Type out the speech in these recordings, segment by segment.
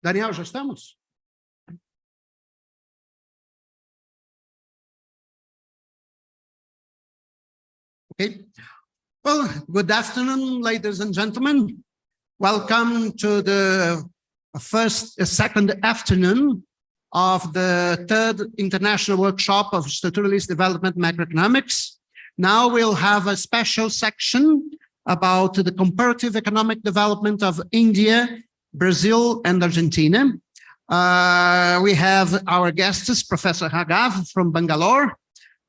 Daniel, já estamos? Okay. Well, good afternoon, ladies and gentlemen. Welcome to the second afternoon of the third international workshop of structuralist development macroeconomics. Now we'll have a special section about the comparative economic development of India, Brazil, and Argentina. We have our guests, Professor Hagav from Bangalore,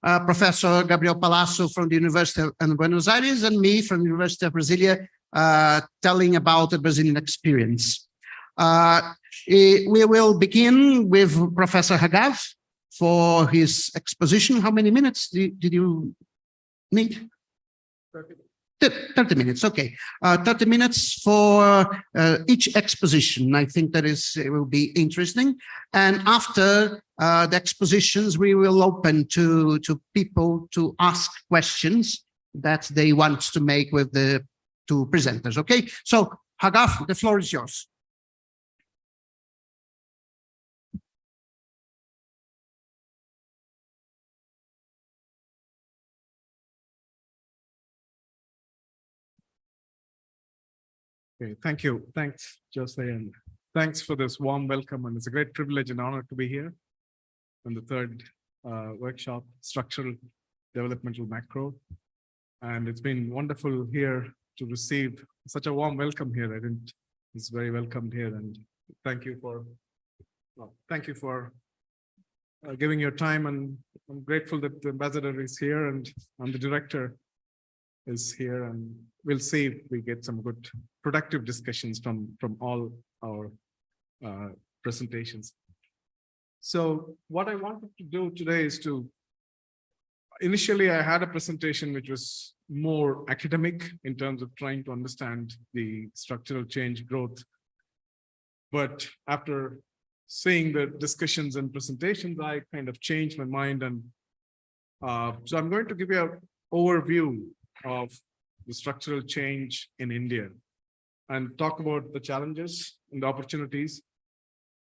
Professor Gabriel Palazzo from the University of Buenos Aires, and me from the University of Brasilia, telling about the Brazilian experience. We will begin with Professor Hagav for his exposition. How many minutes did you need? 30 minutes, okay. 30 minutes for each exposition. I think that it will be interesting. And after the expositions, we will open to people to ask questions that they want to make with the two presenters, okay? So, Hagav, the floor is yours. Okay, thank you. Thanks, Jose, and thanks for this warm welcome. And it's a great privilege and honor to be here on the third workshop, Structural Developmental Macro. And it's been wonderful here to receive such a warm welcome here. It's very welcomed here, and thank you for giving your time. And I'm grateful that the ambassador is here and the director is here, and we'll see if we get some good productive discussions from all our presentations. So what I wanted to do today is initially I had a presentation which was more academic in terms of trying to understand the structural change growth. But after seeing the discussions and presentations, I kind of changed my mind. And so I'm going to give you an overview of the structural change in India and talk about the challenges and the opportunities.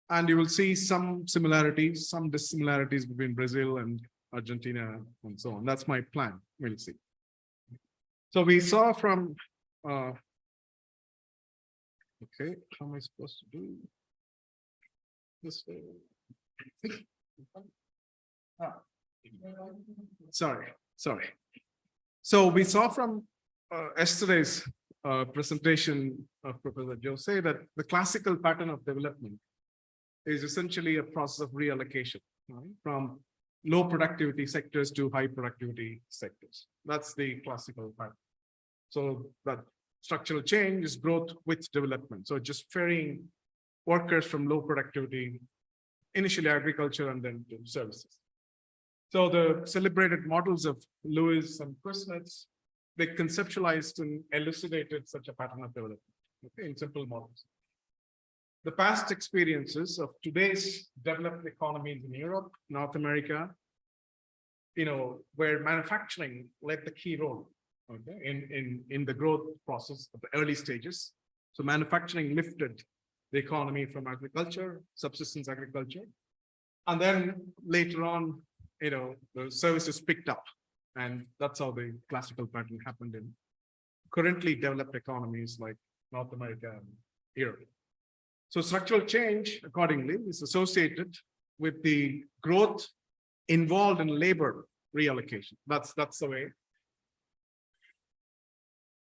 And you will see some similarities, some dissimilarities between Brazil and Argentina and so on. That's my plan. We'll see. So we saw from, okay, how am I supposed to do this? Sorry. So we saw from yesterday's presentation of Professor Jose that the classical pattern of development is essentially a process of reallocation, right? From low productivity sectors to high productivity sectors. That's the classical pattern. So that structural change is growth with development. So just ferrying workers from low productivity, initially agriculture and then to services. So the celebrated models of Lewis and Kuznets, they conceptualized and elucidated such a pattern of development, okay, in simple models. The past experiences of today's developed economies in Europe, North America, where manufacturing played the key role, okay, in the growth process of the early stages. So manufacturing lifted the economy from agriculture, subsistence agriculture, and then later on, the services picked up, and that's how the classical pattern happened in currently developed economies like North America and Europe. So structural change, accordingly, is associated with the growth involved in labor reallocation. That's the way.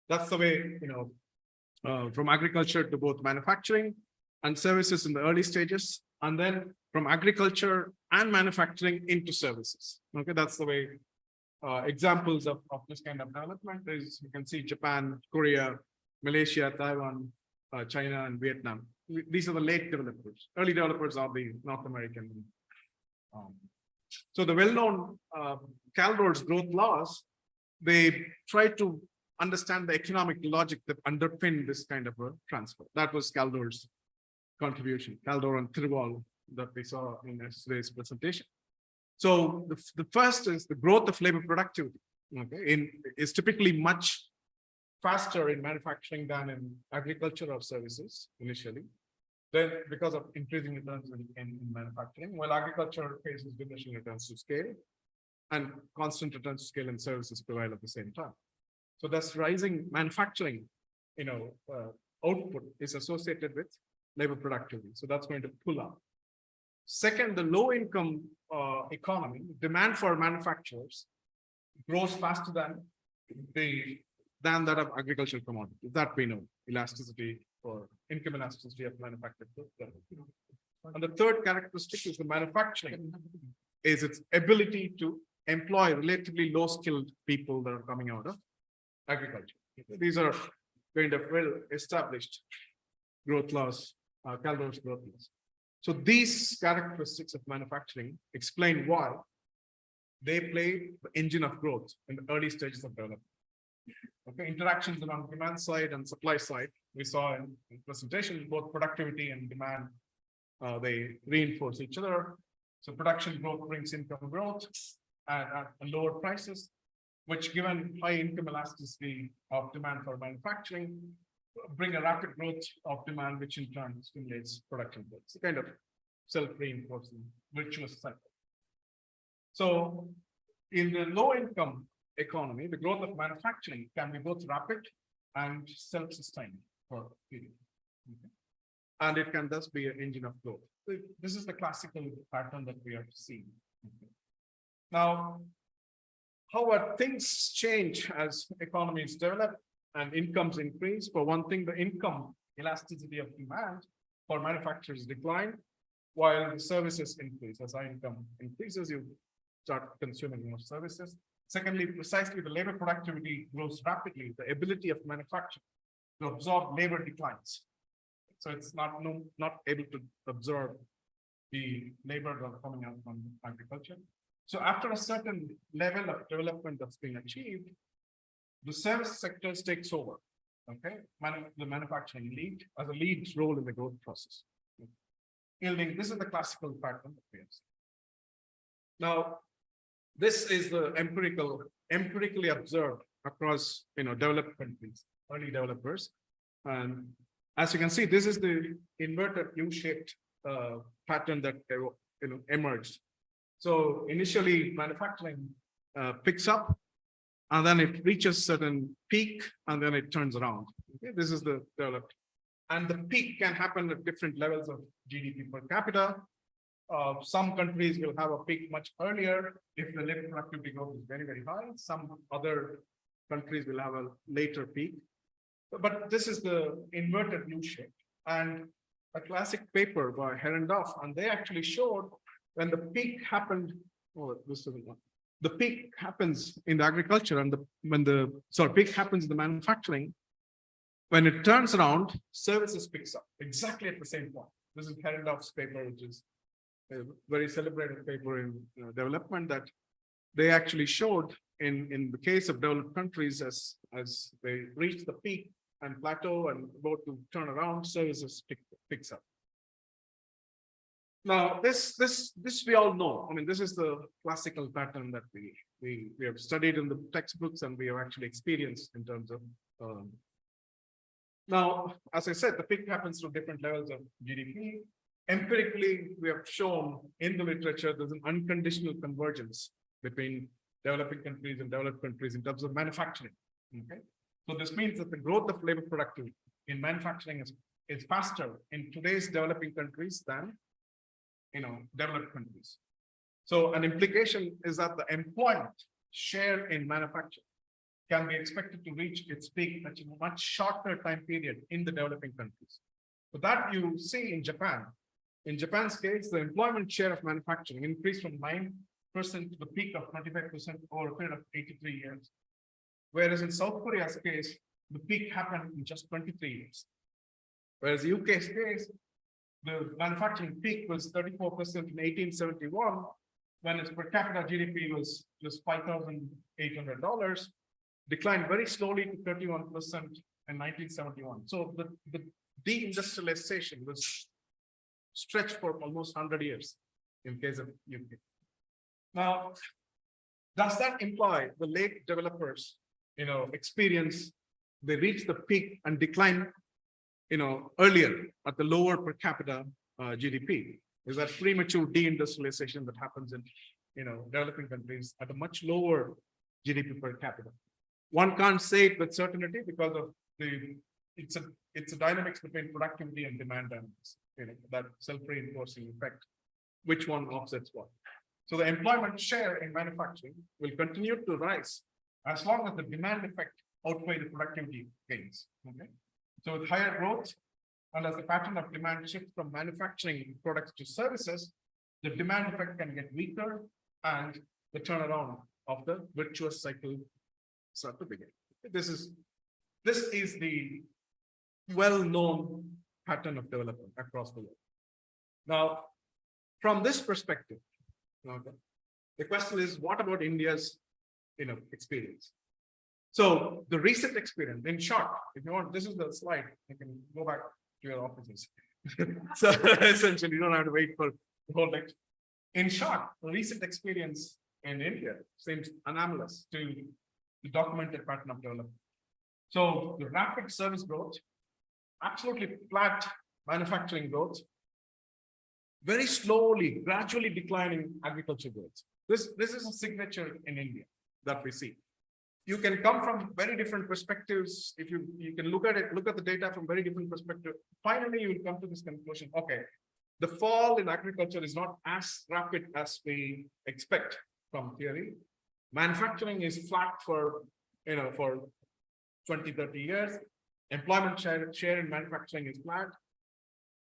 That's the way, from agriculture to both manufacturing and services in the early stages, and then from agriculture and manufacturing into services. Okay, that's the way. Examples of this kind of development is, you can see Japan, Korea, Malaysia, Taiwan, China, and Vietnam. These are the late developers. Early developers are the North American. So the well-known Kaldor's growth laws, they try to understand the economic logic that underpinned this kind of a transfer. That was Kaldor's contribution, Kaldor and Thiruvall, that we saw in yesterday's presentation. So the first is the growth of labor productivity. Okay, is typically much faster in manufacturing than in agriculture or services initially. then because of increasing returns in manufacturing, while agriculture faces diminishing returns to scale and constant returns to scale and services prevail at the same time. So thus rising manufacturing, output is associated with labor productivity. So that's going to pull up. Second, the low income economy, demand for manufacturers grows faster than that of agricultural commodities. That we know, elasticity or income elasticity of manufactured goods. And the third characteristic is the manufacturing is its ability to employ relatively low skilled people that are coming out of agriculture. These are kind of well established growth laws, Calderon's growth laws. So these characteristics of manufacturing explain why they play the engine of growth in the early stages of development. Okay, interactions along demand side and supply side, we saw in presentation, both productivity and demand, they reinforce each other. So production growth brings income growth and lower prices, which given high income elasticity of demand for manufacturing, bring a rapid growth of demand, which in turn stimulates production growth. It's a kind of self-reinforcing virtuous cycle. So in the low income economy, the growth of manufacturing can be both rapid and self-sustaining for a period. Okay. And it can thus be an engine of growth. So this is the classical pattern that we are seeing. Okay. Now, however, things change as economies develop and incomes increase. For one thing, the income elasticity of demand for manufacturers decline, while the services increase. As our income increases, you start consuming more services. Secondly, precisely the labor productivity grows rapidly. The ability of manufacturing to absorb labor declines. So it's not able to absorb the labor that's coming out from agriculture. So after a certain level of development that's been achieved, the service sectors takes over. Okay, the manufacturing lead as a lead role in the growth process. Yielding, this is the classical pattern that we have seen. Now, this is the empirically observed across developed countries, early developers. And as you can see, this is the inverted U-shaped pattern that emerged. So initially manufacturing picks up and then it reaches certain peak and then it turns around. Okay, this is the developed. And the peak can happen at different levels of GDP per capita. Some countries will have a peak much earlier if the labor productivity growth is very, very high. Some other countries will have a later peak. But this is the inverted U-shape. And a classic paper by Herendorf, and they actually showed when the peak happened, the peak happens in the agriculture and peak happens in the manufacturing. When it turns around, services picks up exactly at the same point. This is Herendorf's paper, which is a very celebrated paper in development that they actually showed in the case of developed countries as they reach the peak and plateau and about to turn around, services picks up. Now, this we all know. I mean, this is the classical pattern that we have studied in the textbooks and we have actually experienced in terms of. Now, as I said, the peak happens through different levels of GDP. Empirically, we have shown in the literature there's an unconditional convergence between developing countries and developed countries in terms of manufacturing. Okay, so this means that the growth of labor productivity in manufacturing is faster in today's developing countries than developed countries. So an implication is that the employment share in manufacturing can be expected to reach its peak at a much shorter time period in the developing countries. So that you see in Japan. In Japan's case, the employment share of manufacturing increased from 9% to the peak of 25% over a period of 83 years. Whereas in South Korea's case, the peak happened in just 23 years. Whereas the UK's case, the manufacturing peak was 34% in 1871, when its per capita GDP was just $5,800, declined very slowly to 31% in 1971. So the deindustrialization was stretched for almost 100 years in case of UK. Now, does that imply the late developers, experience, they reach the peak and decline earlier at the lower per capita GDP. Is that premature deindustrialization that happens in, developing countries at a much lower GDP per capita. One can't say it with certainty because of it's a dynamics between productivity and demand dynamics, that self-reinforcing effect, which one offsets what. So the employment share in manufacturing will continue to rise as long as the demand effect outweigh the productivity gains. Okay. So with higher growth, and as the pattern of demand shifts from manufacturing products to services, the demand effect can get weaker and the turnaround of the virtuous cycle start to begin. This is the well-known pattern of development across the world. Now, from this perspective, okay, the question is, what about India's experience? So the recent experience, in short, if you want, this is the slide, you can go back to your offices. So essentially, you don't have to wait for the whole lecture. In short, the recent experience in India seems anomalous to the documented pattern of development. So the rapid service growth, absolutely flat manufacturing growth, very slowly, gradually declining agriculture growth. This is a signature in India that we see. You can come from very different perspectives. If you can look at the data from very different perspectives. Finally, you will come to this conclusion. Okay, the fall in agriculture is not as rapid as we expect from theory. Manufacturing is flat for 20, 30 years. Employment share in manufacturing is flat.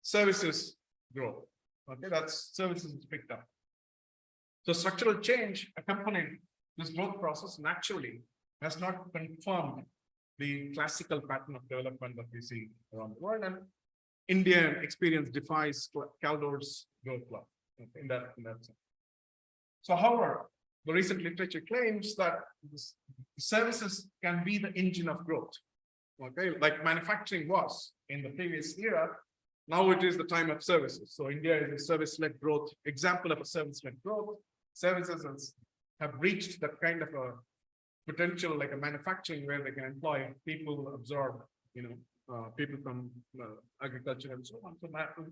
Services grow. Okay, that's services is picked up. So structural change accompanying this growth process naturally has not confirmed the classical pattern of development that we see around the world, and Indian experience defies Caldor's growth law in that sense. So, however, the recent literature claims that services can be the engine of growth. Okay, like manufacturing was in the previous era, now it is the time of services. So India is a service-led growth, example of a service-led growth. Services have reached that kind of a potential like a manufacturing where they can employ people, absorb, people from agriculture and so on. So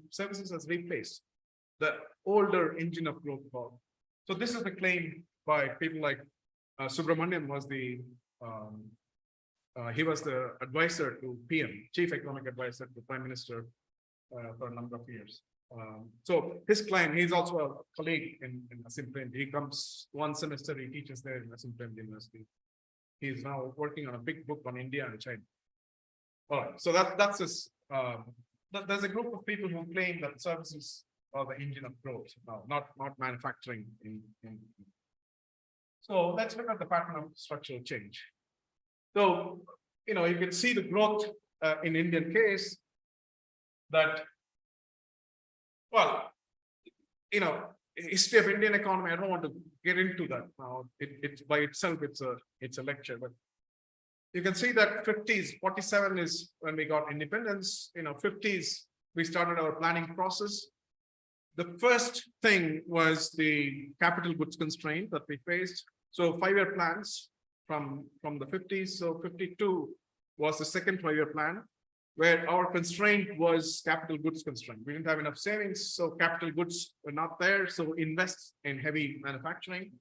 services has replaced the older engine of growth. So this is the claim by people like Subramanian was he was the advisor to PM, Chief Economic Advisor to Prime Minister for a number of years. So his claim, he's also a colleague in Asim Prem. He comes one semester, he teaches there in Asim Prem University. He's now working on a big book on India and China. All right, so that's his. There's a group of people who claim that services are the engine of growth, not manufacturing. So let's look at the pattern of structural change. So, you can see the growth in Indian case that, well, history of Indian economy, I don't want to get into that now. It's by itself, it's a lecture, but you can see that 50s, 47 is when we got independence, 50s, we started our planning process. The first thing was the capital goods constraint that we faced. So 5-year plans from the 50s. So 52 was the second 5-year plan, where our constraint was capital goods constraint. We didn't have enough savings, so capital goods were not there. So invest in heavy manufacturing.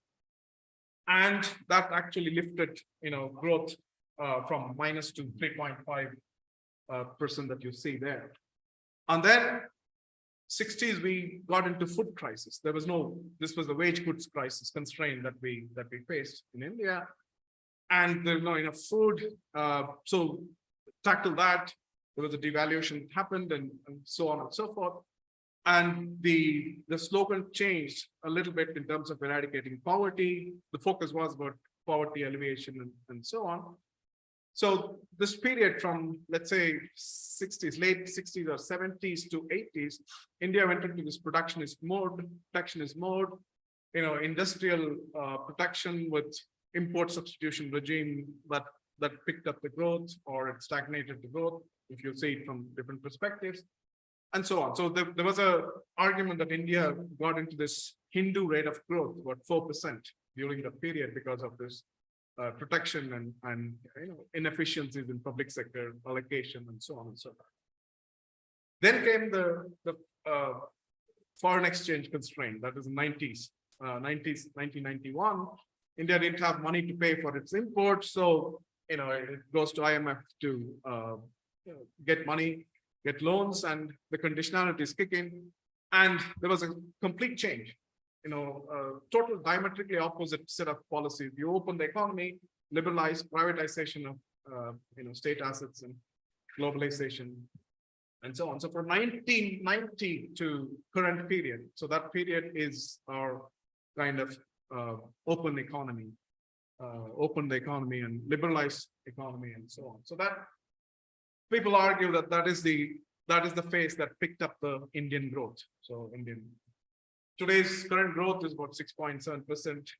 And that actually lifted, growth from minus to 3.5% that you see there. And then 60s, we got into food crisis. This was the wage goods crisis constraint that we faced in India. And there's not enough food. So tackle that. There was a devaluation that happened and so on and so forth. And the slogan changed a little bit in terms of eradicating poverty. The focus was about poverty alleviation and so on. So this period from, let's say, 60s, late 60s or 70s to 80s, India went into this protectionist mode, industrial protection with import substitution regime that picked up the growth or it stagnated the growth, if you see it from different perspectives, and so on. So there was an argument that India got into this Hindu rate of growth, about 4% during the period because of this protection and inefficiencies in public sector allocation and so on and so forth. Then came the foreign exchange constraint, that is 1991. India didn't have money to pay for its imports, so it goes to IMF to get money, get loans, and the conditionalities kick in. And there was a complete change, total diametrically opposite set of policies. You open the economy, liberalize privatization of state assets and globalization and so on. So from 1990 to current period, so that period is our kind of open the economy and liberalized economy and so on. So that people argue that that is the phase that picked up the Indian growth. So today's current growth is about 6.7%.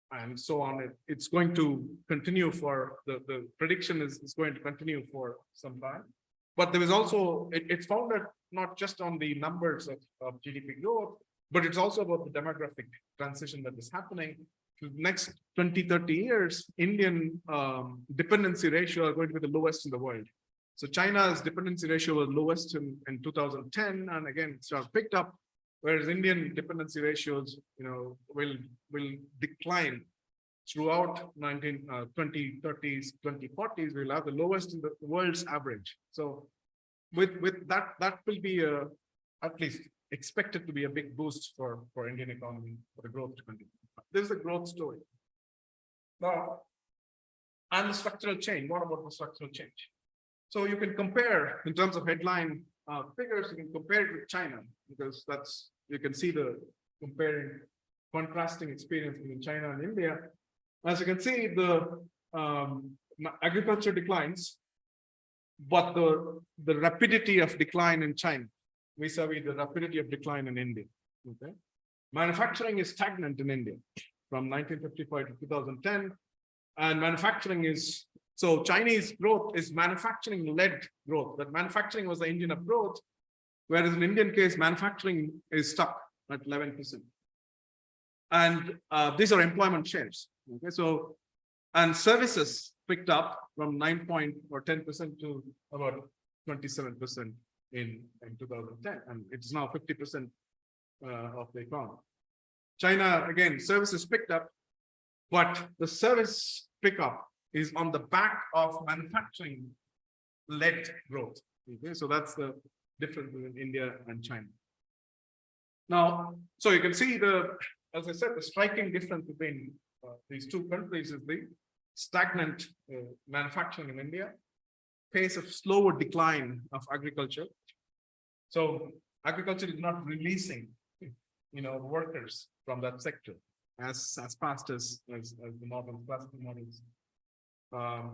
And so on. It's going to continue for the prediction is going to continue for some time. But there is also, it's founded not just on the numbers of GDP growth, but it's also about the demographic transition that is happening. For the next 20, 30 years, Indian dependency ratio are going to be the lowest in the world. So China's dependency ratio was lowest in 2010, and again, it's picked up. Whereas Indian dependency ratios, will decline throughout 2030s, 2040s. We'll have the lowest in the world's average. So, with that will be at least expected to be a big boost for Indian economy, for the growth to continue. This is the growth story. Now, and the structural change. What about the structural change? So you can compare in terms of headline figures. You can compare it with China, because you can see the contrasting experience between China and India. As you can see, the agriculture declines, but the rapidity of decline in China vis-a-vis the rapidity of decline in India. Okay, manufacturing is stagnant in India from 1955 to 2010, and manufacturing is. So Chinese growth is manufacturing-led growth. That manufacturing was the engine of growth, whereas in Indian case, manufacturing is stuck at 11%. And these are employment shares. Okay, so and services picked up from 10% to about 27% in 2010, and it's now 50% of the economy. China, again, services picked up, but the service pickup is on the back of manufacturing-led growth. Okay, so that's the difference between India and China. Now, so you can see as I said, the striking difference between these two countries is the stagnant manufacturing in India, pace of slower decline of agriculture. So agriculture is not releasing, workers from that sector as fast as the modern classical models.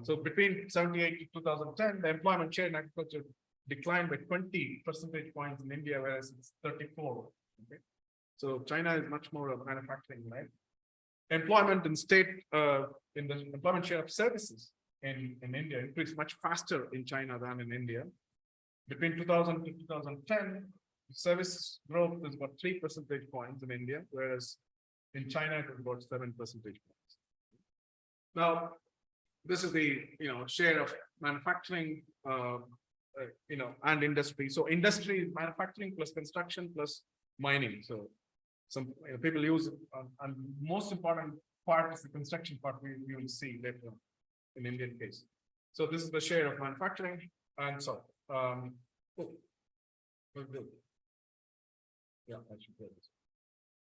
So between 78 to 2010, the employment share in agriculture declined by 20 percentage points in India, whereas it's 34. Okay, so China is much more of manufacturing, right? Employment in in the employment share of services in India increased much faster in China than in India. Between 2000 to 2010, service growth is about 3 percentage points in India, whereas in China it was about 7 percentage points. Now, this is the share of manufacturing and industry. So industry is manufacturing plus construction plus mining. So some people use and most important part is the construction part we will see later on in Indian case. So this is the share of manufacturing, and so yeah, I should do this.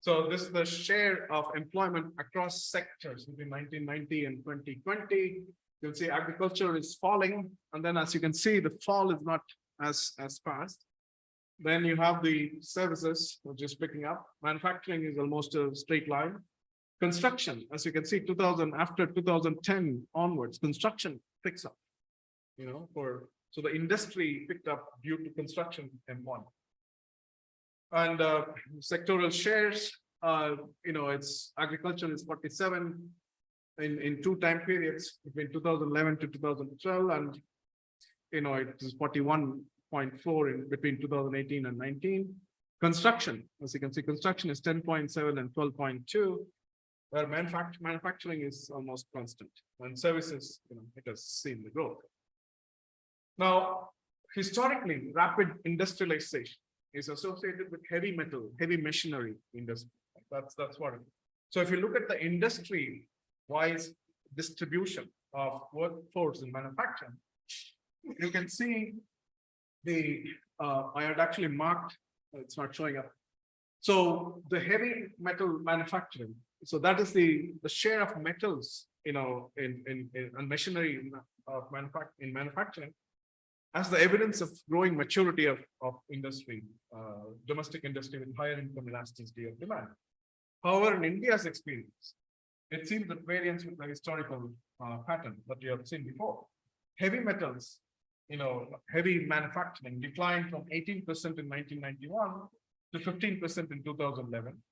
So this is the share of employment across sectors between 1990 and 2020. You'll see agriculture is falling, and then as you can see, the fall is not as fast. Then you have the services, which is picking up. Manufacturing is almost a straight line. Construction, as you can see, after 2010 onwards, construction picks up. So the industry picked up due to construction employment. And sectoral shares, it's agriculture is 47 in 2 time periods between 2011 to 2012, and it is 41.4 in between 2018 and 19. Construction, as you can see, construction is 10.7 and 12.2, where manufacturing is almost constant, and services, it has seen the growth. Now, historically, rapid industrialization is associated with heavy metal, heavy machinery industry. That's what it is. So if you look at the industry-wise distribution of workforce in manufacturing, you can see I had actually marked, it's not showing up. So the heavy metal manufacturing, so that is the share of metals, in machinery in manufacturing, as the evidence of growing maturity of industry, domestic industry with higher income elasticity of demand. However, in India's experience, it seems that variance with the historical pattern that you have seen before. Heavy metals, heavy manufacturing declined from 18% in 1991 to 15% in 2011,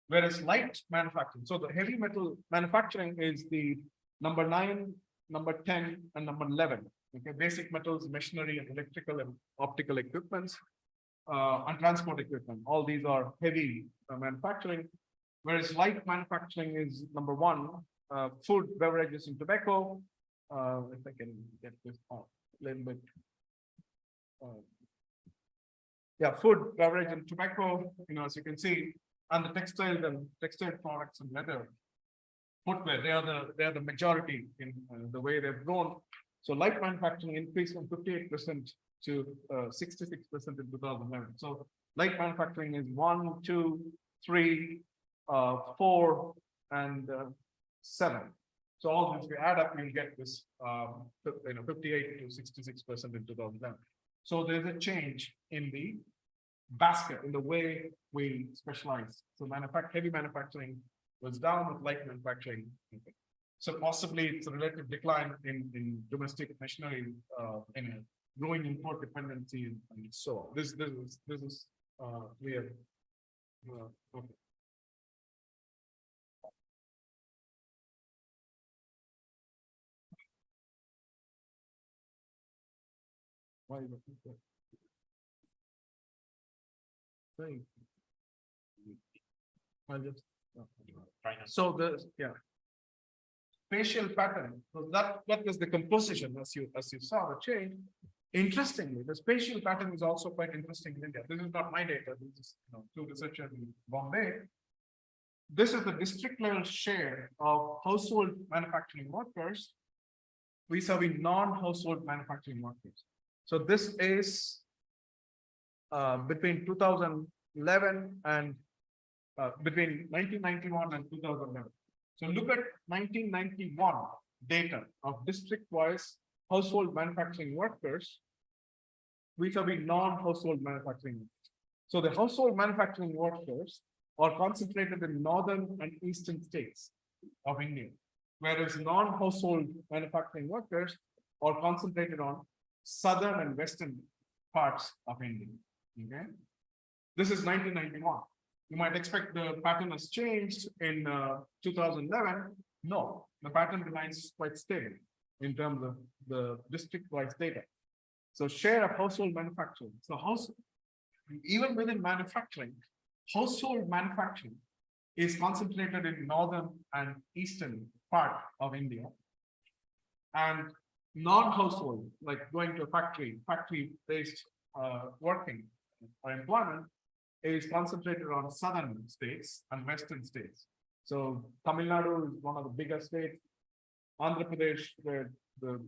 whereas light manufacturing, so the heavy metal manufacturing is the number 9, number 10, and number 11. Okay, basic metals, machinery, and electrical and optical equipments, and transport equipment. All these are heavy manufacturing, whereas light manufacturing is number 1, food, beverages, and tobacco. If I can get this out a little bit. Yeah, food, beverage, and tobacco, as you can see, and the textile products and leather, footwear, they are the majority in the way they've grown. So light manufacturing increased from 58% to 66% in 2011. So light manufacturing is 1, 2, 3, 4, and 7. So all this we add up, you'll get this 58 to 66% in 2011. So there's a change in the basket, in the way we specialize. So heavy manufacturing was down with light manufacturing. Okay. So possibly it's a relative decline in domestic machinery, in a growing import dependency, and so on. This is clear. Okay. Why is it? So spatial pattern. So that is the composition, as you saw the change. Interestingly, the spatial pattern is also quite interesting in India. This is not my data. This is two researchers in Bombay. This is the district level share of household manufacturing workers vis-a-vis non-household manufacturing workers. So this is between 2011 and between 1991 and 2011. So look at 1991 data of district-wise household manufacturing workers vis-a-vis non-household manufacturing workers. So the household manufacturing workers are concentrated in northern and eastern states of India, whereas non-household manufacturing workers are concentrated on southern and western parts of India. Okay, this is 1991. You might expect the pattern has changed in 2011. No, the pattern remains quite stable in terms of the district-wise data. So share of household manufacturing. So even within manufacturing, household manufacturing is concentrated in northern and eastern part of India. And non-household, like going to a factory-based working or employment, is concentrated on southern states and western states. So Tamil Nadu is one of the biggest states. Andhra Pradesh, where the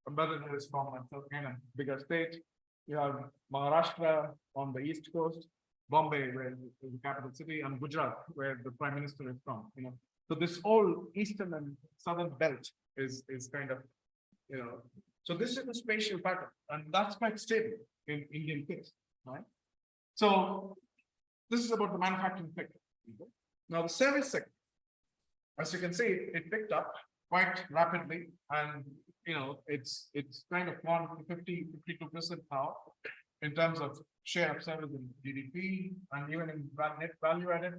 ambassador is from, and so again a bigger state. You have Maharashtra on the east coast, Bombay, where is the capital city, and Gujarat, where the prime minister is from. So this whole eastern and southern belt is kind of, so this is the spatial pattern, and that's quite stable in Indian case, right? So this is about the manufacturing sector. Now the service sector, as you can see, it picked up quite rapidly, and it's kind of gone to 52% now in terms of share of service in GDP, and even in net value added,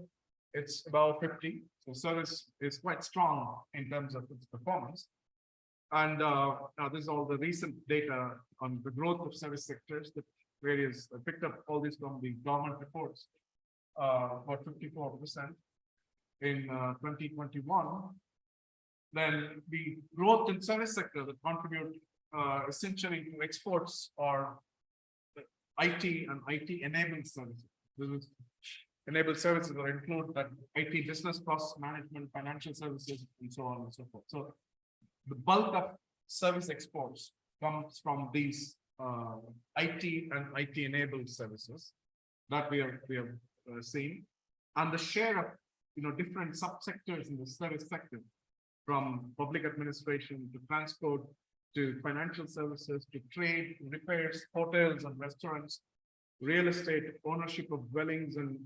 it's about 50. So service is quite strong in terms of its performance. And now this is all the recent data on the growth of service sectors that various picked up all these from the government reports, about 54% in 2021. Then the growth in service sector that contribute essentially to exports are IT and IT enabled services. This is enabled services that include that IT business process management, financial services, and so on and so forth. So the bulk of service exports comes from these IT and IT enabled services that we have seen, and the share of different subsectors in the service sector, from public administration to transport to financial services to trade, repairs, hotels and restaurants, real estate, ownership of dwellings and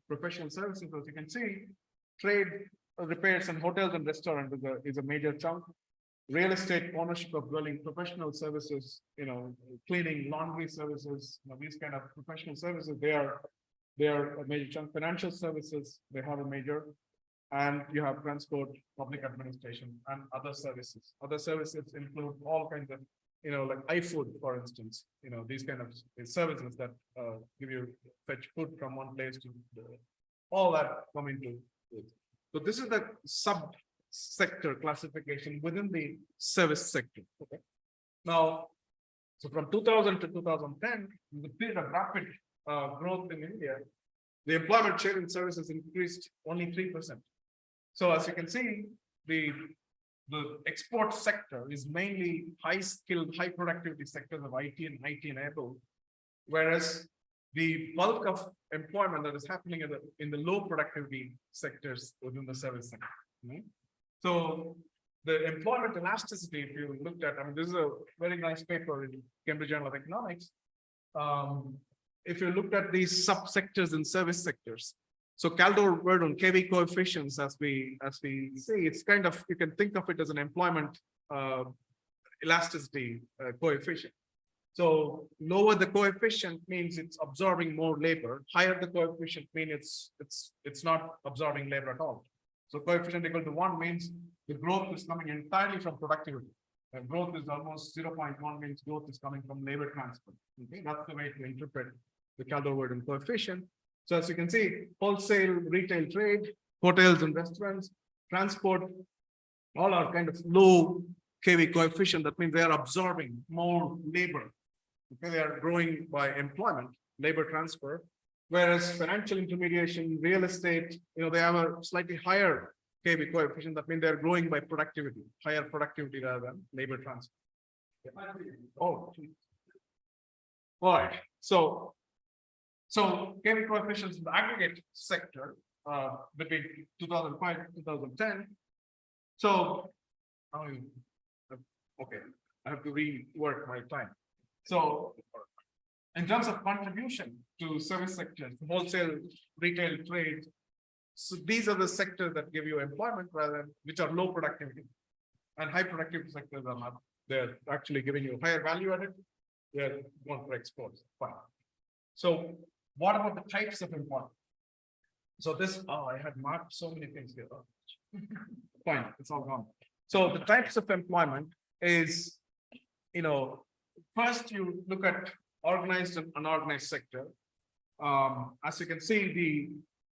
professional services. As you can see, trade, repairs and hotels and restaurants is a major chunk. Real estate, ownership of dwelling, professional services, cleaning, laundry services, these kind of professional services, they are a major chunk. Financial services, they have a major, and you have transport, public administration, and other services. Other services include all kinds of, like iFood, for instance, these kind of services that give you fetch food from one place to all that come into it. So this is the sub-sector classification within the service sector. Okay. Now, so from 2000 to 2010, in the period of rapid growth in India, the employment share in services increased only 3%. So as you can see, the export sector is mainly high-skilled, high-productivity sectors of IT and IT enabled, whereas the bulk of employment that is happening in the low-productivity sectors within the service sector. Right? So the employment elasticity, if you looked at, this is a very nice paper in Cambridge Journal of Economics. If you looked at these subsectors in service sectors, so Calder-Verdun KV coefficients, as we say, it's kind of, you can think of it as an employment elasticity coefficient. So lower the coefficient means it's absorbing more labor. Higher the coefficient means it's not absorbing labor at all. So coefficient equal to 1 means the growth is coming entirely from productivity. Growth is almost 0.1 means growth is coming from labor transfer. Okay, that's the way to interpret the Calder-Verdun coefficient. So as you can see, wholesale, retail trade, hotels and restaurants, transport, all are kind of low KV coefficient. That means they are absorbing more labor. Okay, they are growing by employment, labor transfer. Whereas financial intermediation, real estate, they have a slightly higher KV coefficient. That means they're growing by productivity, higher productivity rather than labor transfer. Oh, all right. So KV coefficients in the aggregate sector between 2005 and 2010. So, okay, I have to rework my time. So, in terms of contribution to service sectors, wholesale, retail, trade, so these are the sectors that give you employment rather than which are low productivity, and high productivity sectors are not. They're actually giving you higher value added. They're going for exports. Fine. So, what about the types of employment? So this, I had marked so many things here. Fine, it's all gone. So the types of employment is, first you look at organized and unorganized sector. As you can see, the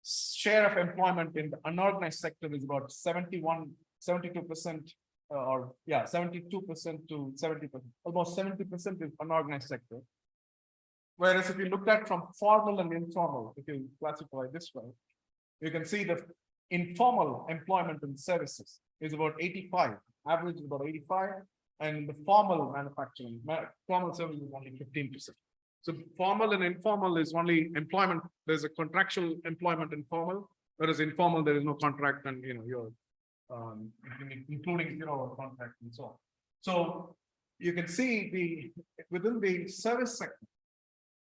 share of employment in the unorganized sector is about 72%, or 72% to 70%. Almost 70% is unorganized sector. Whereas if you look at from formal and informal, if you classify this way, you can see the informal employment in services is about 85, average is about 85, and the formal manufacturing, formal services is only 15%. So formal and informal is only employment. There's a contractual employment in formal, whereas informal there is no contract, and you're including contract and so on. So you can see within the service sector,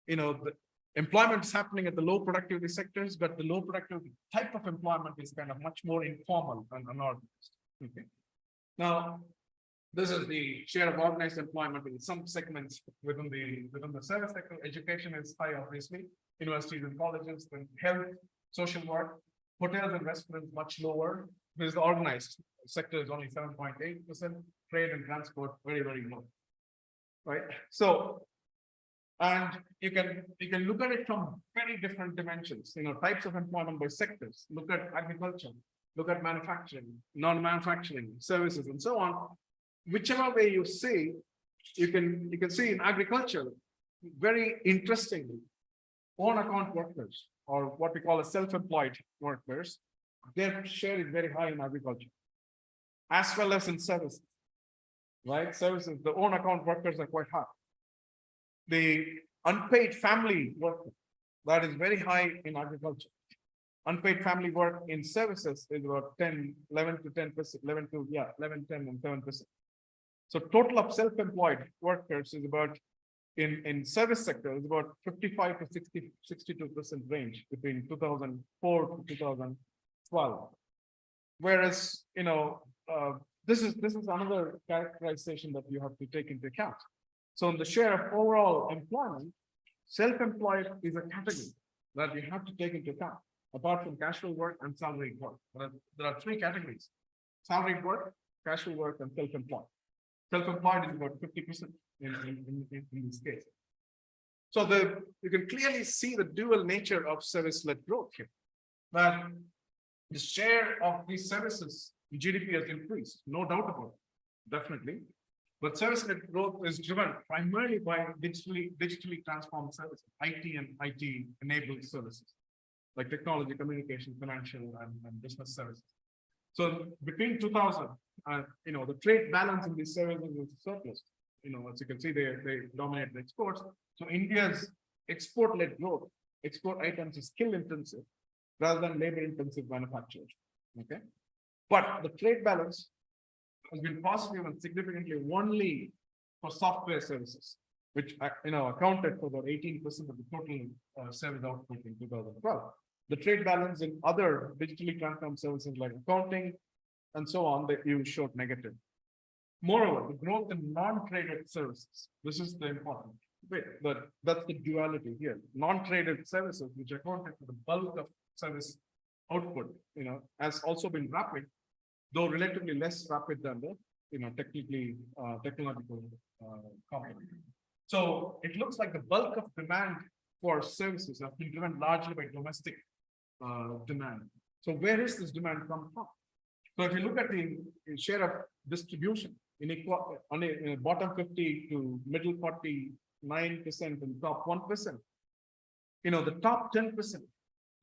the employment is happening at the low productivity sectors, but the low productivity type of employment is kind of much more informal and unorganized. Okay. Now, this is the share of organized employment in some segments within the service sector. Education is high, obviously. Universities and colleges, then health, social work, hotels and restaurants much lower. Because the organized sector is only 7.8%. Trade and transport very, very low. Right. So, and you can look at it from very different dimensions, types of employment by sectors. Look at agriculture, look at manufacturing, non-manufacturing, services, and so on. Whichever way you see, you can see in agriculture, very interestingly, own account workers, or what we call a self-employed workers, their share is very high in agriculture, as well as in services, right? Services, the own account workers are quite high. The unpaid family work, that is very high in agriculture. Unpaid family work in services is about 11 to 10%, 11 to, 11, 10 and 7%. So total of self-employed workers is about, in service sector, is about 55 to 62% range between 2004 to 2012. Whereas, this is another characterization that you have to take into account. So in the share of overall employment, self-employed is a category that you have to take into account, apart from casual work and salaried work. There are three categories: salaried work, casual work, and self-employed. Self-employed is about 50% in this case. So you can clearly see the dual nature of service-led growth here. That the share of these services in GDP has increased, no doubt about it, definitely. But service-led growth is driven primarily by digitally transformed services, IT and IT-enabled services, like technology, communication, financial, and business services. So between 2000, the trade balance in these services is surplus. As you can see, they dominate the exports. So India's export-led growth, export items is skill-intensive rather than labor-intensive manufacturers. Okay, but the trade balance has been positive and significantly only for software services, which accounted for about 18% of the total service output in 2012. The trade balance in other digitally transformed services like accounting and so on, that you showed negative. Moreover, the growth in non-traded services, this is the important bit, but that's the duality here. Non-traded services, which accounted for the bulk of service output, has also been rapid, though relatively less rapid than the, technological component. So it looks like the bulk of demand for services have been driven largely by domestic demand. So where is this demand come from? So if you look at the share of distribution in bottom 50 to middle 49% and top 1%, the top 10%,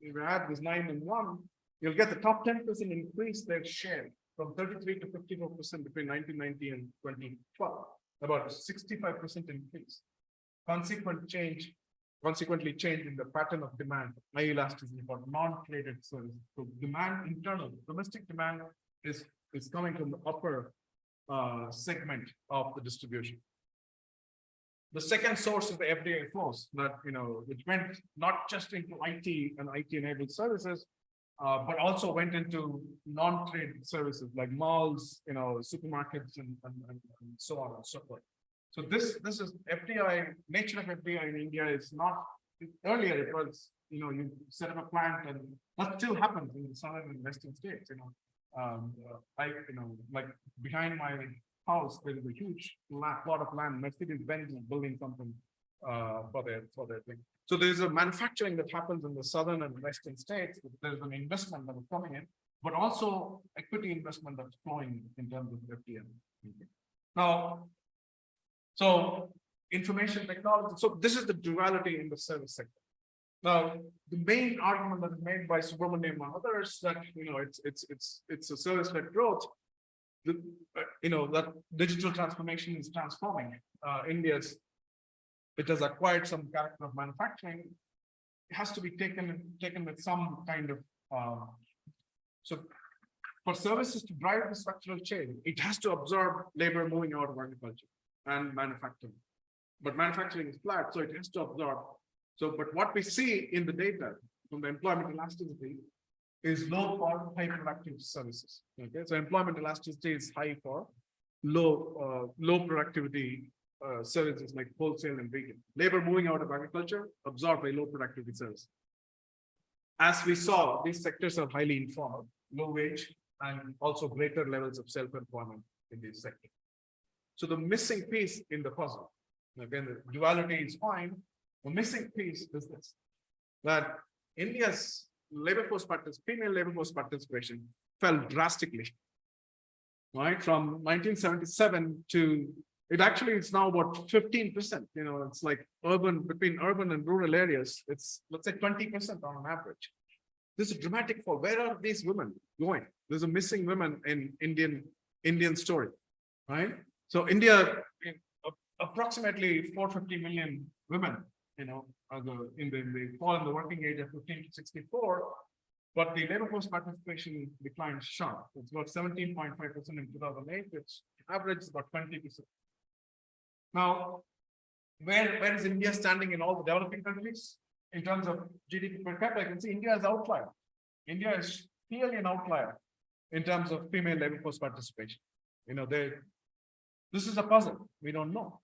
if you add this 9 and 1, you'll get the top 10% increase their share from 33 to 54% between 1990 and 2012, about a 65% increase. Consequently change in the pattern of demand, high elasticity for non-traded services. So demand internal, domestic demand is coming from the upper segment of the distribution. The second source of the FDI flows that, which went not just into IT and IT-enabled services, but also went into non-trade services like malls, supermarkets, and so on and so forth. So this is FDI. Nature of FDI in India is not. Earlier it was, you set up a plant, and that still happens in the southern and western states. Like behind my house, there is a huge plot of land. Mercedes-Benz is building something for their thing. So there's a manufacturing that happens in the southern and western states. There's an investment that is coming in, but also equity investment that's flowing in terms of FDI. Now, so information technology. So this is the duality in the service sector. Now, the main argument that is made by Subramaniam and others that it's a service-led growth. That digital transformation is transforming it has acquired some character of manufacturing. It has to be taken with some kind of so for services to drive the structural change, it has to absorb labor moving out of agriculture and manufacturing. But manufacturing is flat, so it has to absorb. So, but what we see in the data from the employment elasticity is low for high productive services. Okay, so employment elasticity is high for low productivity services like wholesale and retail. Labor moving out of agriculture absorbed by low productivity services. As we saw, these sectors are highly informal, low wage, and also greater levels of self-employment in these sectors. So the missing piece in the puzzle, again, the duality is fine. The missing piece is this, that India's female labor force participation fell drastically, right? From 1977 to It actually is now about 15%. You know, it's like between urban and rural areas, it's let's say 20% on an average. This is dramatic fall. Where are these women going? There's a missing women in Indian story, right? So India, approximately 450 million women, you know, are in the fall in the working age of 15 to 64. But the labor force participation declined sharp. It's about 17.5% in 2008, which averages about 20%. Now, where is India standing in all the developing countries in terms of GDP per capita? I can see India is outlier. India is clearly an outlier in terms of female labor force participation. You know, this is a puzzle. We don't know.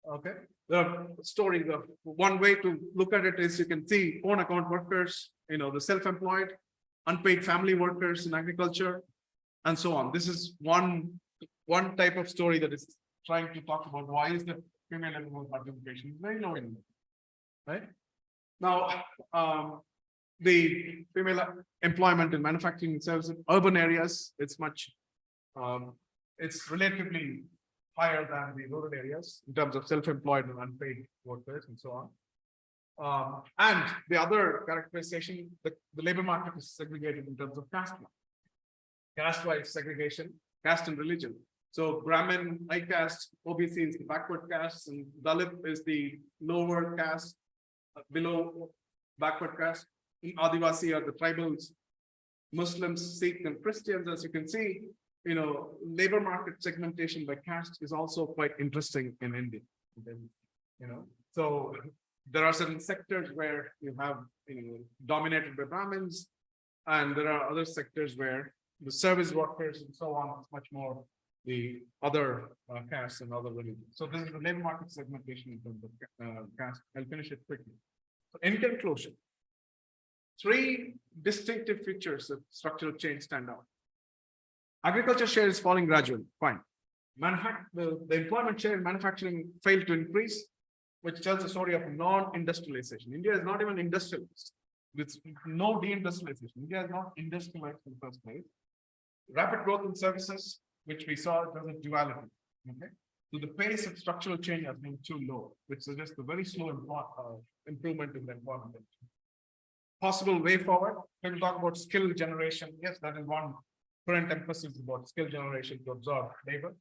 Okay. The story, one way to look at it is you can see own account workers, you know, the self-employed, unpaid family workers in agriculture, and so on. This is one type of story that is trying to talk about why is the female labor force participation very low in India, right? Now, the female employment in manufacturing and services, urban areas, it's relatively higher than the rural areas in terms of self-employed and unpaid workers and so on. And the other characterization, the labor market is segregated in terms of caste-wise segregation, caste and religion. So Brahmin, high caste, OBC is the backward caste, and Dalit is the lower caste, below backward caste. In Adivasi are the tribals, Muslims, Sikh, and Christians. As you can see, you know, labor market segmentation by caste is also quite interesting in India. You know, so there are certain sectors where you have, you know, dominated by Brahmins, and there are other sectors where the service workers and so on is much more the other castes and other religions. So this is the labor market segmentation in terms of caste. I'll finish it quickly. So in conclusion, 3 distinctive features of structural change stand out. Agriculture share is falling gradually, fine. The employment share in manufacturing failed to increase, which tells the story of non-industrialization. India is not even industrialized. With no deindustrialization. India is not industrialized in the first place. Rapid growth in services, which we saw, there's a duality. Okay. So the pace of structural change has been too low, which suggests a very slow improvement in the employment. Possible way forward, when we talk about skill generation, yes, that is one current emphasis about skill generation to absorb labor.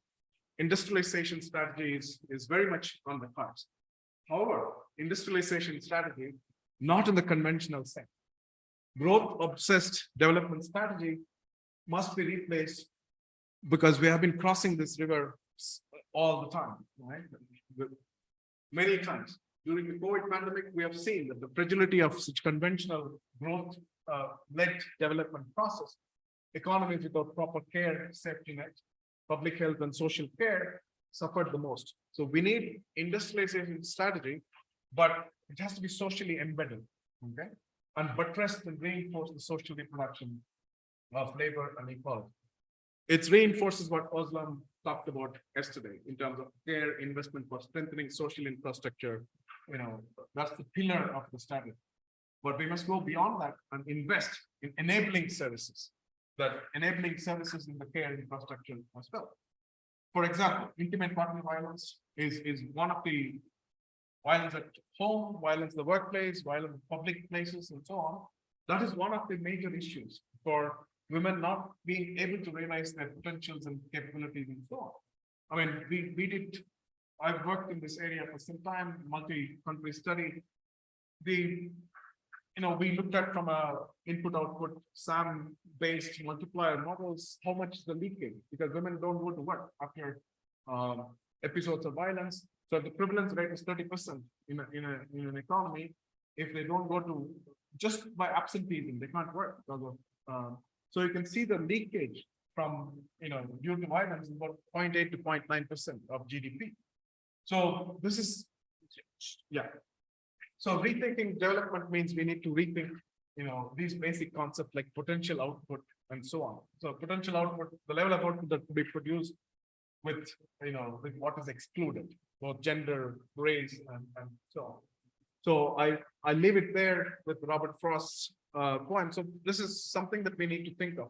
Industrialization strategy is very much on the cards. However, industrialization strategy, not in the conventional sense. Growth-obsessed development strategy must be replaced because we have been crossing this river all the time, right? Many times. During the COVID pandemic, we have seen that the fragility of such conventional growth-led development process, economies without proper care, safety net, public health and social care suffered the most. So we need industrialization strategy, but it has to be socially embedded, okay? And buttressed and reinforce the social reproduction of labor and equality. It reinforces what Oslam talked about yesterday in terms of care, investment for strengthening social infrastructure. You know, that's the pillar of the strategy. But we must go beyond that and invest in enabling services, that enabling services in the care infrastructure as well. For example, intimate partner violence is one of the violence at home, violence in the workplace, violence in public places, and so on. That is one of the major issues for women not being able to realize their potentials and capabilities and so on. I mean, I've worked in this area for some time, multi-country study. We looked at from a input-output SAM-based multiplier models, how much is the leakage, because women don't go to work after episodes of violence. So the prevalence rate is 30% in an economy. If they don't go to, just by absenteeism, they can't work. So you can see the leakage from, due to violence is about 0.8 to 0.9% of GDP. So this is, yeah. So rethinking development means we need to rethink, these basic concepts like potential output and so on. So potential output, the level of output that could be produced with, with what is excluded, both gender, race, and so on. So I leave it there with Robert Frost's poem. So this is something that we need to think of.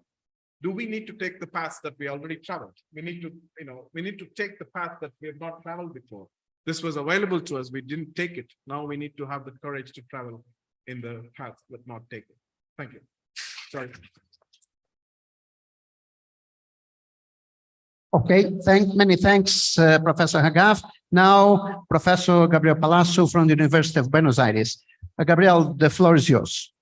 do we need to take the path that we already traveled? We need to, we need to take the path that we have not traveled before. This was available to us. We didn't take it. Now we need to have the courage to travel in the path, but not take it. Thank you. Sorry. Okay, many thanks, Professor Hagaf. Now, Professor Gabriel Palazzo from the University of Buenos Aires. Gabriel, the floor is yours.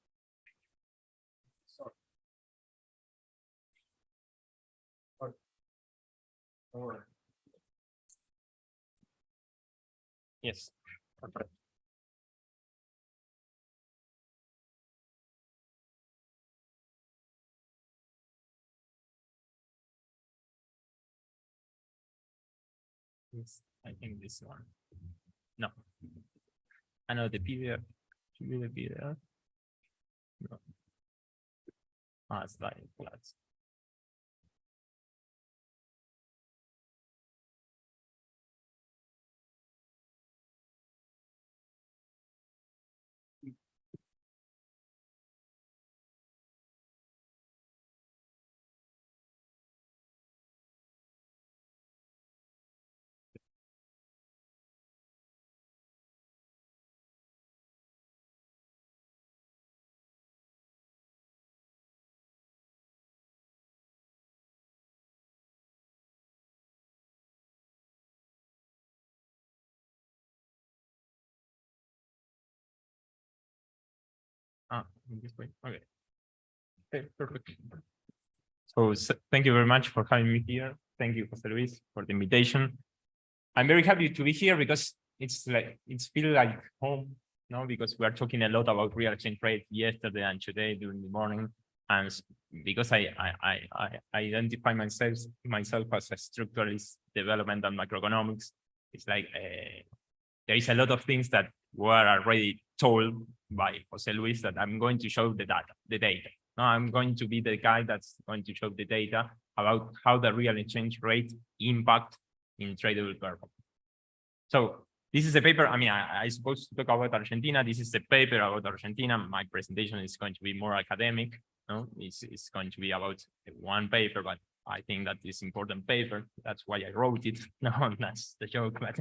Yes. Yes, I think this one. No. I know the PDF. Should be the PDF. No. Slide flats. In this way. Okay. Okay, perfect. So thank you very much for having me here. Thank you, Jose Luis, for the invitation. I'm very happy to be here because it's feel like home, because we are talking a lot about real exchange rate yesterday and today during the morning. And because I identify myself as a structuralist development and macroeconomics, it's like there is a lot of things that were already told by Jose Luis that I'm going to show the data. Now I'm going to be the guy that's going to show the data about how the real exchange rate impact in tradable performance. So this is a paper. I mean, I supposed to talk about Argentina. This is a paper about Argentina. My presentation is going to be more academic. It's going to be about one paper, but I think that is important paper. That's why I wrote it. No, that's the joke. But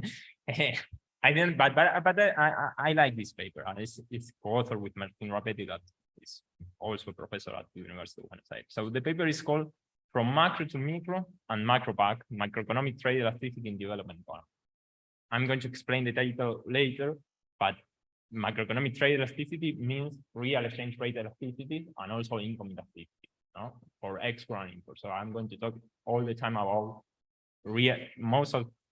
I didn't. But I like this paper. It's co-authored with Martin Rapetti, that is also a professor at the University of Buenos Aires. So the paper is called "From Macro to Micro and Macro Back: Macroeconomic Trade Elasticity in Development Economy." I'm going to explain the title later, but macroeconomic trade elasticity means real exchange rate elasticity and also income elasticity, for export and import. So I'm going to talk all the time about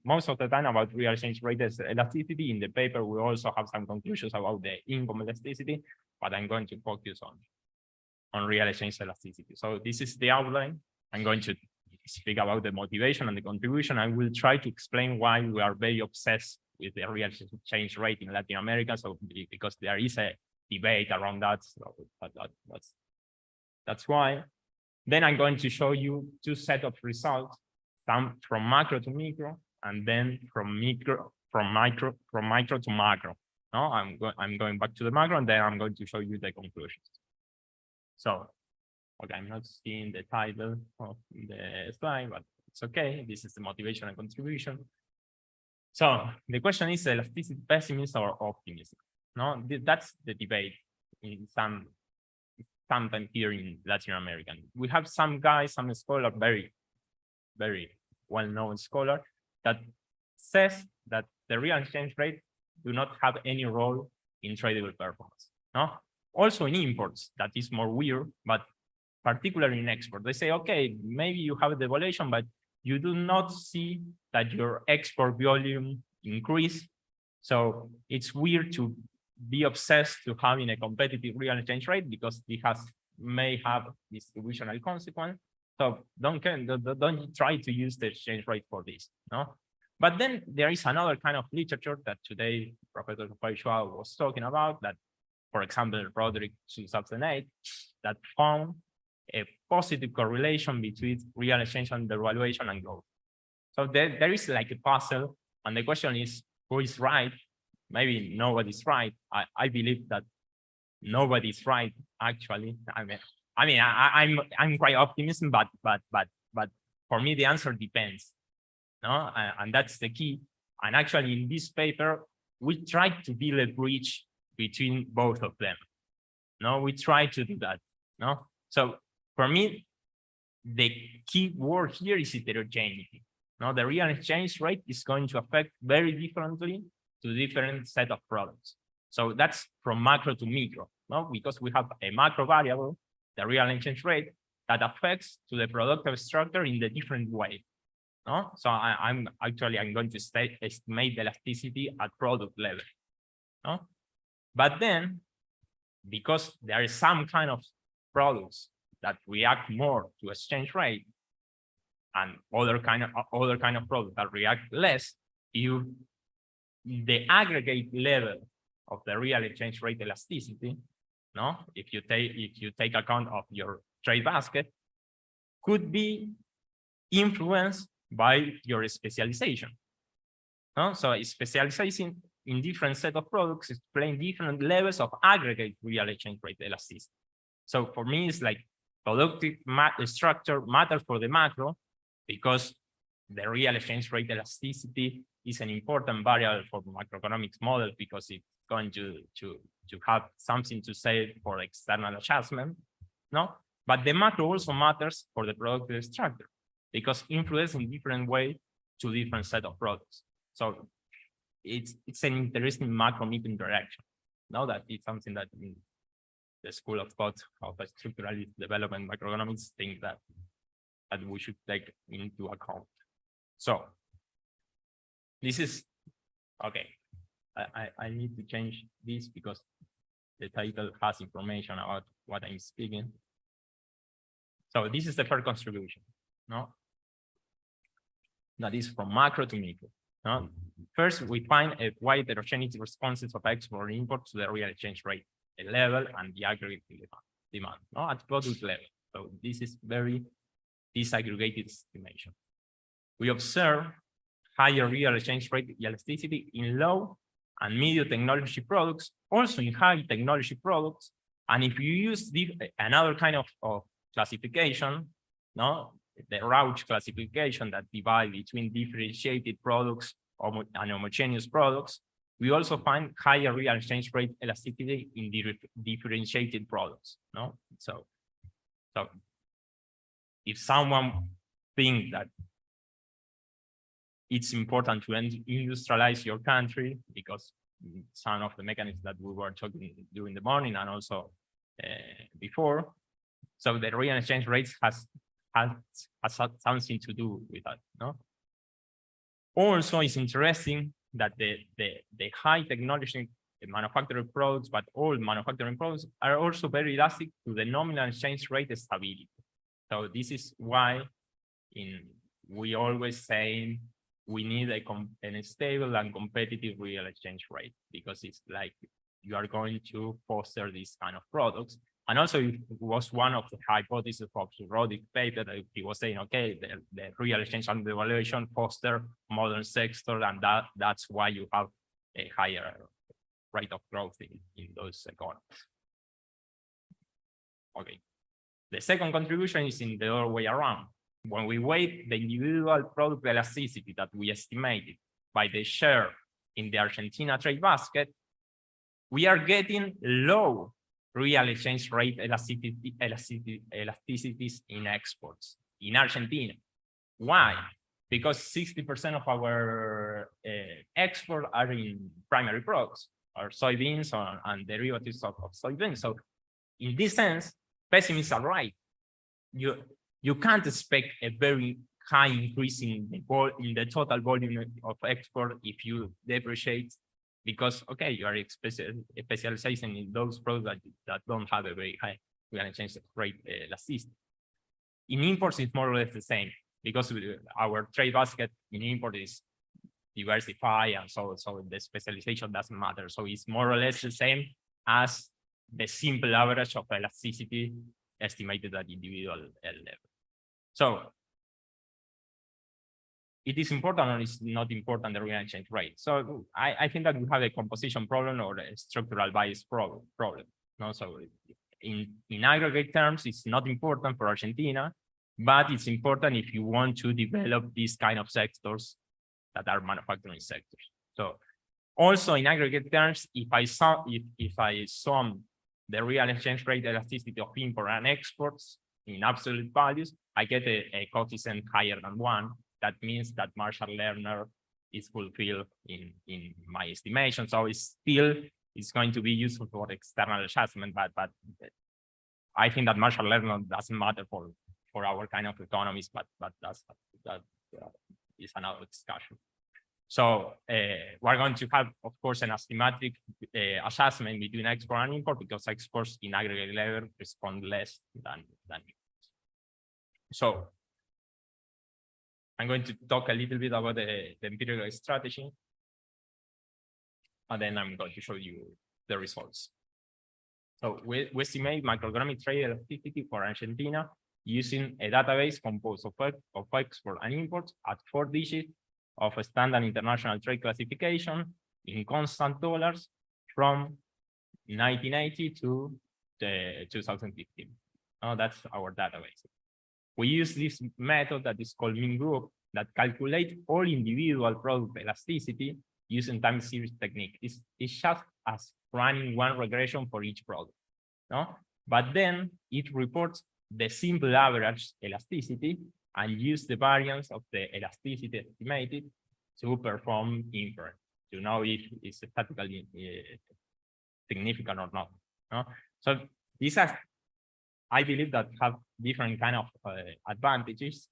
most of the time about real exchange rate elasticity. In the paper, we also have some conclusions about the income elasticity, but I'm going to focus on real exchange elasticity. So this is the outline. I'm going to speak about the motivation and the contribution. I will try to explain why we are very obsessed with the real exchange rate in Latin America. So because there is a debate around that, so that's why. Then I'm going to show you two sets of results, some from macro to micro, and then from micro to macro. No, I'm going back to the macro, and then I'm going to show you the conclusions. So, okay, I'm not seeing the title of the slide, but it's okay. This is the motivation and contribution. So the question is elasticity pessimism or optimism? No, that's the debate in sometimes here in Latin America. We have some guy, some scholar, very, very well-known scholar, that says that the real exchange rate do not have any role in tradable performance. No, also in imports, that is more weird, but particularly in export, they say, okay, maybe you have a devaluation, but you do not see that your export volume increase. So it's weird to be obsessed to having a competitive real exchange rate because it may have distributional consequence. So don't try to use the exchange rate for this. No, but then there is another kind of literature that today Professor Paishua was talking about, that, for example, Roderick 2008, that found a positive correlation between real exchange and devaluation and growth. So there is like a puzzle, and the question is, who is right? Maybe nobody's right. I believe that nobody's right, actually. I mean, I mean, I'm quite optimistic, but for me the answer depends, no, and that's the key. And actually, in this paper, we tried to build a bridge between both of them. No, we try to do that. No, so for me, the key word here is heterogeneity. No, the real exchange rate is going to affect very differently to different set of products. So that's from macro to micro, no, because we have a macro variable, the real exchange rate, that affects to the productive structure in the different way. No, so I'm going to estimate the elasticity at product level. No, but then because there is some kind of products that react more to exchange rate and other kind of products that react less, the aggregate level of the real exchange rate elasticity, no, if you take account of your trade basket, could be influenced by your specialization. No, so specializing in different set of products explain different levels of aggregate real exchange rate elasticity. So for me, it's like productive structure matters for the macro because the real exchange rate elasticity is an important variable for macroeconomics model because it's going to have something to say for external adjustment. No, but the macro also matters for the productive structure because influence in different way to different set of products. So it's an interesting macro-micro interaction. Now that it's something that in the school of thought of structural development macroeconomics think that we should take into account. So this is okay. I need to change this because the title has information about what I'm speaking. So this is the first contribution. No, that is from macro to micro. No? First, we find a wide heterogeneity responses of export and import to the real exchange rate level and the aggregate demand, no, at product level. So this is very disaggregated estimation. We observe higher real exchange rate elasticity in low and medium technology products, also in high technology products. And if you use another kind of classification, no, the Rauch classification that divides between differentiated products and homogeneous products, we also find higher real exchange rate elasticity in differentiated products. No, so if someone thinks that it's important to industrialize your country because some of the mechanisms that we were talking during the morning and also before, so the real exchange rates has something to do with that. No. Also, it's interesting that the high technology manufacturing products, but all manufacturing products are also very elastic to the nominal exchange rate stability. So this is why we always say we need a stable and competitive real exchange rate because it's like you are going to foster these kind of products. And also it was one of the hypotheses of Roddick's paper that he was saying, okay, the real exchange and devaluation foster modern sector, and that's why you have a higher rate of growth in those economies. Okay. The second contribution is in the other way around. When we weight the individual product elasticity that we estimated by the share in the Argentina trade basket, we are getting low real exchange rate elasticities in exports in Argentina. Why? Because 60% of our exports are in primary products, or soybeans and derivatives of soybeans. So in this sense, pessimists are right. You can't expect a very high increase in the total volume of export if you depreciate, because okay, you are specializing in those products that don't have a very high real exchange rate elasticity. In imports, it's more or less the same because our trade basket in import is diversified, and so the specialization doesn't matter. So it's more or less the same as the simple average of elasticity estimated at individual level. So it is important or it's not important, the real exchange rate. So I think that we have a composition problem or a structural bias problem. No, so in aggregate terms, it's not important for Argentina, but it's important if you want to develop these kind of sectors that are manufacturing sectors. So also in aggregate terms, if I sum the real exchange rate elasticity of import and exports in absolute values, I get a coefficient higher than 1. That means that Marshall-Lerner is fulfilled in my estimation. So it's going to be useful for external adjustment, but I think that Marshall-Lerner doesn't matter for our kind of economies, but that is another discussion. So we're going to have, of course, an asymmetric adjustment between export and import, because exports in aggregate level respond less than imports. So I'm going to talk a little bit about the empirical strategy, and then I'm going to show you the results. So we estimate macroeconomic trade elasticity for Argentina using a database composed of export and imports at 4 digits of a standard international trade classification in constant dollars from 1980 to 2015. That's our database. We use this method that is called mean group that calculates all individual product elasticity using time series technique. It's just as running one regression for each product. But then it reports the simple average elasticity and use the variance of the elasticity estimated to perform inference to know if it's statistically significant or not. So these are, I believe, that have different kind of advantages.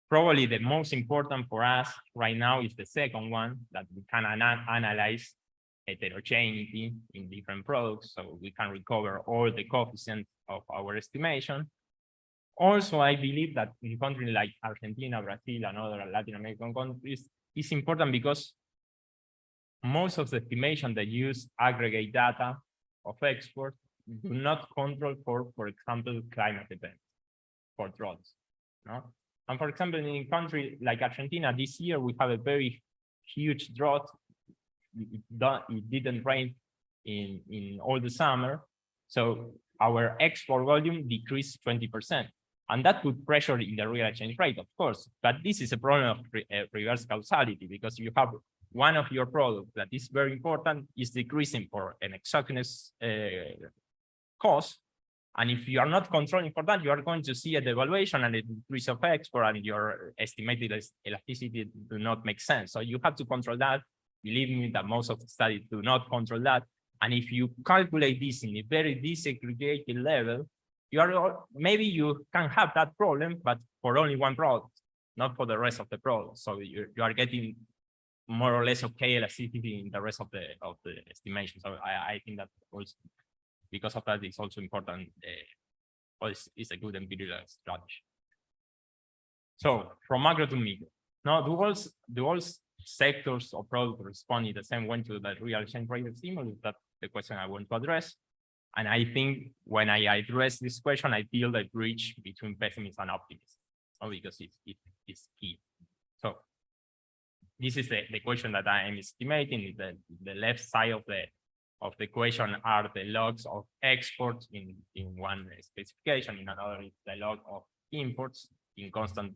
Probably the most important for us right now is the second one, that we can analyze heterogeneity in different products, so we can recover all the coefficients of our estimation. Also, I believe that in countries like Argentina, Brazil, and other Latin American countries, it's important because most of the estimation that use aggregate data of export do not control for example, climate events, for droughts. And for example, in a country like Argentina, this year we have a very huge drought. It didn't rain in all the summer, so our export volume decreased 20%, and that put pressure in the real exchange rate, of course. But this is a problem of reverse causality, because you have one of your products that is very important is decreasing for an exogenous cost, and if you are not controlling for that, you are going to see a devaluation and a decrease of export, and your estimated elasticity do not make sense. So you have to control that. Believe me that most of the studies do not control that. And if you calculate this in a very disaggregated level, maybe you can have that problem, but for only one product, not for the rest of the products. So you are getting more or less okay elasticity in the rest of the estimation. So I think that also, because of that, it's also important. It's a good empirical strategy. So from macro to micro. Now, do all sectors or products respond in the same way to the real exchange rate stimulus? That's the question I want to address. And I think when I address this question, I build a bridge between pessimists and optimists, because it's key. So this is the question that I am estimating. The left side of the question are the logs of exports in one specification, in another is the log of imports in constant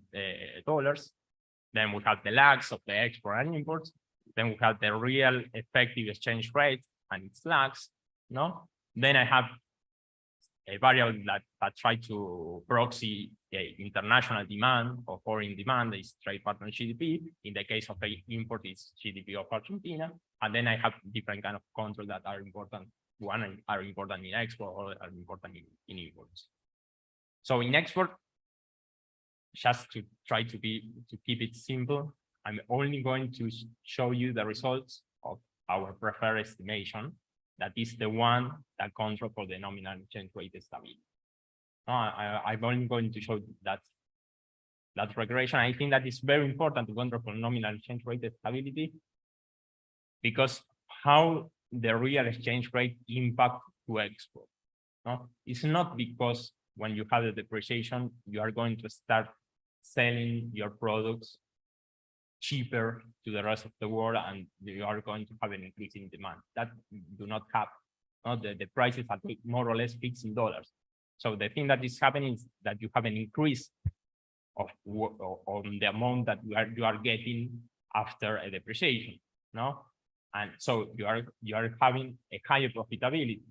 dollars. Then we have the lags of the export and imports. Then we have the real effective exchange rate and its lags. Then I have a variable that try to proxy international demand or foreign demand, is trade partner GDP. In the case of the import, it's GDP of Argentina. And then I have different kind of control that are important. One are important in export, or are important in imports. So in export, just to try to keep it simple, I'm only going to show you the results of our preferred estimation. That is the one that controls for the nominal exchange rate stability. I'm only going to show that regression. I think that is very important to control for nominal exchange rate stability, because how the real exchange rate impact to export. It's not because when you have the depreciation, you are going to start selling your products cheaper to the rest of the world, and you are going to have an increase in demand. That do not happen. No, the prices are more or less fixed in dollars. So the thing that is happening is that you have an increase of on the amount that you are getting after a depreciation, no? And so you are having a higher profitability,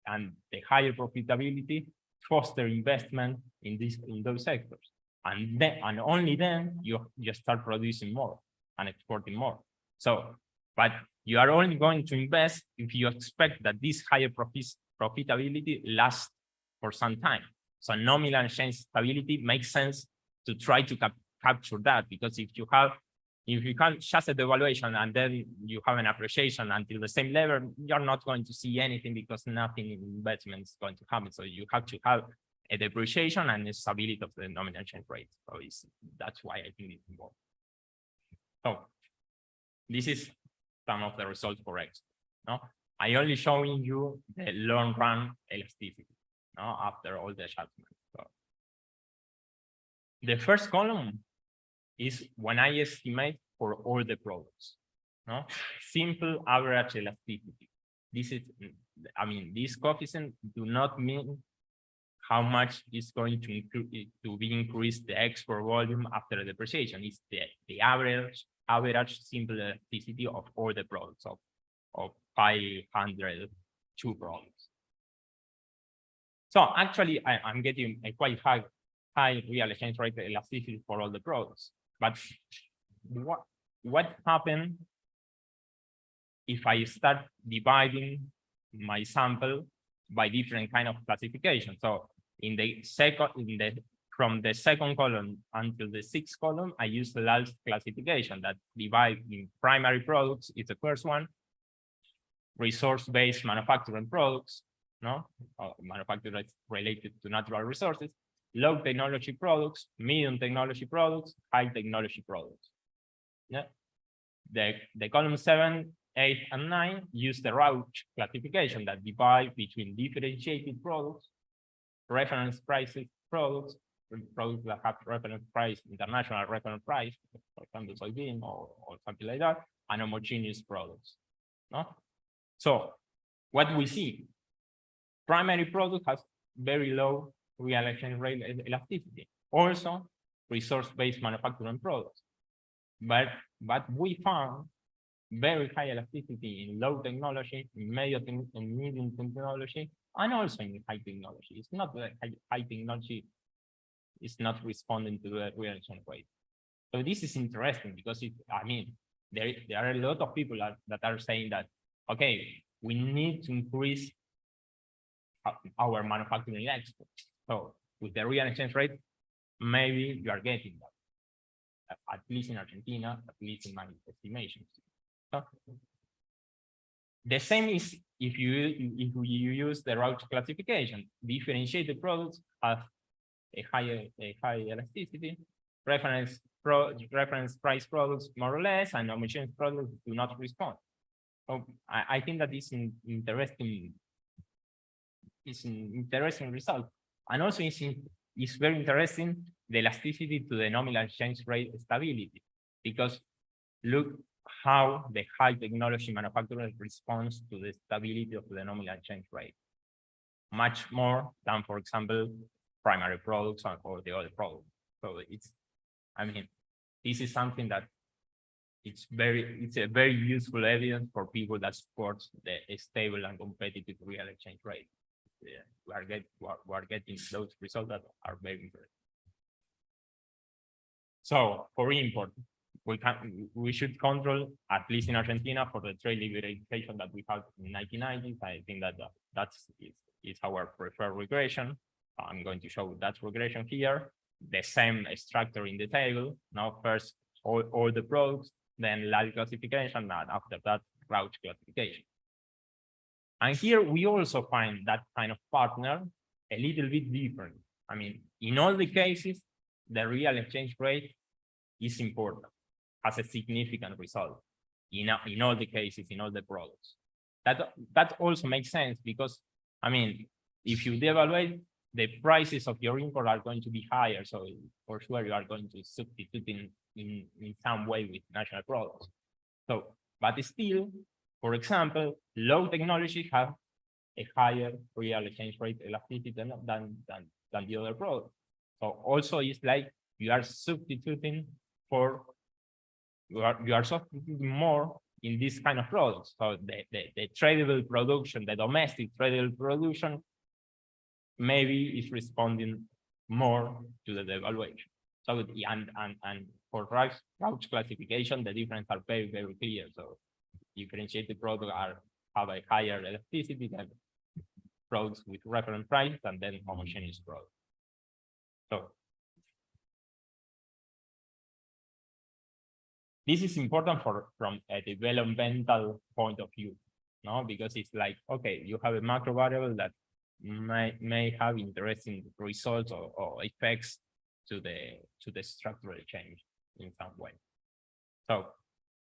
and the higher profitability foster investment in those sectors, and only then you start producing more and exporting more. So, but you are only going to invest if you expect that this higher profitability lasts for some time. So nominal exchange stability makes sense to try to capture that, because if you can't just a devaluation and then you have an appreciation until the same level, you're not going to see anything, because nothing in investment is going to happen. So you have to have a depreciation and a stability of the nominal exchange rate. So that's why I think it's important. So this is some of the results for X. No, I only showing you the long run elasticity. No, after all the adjustments. So the first column is when I estimate for all the products. No, simple average elasticity. This is, I mean, this coefficient do not mean how much is going to be increased the export volume after the depreciation. It's the average simple elasticity of all the products of 502 products. So actually, I'm getting a quite high real exchange rate elasticity for all the products. But what happens if I start dividing my sample by different kind of classification? So from the second column until the sixth column, I use the last classification that divide in primary products is the first one, resource-based manufacturing products, no, manufacturing related to natural resources, low technology products, medium technology products, high technology products. Yeah, the column 7, 8, and 9 use the Rauch classification that divide between differentiated products, reference prices products that have reference price, international reference price, for example, soybean or something like that, and homogeneous products. No, so what we see, primary product has very low real exchange rate elasticity. Also, resource-based manufacturing products, but we found very high elasticity in low technology, in medium technology, and also in high technology. It's not that high technology is not responding to the real exchange rate. So this is interesting because I mean, there are a lot of people that are saying that, okay, we need to increase our manufacturing exports. So with the real exchange rate, maybe you are getting that, at least in Argentina, at least in my estimations. So the same is if you use the Rauch classification. Differentiated products have a high elasticity. Reference price products more or less, and homogeneous products do not respond. So I think that is an interesting result. And also it's very interesting the elasticity to the nominal exchange rate stability, because look how the high technology manufacturer responds to the stability of the nominal exchange rate, much more than, for example, primary products or the other products. So I mean, this is something that it's a very useful evidence for people that support the stable and competitive real exchange rate. Yeah, we are getting those results that are very interesting. So for import, we should control, at least in Argentina, for the trade liberalization that we had in 1990s. I think that is our preferred regression. I'm going to show that regression here. The same structure in the table. Now first all the products, then LAL classification, and after that Rauch classification. And here we also find that kind of partner a little bit different. I mean, in all the cases, the real exchange rate is important, has a significant result in all the cases, in all the products. That also makes sense because, I mean, if you devaluate, the prices of your import are going to be higher. So for sure you are going to substitute in some way with national products. So, but still, for example, low technology have a higher real exchange rate elasticity than the other product. So also it's like you are substituting for you are substituting more in this kind of products. So the tradable production, the domestic tradable production, maybe is responding more to the devaluation. So and for routes classification, the difference are very clear. So differentiated products have a higher elasticity than products with reference price and then homogeneous products. So this is important from a developmental point of view, no? Because it's like, okay, you have a macro variable that may have interesting results or effects to the structural change in some way. So,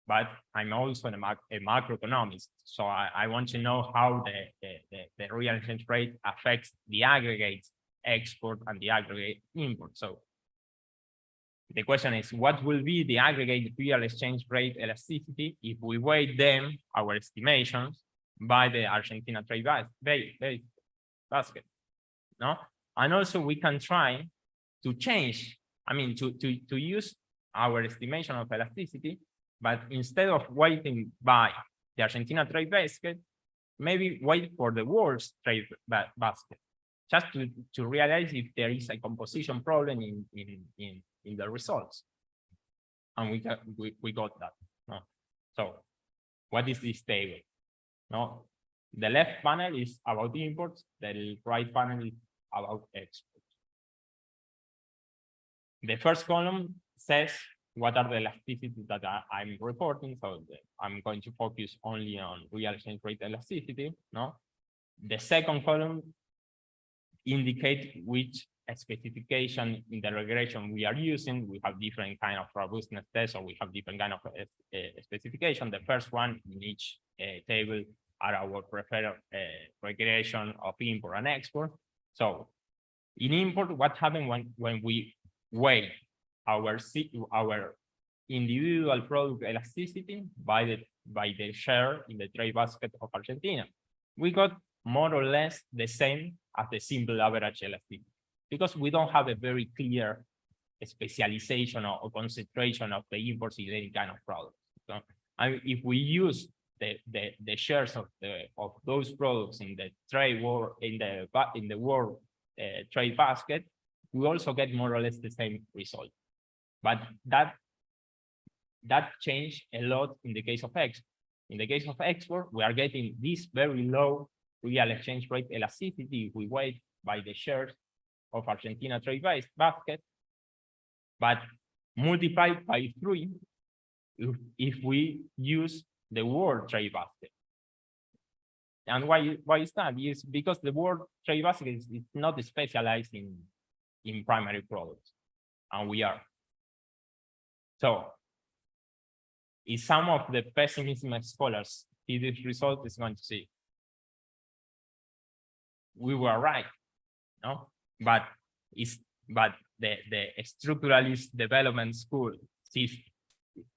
but I'm also a macroeconomist, so I want to know how the real exchange rate affects the aggregate export and the aggregate import. So the question is, what will be the aggregate real exchange rate elasticity if we weight them, our estimations, by the Argentina trade basket? No, and also we can try to change. I mean, to use our estimation of elasticity, but instead of weighting by the Argentina trade basket, maybe wait for the world's trade basket, just to realize if there is a composition problem in the results. And we got that. No? So what is this table? No, the left panel is about imports, the right panel is about exports. The first column says what are the elasticities that I'm reporting. So I'm going to focus only on real exchange rate elasticity. No, the second column indicates which specification in the regression we are using. We have different kind of robustness tests, or we have different kind of specification. The first one in each table are our preferred regression of import and export. So in import, what happens when we weigh our individual product elasticity by the share in the trade basket of Argentina? We got more or less the same as the simple average elasticity, because we don't have a very clear specialization or concentration of the imports in any kind of product. So if we use the shares of those products in the trade war in the world trade basket, we also get more or less the same result. But that changed a lot in the case of export. In the case of export, we are getting this very low real exchange rate elasticity if we weight by the shares of Argentina trade basket, but multiplied by 3 if we use the world trade basket. And why is that? Is because the world trade basket is not specialized in primary products, and we are. So if some of the pessimism scholars see this result, is going to see we were right, no? But the structuralist development school sees,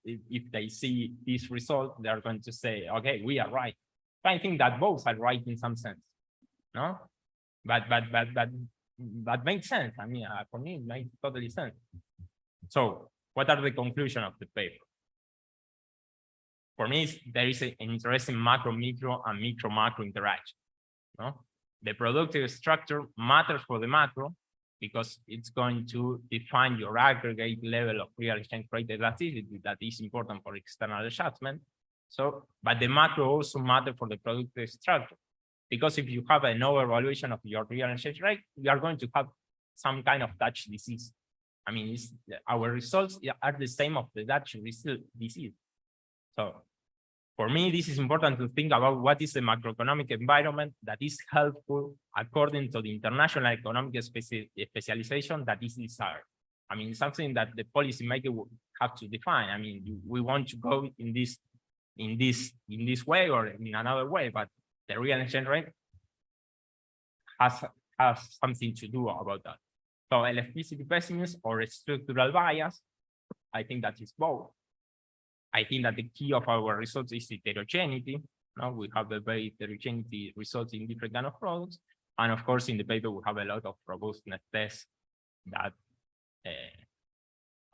if they see this result, they are going to say, okay, we are right. But I think that both are right in some sense, no? But makes sense. I mean, for me, it makes totally sense. So what are the conclusions of the paper? For me, there is an interesting macro-micro and micro-macro interaction, no? The productive structure matters for the macro because it's going to define your aggregate level of real exchange rate elasticity that is important for external adjustment. So, but the macro also matters for the productive structure, because if you have an overvaluation of your real exchange rate, you are going to have some kind of Dutch disease. I mean, our results are the same of the Dutch disease. So for me, this is important to think about what is the macroeconomic environment that is helpful according to the international economic specialization that is desired. I mean, something that the policymaker will have to define. I mean, we want to go in this way or in another way, but the real exchange rate has something to do about that. So elasticity pessimism or structural bias, I think that is both. I think that the key of our results is heterogeneity. Now we have a very heterogeneity results in different kind of products. And of course, in the paper, we have a lot of robustness tests that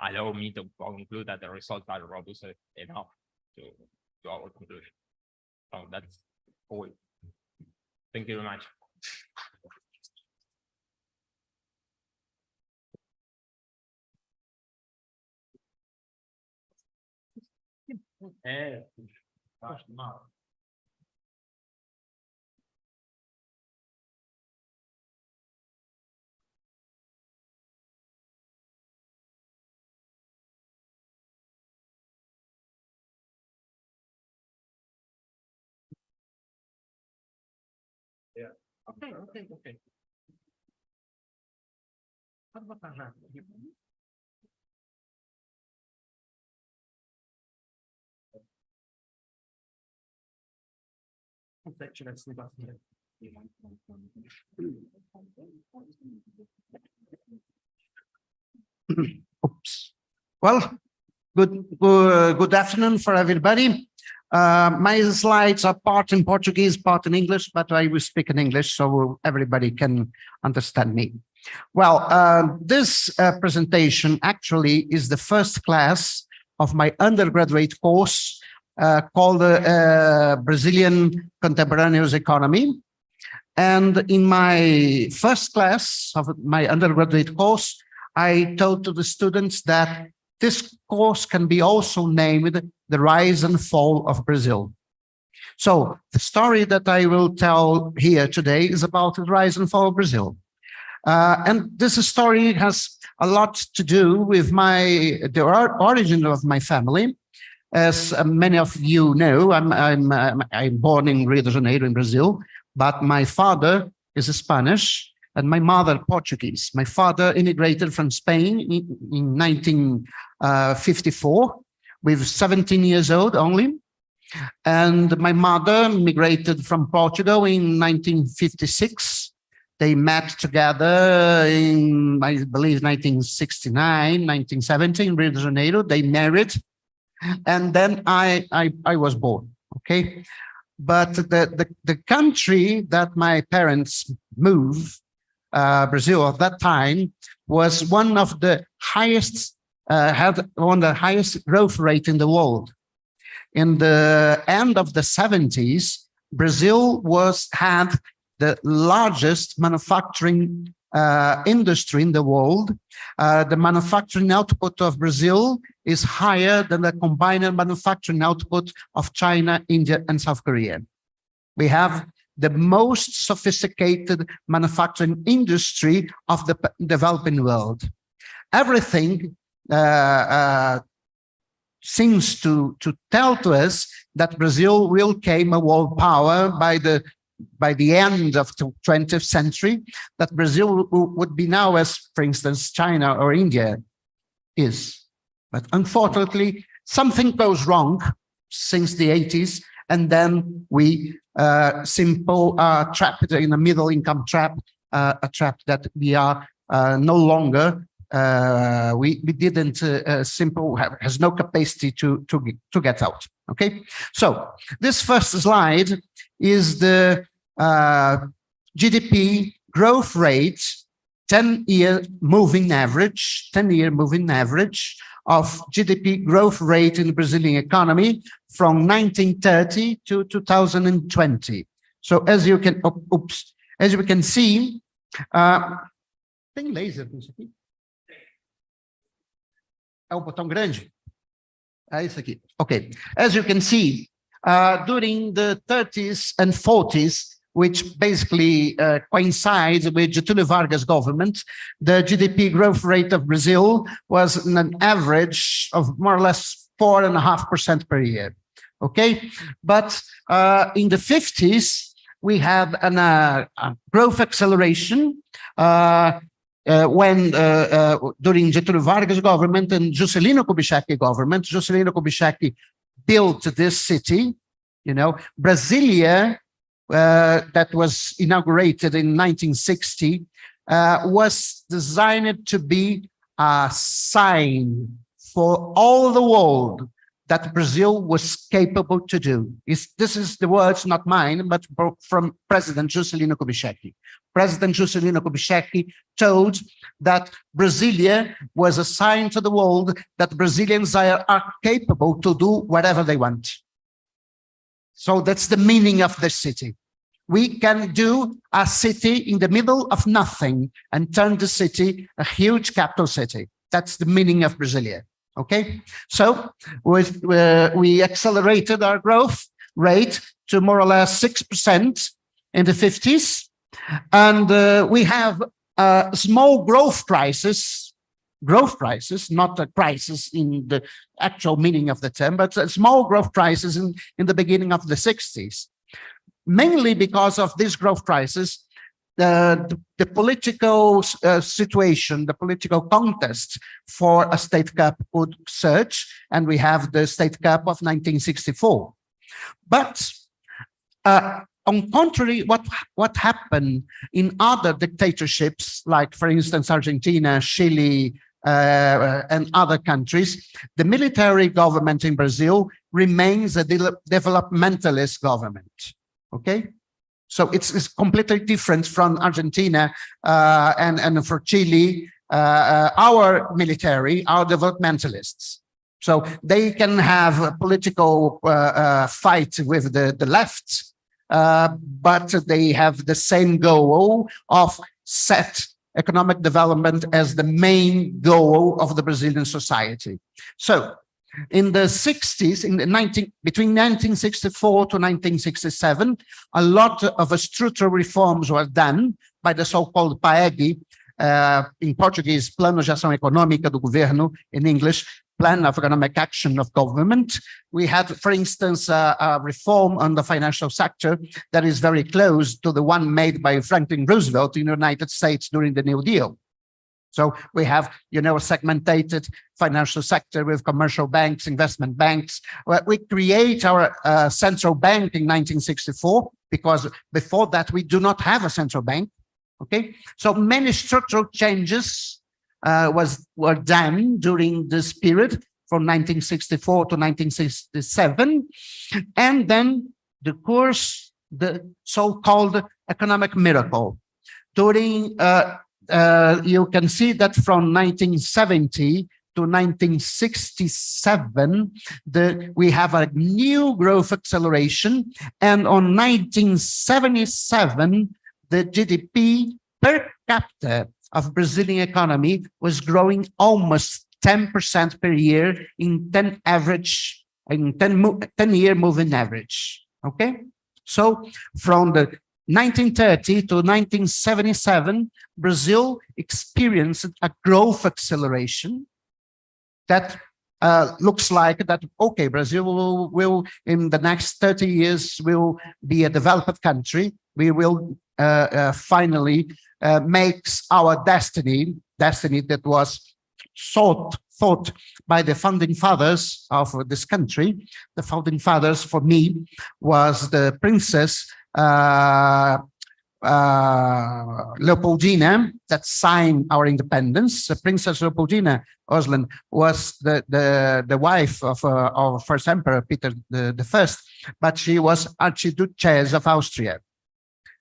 allow me to conclude that the results are robust enough to our conclusion. So that's all. Thank you very much. Okay. Oops. Well, good afternoon for everybody. My slides are part in Portuguese, part in English, but I will speak in English so everybody can understand me. Well, this presentation actually is the first class of my undergraduate course called Brazilian Contemporaneous Economy. And in my first class of my undergraduate course, I told to the students that this course can be also named The Rise and Fall of Brazil. So the story that I will tell here today is about the rise and fall of Brazil. And this story has a lot to do with the origin of my family. As many of you know, I'm born in Rio de Janeiro in Brazil, but my father is Spanish and my mother Portuguese. My father immigrated from Spain in 1954 with 17 years old only. And my mother migrated from Portugal in 1956. They met together in, I believe, 1969, 1970 in Rio de Janeiro. They married. And then I was born, okay? But the country that my parents moved, Brazil at that time, was one of the highest, had one of the highest growth rate in the world. In the end of the 70s, Brazil had the largest manufacturing industry in the world. The manufacturing output of Brazil is higher than the combined manufacturing output of China, India, and South Korea. We have the most sophisticated manufacturing industry of the developing world. Everything seems to tell to us that Brazil will become a world power by the end of the 20th century, that Brazil would be now as, for instance, China or India is. But unfortunately, something goes wrong since the 80s, and then we trapped in a middle income trap, a trap that we are no longer, we didn't has no capacity to get out. Okay, so this first slide is the GDP growth rate, 10-year moving average of GDP growth rate in the Brazilian economy from 1930 to 2020. So as you can, as we can see, tem laser nisso aqui? É o botão grande? É isso aqui. Okay. As you can see, during the 30s and 40s, which basically coincides with Getúlio Vargas' government, the GDP growth rate of Brazil was an average of more or less 4.5% per year. Okay, but in the 50s we had a growth acceleration when during Getúlio Vargas' government and Juscelino Kubitschek government. Juscelino Kubitschek built this city, you know, Brasilia. That was inaugurated in 1960, was designed to be a sign for all the world that Brazil was capable to do. This is the words, not mine, but from President Juscelino Kubitschek. President Juscelino Kubitschek told that Brasilia was a sign to the world that Brazilians are capable to do whatever they want. So that's the meaning of the city. We can do a city in the middle of nothing and turn the city a huge capital city. That's the meaning of Brasilia. Okay, so we accelerated our growth rate to more or less 6% in the 50s, and we have a small growth crisis, not a crisis in the actual meaning of the term, but a small growth crisis in the beginning of the 60s, mainly because of this growth crisis. The political situation, the political contest for a state cap would surge, and we have the state cap of 1964. But on contrary, what happened in other dictatorships, like for instance Argentina, Chile, and other countries, the military government in Brazil remains a developmentalist government. Okay. So it's completely different from Argentina and for Chile. Our military are developmentalists. So they can have a political fight with the left, but they have the same goal of set economic development as the main goal of the Brazilian society. So in the 60s, between 1964 to 1967, a lot of structural reforms were done by the so-called PAEG, in Portuguese, Plano de Ação Econômica do Governo, in English, Plan of Economic Action of Government. We had, for instance, a reform on the financial sector that is very close to the one made by Franklin Roosevelt in the United States during the New Deal. So we have, a segmented financial sector with commercial banks, investment banks. We create our central bank in 1964, because before that, we do not have a central bank. Okay, so many structural changes were done during this period from 1964 to 1967. And then the so-called economic miracle. During you can see that from 1970 to 1967, we have a new growth acceleration. And on 1977, the GDP per capita of Brazilian economy was growing almost 10% per year in 10-year moving average. Okay, so from the 1930 to 1977, Brazil experienced a growth acceleration that looks like that, okay, Brazil will in the next 30 years will be a developed country. We will finally makes our destiny that was thought by the founding fathers of this country. The founding fathers for me was the Princess Leopoldina that signed our independence. Princess Leopoldina Oslan was the wife of our first emperor, Peter I, but she was Archduchess of Austria.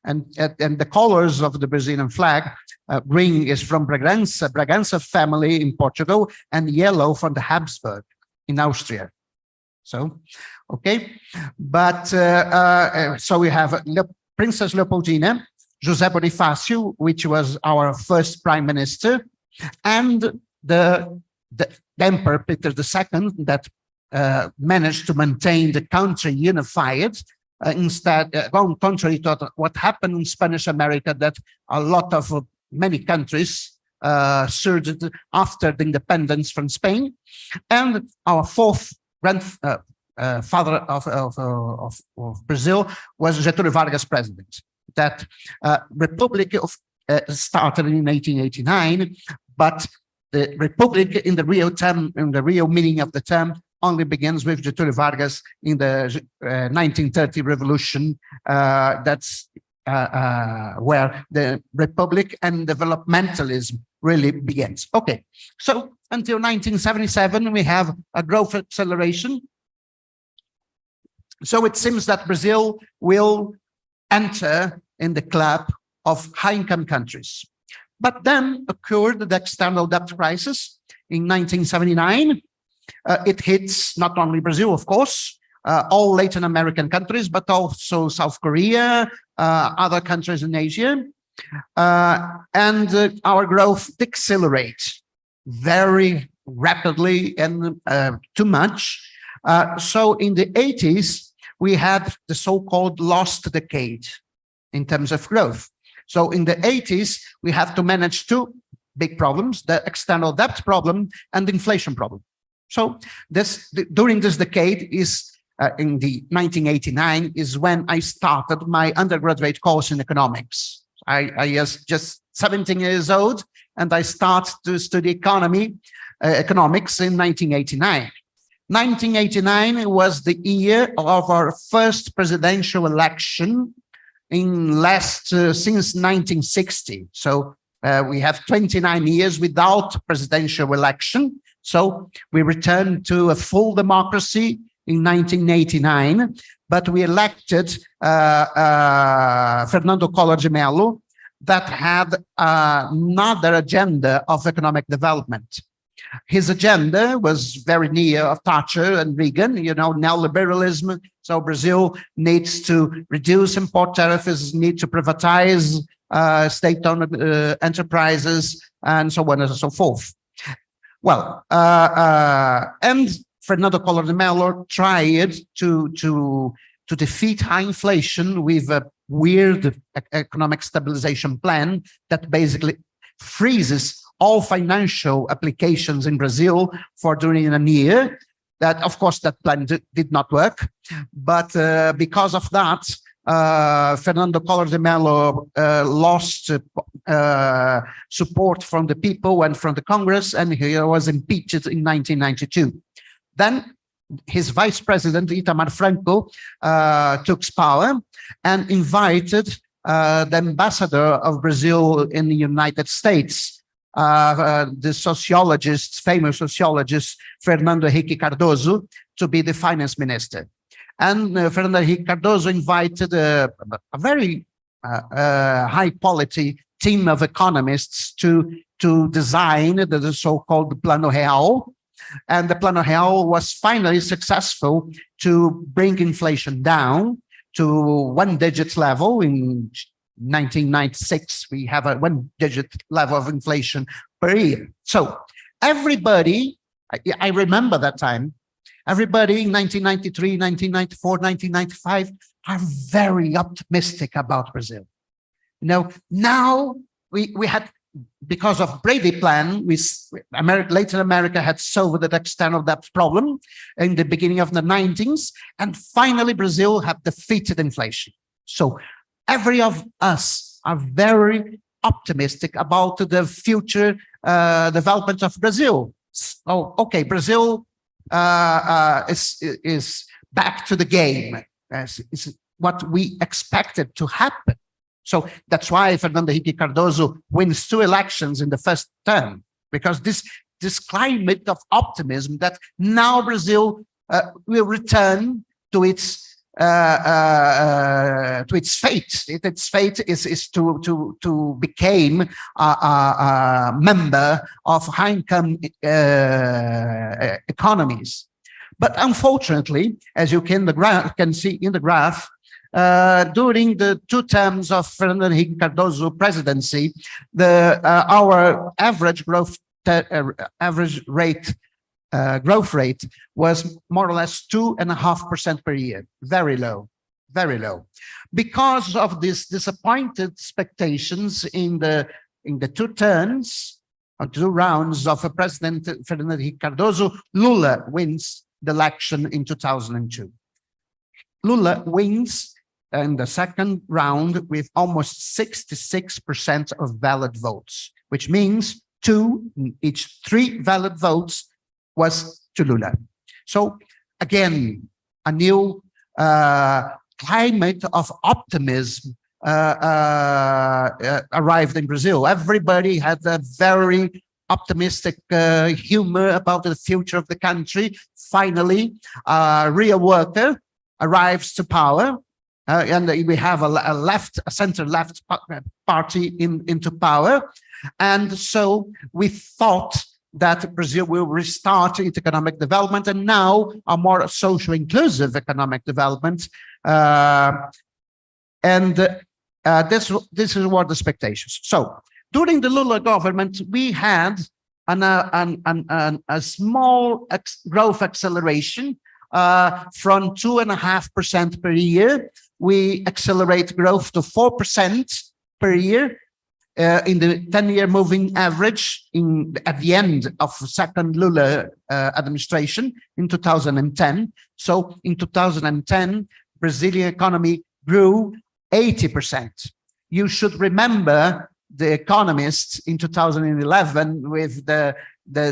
And the colors of the Brazilian flag, green is from Bragança family in Portugal, and yellow from the Habsburg in Austria. So, okay, but so we have Princess Leopoldina, José Bonifácio, which was our first prime minister, and the Emperor Peter II that managed to maintain the country unified. Instead, contrary to what happened in Spanish America, that a lot of many countries surged after the independence from Spain, and our fourth grandfather of Brazil was Getúlio Vargas president. That Republic started in 1889, but the Republic in the real term, in the real meaning of the term, only begins with Getúlio Vargas in the 1930 revolution. That's where the Republic and developmentalism really begins. Okay, so until 1977, we have a growth acceleration So it seems that Brazil will enter in the club of high-income countries. But then occurred the external debt crisis in 1979. It hits not only Brazil, of course, all Latin American countries, but also South Korea, other countries in Asia. And our growth decelerates very rapidly and too much. So in the 80s, we had the so-called lost decade in terms of growth. So in the 80s, we have to manage two big problems, the external debt problem and the inflation problem. So during this decade is in the 1989 is when I started my undergraduate course in economics. I was just 17 years old and I started to study economics in 1989. 1989 was the year of our first presidential election since 1960. So we have 29 years without presidential election. So we returned to a full democracy in 1989, but we elected Fernando Collor de Mello that had another agenda of economic development. His agenda was very near of Thatcher and Reagan, you know, neoliberalism. So Brazil needs to reduce import tariffs, need to privatize state-owned enterprises, and so on and so forth. Well, and Fernando Collor de Mello tried to defeat high inflation with a weird economic stabilization plan that basically freezes all financial applications in Brazil for during a year. That, of course, that plan did not work. But because of that, Fernando Collor de Mello lost support from the people and from the Congress, and he was impeached in 1992. Then his vice president, Itamar Franco, took power and invited the ambassador of Brazil in the United States, the sociologist, famous sociologist, Fernando Henrique Cardoso, to be the finance minister. And Fernando Henrique Cardoso invited a very high quality team of economists to design the so-called Plano Real. And the Plano Real was finally successful to bring inflation down to one-digit level. In 1996, we have a one-digit level of inflation per year. So everybody, I remember that time, everybody in 1993, 1994, 1995 are very optimistic about Brazil. You know, now we had, because of Brady plan, Latin America had solved the external debt problem in the beginning of the 90s, and finally Brazil had defeated inflation. So every of us are very optimistic about the future development of Brazil. So, okay, Brazil is back to the game. Is what we expected to happen. So that's why Fernando Henrique Cardoso wins 2 elections in the first term, because this climate of optimism that now Brazil will return to its fate. Its fate is to become a member of high-income economies. But unfortunately, as you can see in the graph, during the 2 terms of Fernando Henrique Cardoso presidency, our average growth rate was more or less 2.5% per year. Very low, very low. Because of these disappointed expectations in the 2 turns, or 2 rounds of President Fernando Henrique Cardoso, Lula wins the election in 2002. Lula wins in the second round with almost 66% of valid votes, which means 2 in each 3 valid votes was to Lula. So again, a new climate of optimism arrived in Brazil. Everybody had a very optimistic humor about the future of the country. Finally, a real worker, arrives to power, and we have a center-left party into power. And so we thought that Brazil will restart its economic development, and now a more social inclusive economic development. This is what the expectations. So during the Lula government, we had a small growth acceleration from 2.5% per year. We accelerate growth to 4% per year in the 10-year moving average at the end of second Lula administration in 2010. So in 2010, Brazilian economy grew 80%. You should remember the economists in 2011 with the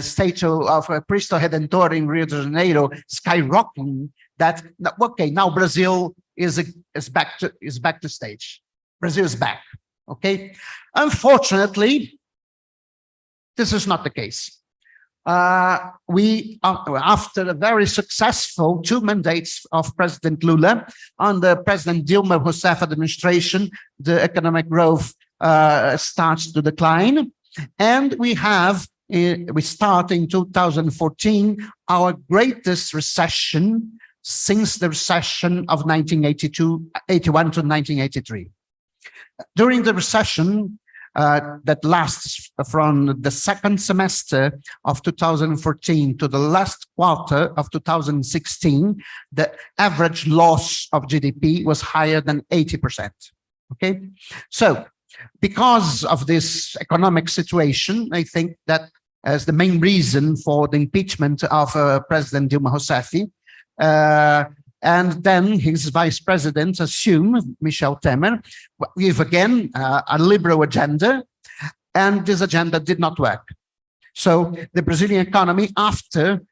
statue of Cristo Redentor in Rio de Janeiro skyrocketing, that okay, now Brazil is back to stage. Brazil is back. Okay, unfortunately, this is not the case. We, after a very successful 2 mandates of President Lula, under President Dilma Rousseff administration, the economic growth starts to decline, and we start in 2014 our greatest recession since the recession of 1981 to 1983. During the recession that lasts from the second semester of 2014 to the last quarter of 2016, the average loss of GDP was higher than 80%. Okay, so because of this economic situation, I think that as the main reason for the impeachment of President Dilma Rousseff, and then his vice president assumed, Michel Temer, with again a liberal agenda, and this agenda did not work. So the Brazilian economy, after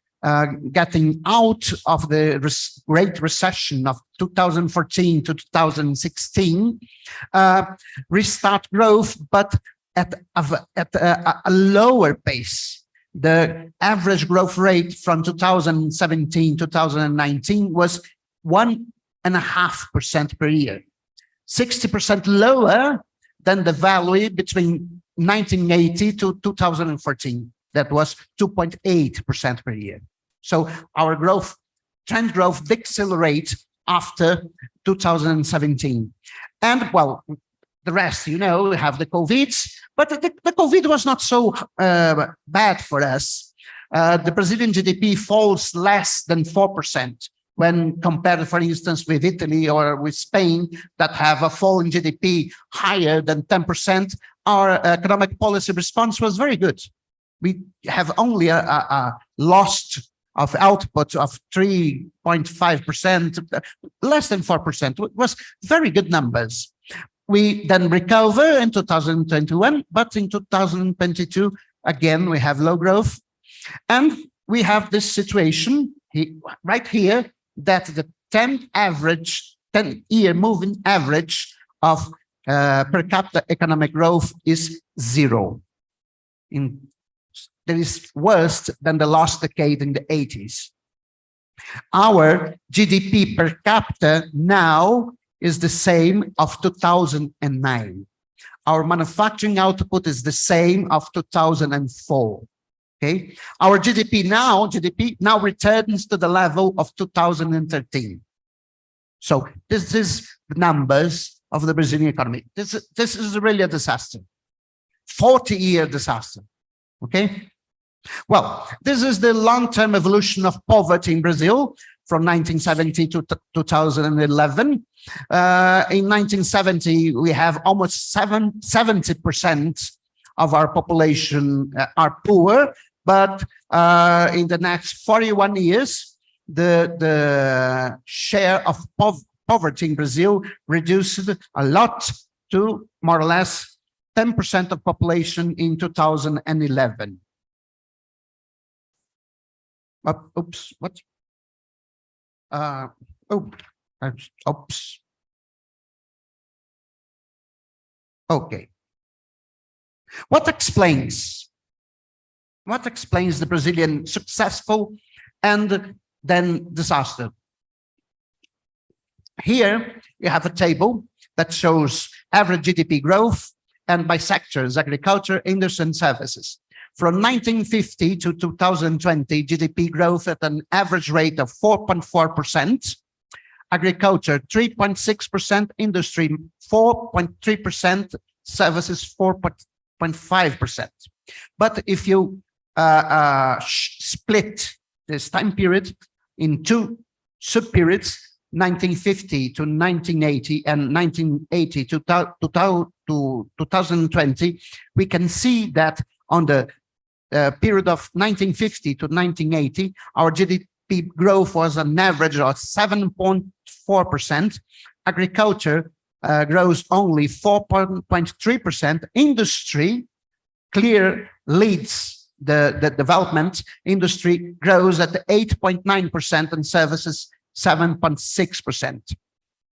getting out of the Great Recession of 2014 to 2016, restart growth, but at a lower pace. The average growth rate from 2017 to 2019 was 1.5% per year, 60% lower than the value between 1980 to 2014. That was 2.8% per year. So our trend growth decelerate after 2017. And well, the rest, you know, we have the COVID, but the COVID was not so bad for us. The Brazilian GDP falls less than 4% when compared, for instance, with Italy or with Spain that have a fall in GDP higher than 10%. Our economic policy response was very good. We have only a loss of output of 3.5%, less than 4%. It was very good numbers. We then recover in 2021, but in 2022, again, we have low growth. And we have this situation right here that the 10-year moving average of per capita economic growth is 0. That is worse than the last decade in the 80s. Our GDP per capita now is the same of 2009. Our manufacturing output is the same of 2004. Okay, our GDP now returns to the level of 2013. So this is the numbers of the Brazilian economy. This is really a disaster, 40-year disaster. Okay. Well, this is the long-term evolution of poverty in Brazil from 1970 to 2011. In 1970, we have almost 70% of our population are poor, but in the next 41 years, the share of poverty in Brazil reduced a lot to more or less 10% of population in 2011. Oops, what? Oops. Okay. What explains the Brazilian successful and then disaster? Here you have a table that shows average GDP growth and by sectors, agriculture, industry, and services. From 1950 to 2020, GDP growth at an average rate of 4.4%, agriculture 3.6%, industry 4.3%, services 4.5%. But if you split this time period in two sub-periods, 1950 to 1980 and 1980 to 2020, we can see that on the period of 1950 to 1980, our GDP growth was an average of 7.4%. Agriculture grows only 4.3%. Industry clear leads the development. Industry grows at 8.9% and services 7.6%.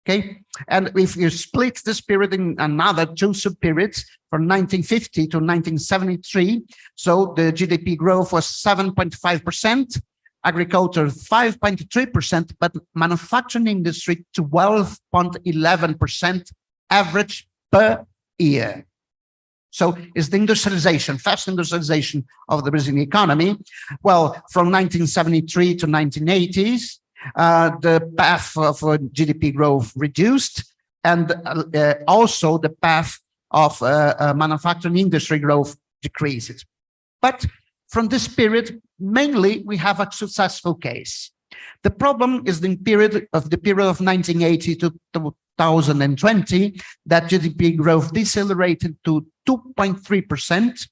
Okay, and if you split this period in another two sub-periods from 1950 to 1973, so the GDP growth was 7.5%, agriculture 5.3%, but manufacturing industry 12.11% average per year. So is the industrialization, fast industrialization of the Brazilian economy. Well, from 1973 to 1980s, the path of GDP growth reduced, and also the path of manufacturing industry growth decreases. But from this period, mainly we have a successful case. The problem is the period of 1980 to 2020, that GDP growth decelerated to 2.3%,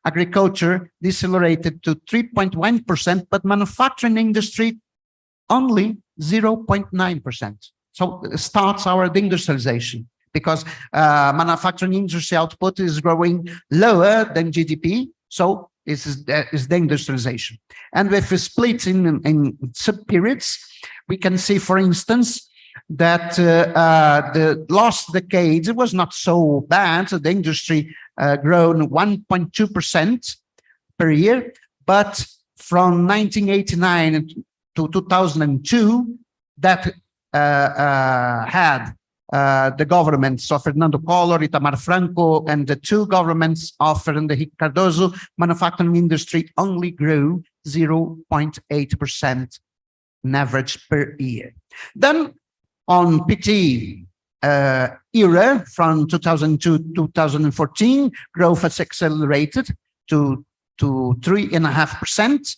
agriculture decelerated to 3.1%, but manufacturing industry only 0.9%. So it starts our industrialization, because manufacturing industry output is growing lower than GDP. So this is the industrialization. And if we split in sub-periods, we can see, for instance, that the last decade, it was not so bad. The industry grown 1.2% per year, but from 1989 to 2002, that had the governments of Fernando Collor, Itamar Franco, and the two governments of Fernando Henrique Cardoso, manufacturing industry only grew 0.8% on average per year. Then on PT era, from 2002 to 2014, growth has accelerated to 3.5%.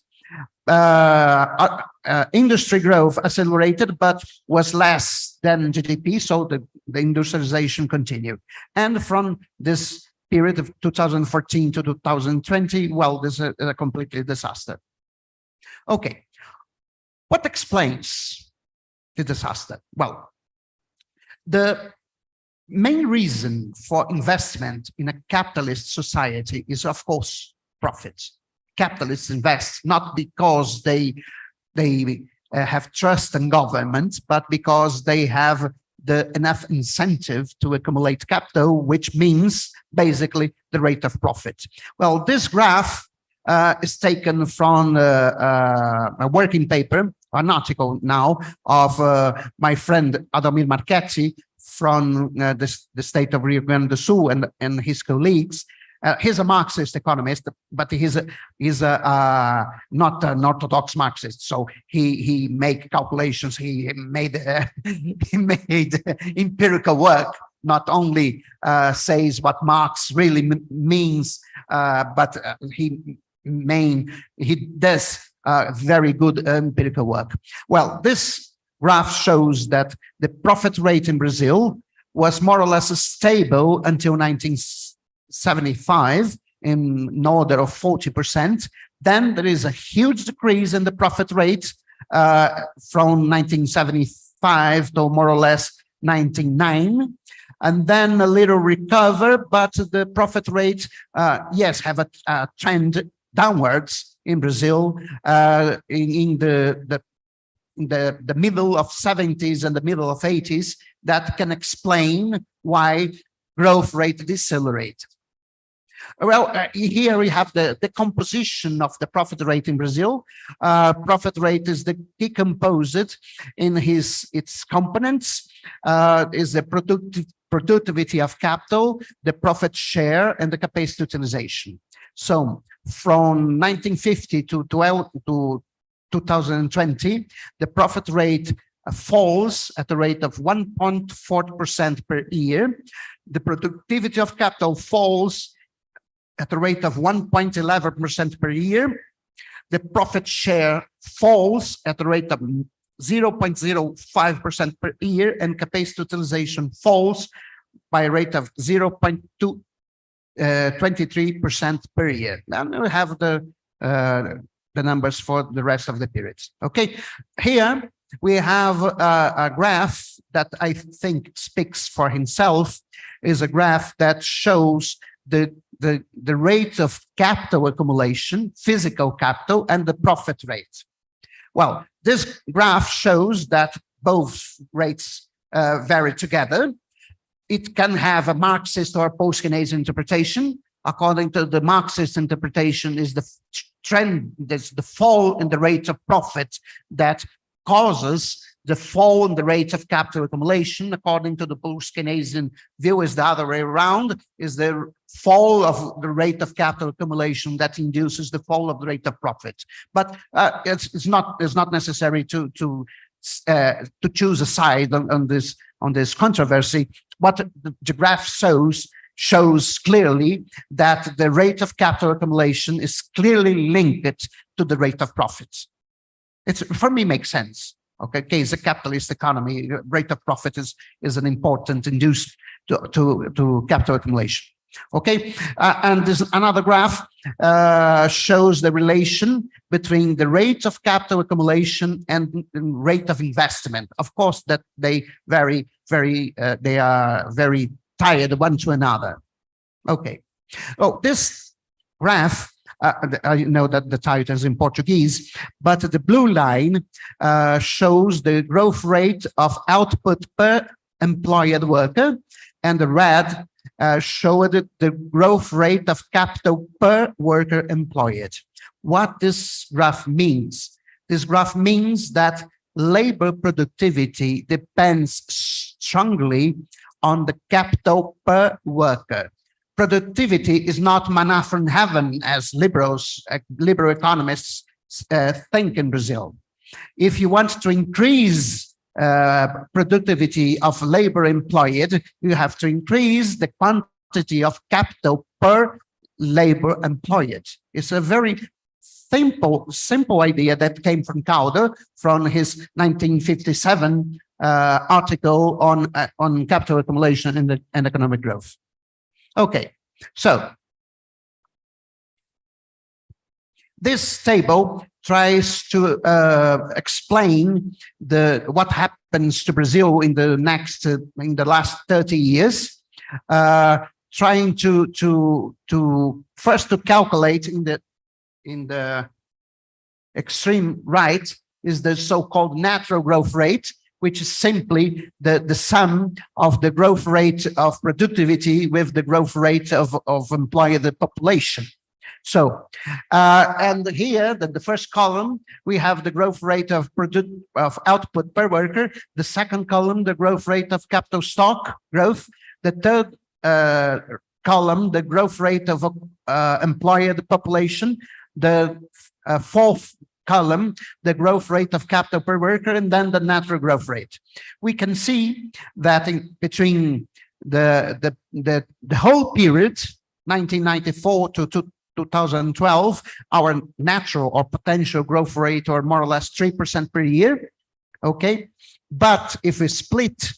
Industry growth accelerated, but was less than GDP, so the industrialization continued. And from this period of 2014 to 2020, well, this is a completely disaster. Okay, what explains the disaster? Well, the main reason for investment in a capitalist society is, of course, profits. Capitalists invest not because they have trust in government, but because they have enough incentive to accumulate capital, which means basically the rate of profit. Well, this graph is taken from a working paper, an article now of my friend Adalmir Marchetti from the state of Rio Grande do Sul and his colleagues. He's a Marxist economist, but he's not an orthodox Marxist. So he made calculations. He made empirical work. Not only says what Marx really means, but he does very good empirical work. Well, this graph shows that the profit rate in Brazil was more or less stable until 1975 in order of 40%. Then there is a huge decrease in the profit rate from 1975 to more or less 1999. And then a little recover, but the profit rate, yes, have a trend downwards in Brazil in the middle of 70s and the middle of 80s. That can explain why growth rate decelerated. Well, here we have the composition of the profit rate in Brazil. Profit rate is decomposed in its components. Is the productivity of capital, the profit share, and the capacity utilization. So from 1950 to 2020, the profit rate falls at the rate of 1.4% per year. The productivity of capital falls at the rate of 1.11% per year. The profit share falls at the rate of 0.05% per year, and capacity utilization falls by a rate of 0.23% per year. And we have the numbers for the rest of the periods. Okay, here we have a graph that I think speaks for himself. Is a graph that shows the rate of capital accumulation, physical capital, and the profit rate. Well, this graph shows that both rates vary together. It can have a Marxist or post-Keynesian interpretation. According to the Marxist interpretation, is the trend, there's the fall in the rate of profit that causes the fall in the rate of capital accumulation. According to the post-Keynesian view, is the other way around, is the fall of the rate of capital accumulation that induces the fall of the rate of profit. But it's not necessary to choose a side on this controversy. What the graph shows clearly that the rate of capital accumulation is clearly linked to the rate of profits. It's, for me, makes sense. Okay, it's a capitalist economy. Rate of profit is an important induced to capital accumulation. Okay, and there's another graph shows the relation between the rate of capital accumulation and the rate of investment. Of course, that they vary they are very tied one to another. Okay, oh, this graph. I know that the title is in Portuguese, but the blue line shows the growth rate of output per employed worker, and the red showed the growth rate of capital per worker employed. What this graph means? This graph means that labor productivity depends strongly on the capital per worker. Productivity is not manna from heaven, as liberal economists think in Brazil. If you want to increase productivity of labor employed, you have to increase the quantity of capital per labor employed. It's a very simple idea that came from Calder from his 1957 article on capital accumulation and economic growth. Okay, so this table tries to explain what happens to Brazil in the last 30 years, trying to first to calculate in the extreme right is the so-called natural growth rate, which is simply the sum of the growth rate of productivity with the growth rate of employed population. So, and here, the first column, we have the growth rate of output per worker. The second column, the growth rate of capital stock growth. The third column, the growth rate of employed population. The fourth column, the growth rate of capital per worker, and then the natural growth rate. We can see that between the whole period, 1994 to 2012, our natural or potential growth rate or more or less 3% per year. Okay, but if we split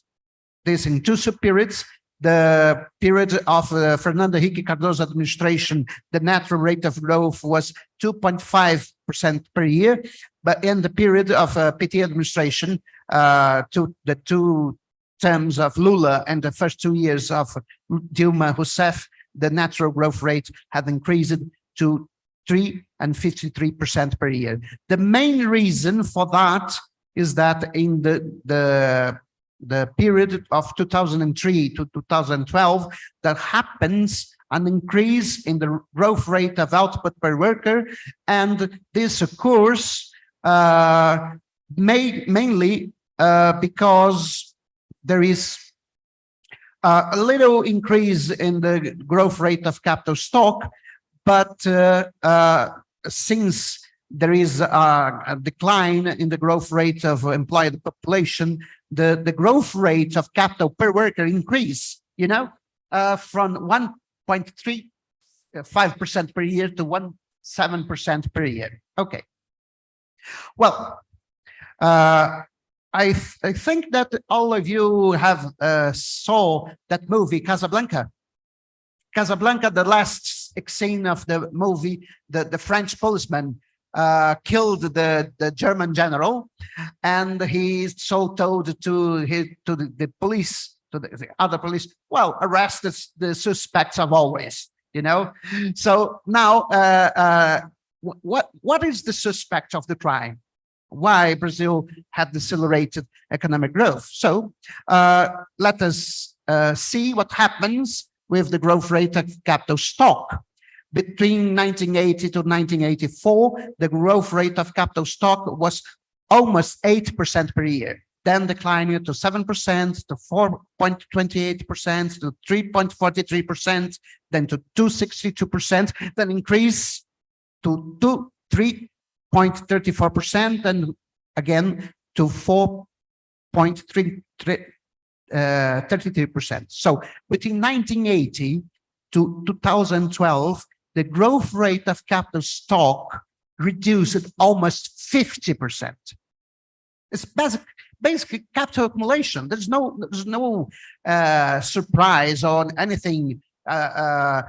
this in two sub-periods, the period of Fernando Henrique Cardoso administration, the natural rate of growth was 2.5% per year. But in the period of PT administration, to the two terms of Lula and the first 2 years of Dilma Rousseff, the natural growth rate had increased to 3% and 53% per year. The main reason for that is that in the period of 2003 to 2012, there happens an increase in the growth rate of output per worker, and this occurs mainly because there is a little increase in the growth rate of capital stock, but since there is a decline in the growth rate of employed population, the growth rate of capital per worker increase, from 1.35% per year to 1.7% per year. Okay. Well, I think that all of you have saw that movie Casablanca. Casablanca, the last scene of the movie, the French policeman killed the German general, and he's so told to the police, to the other police, well, arrest the suspects of always, So now, what is the suspect of the crime? Why Brazil had decelerated economic growth? So let us see what happens with the growth rate of capital stock. Between 1980 to 1984, the growth rate of capital stock was almost 8% per year, then declining to 7%, to 4.28%, to 3.43%, then to 2.62%, then increase to 3.34%, and again to 4.33%. So between 1980 to 2012, the growth rate of capital stock reduced almost 50%. It's basically capital accumulation. There's no surprise or anything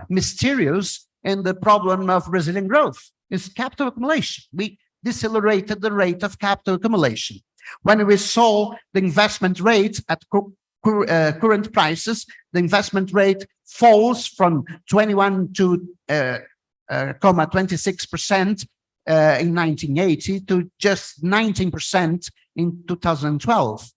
mysterious in the problem of Brazilian growth. It's capital accumulation. We decelerated the rate of capital accumulation. When we saw the investment rate at current prices, the investment rate falls from 21 to 26% in 1980 to just 19% in 2012.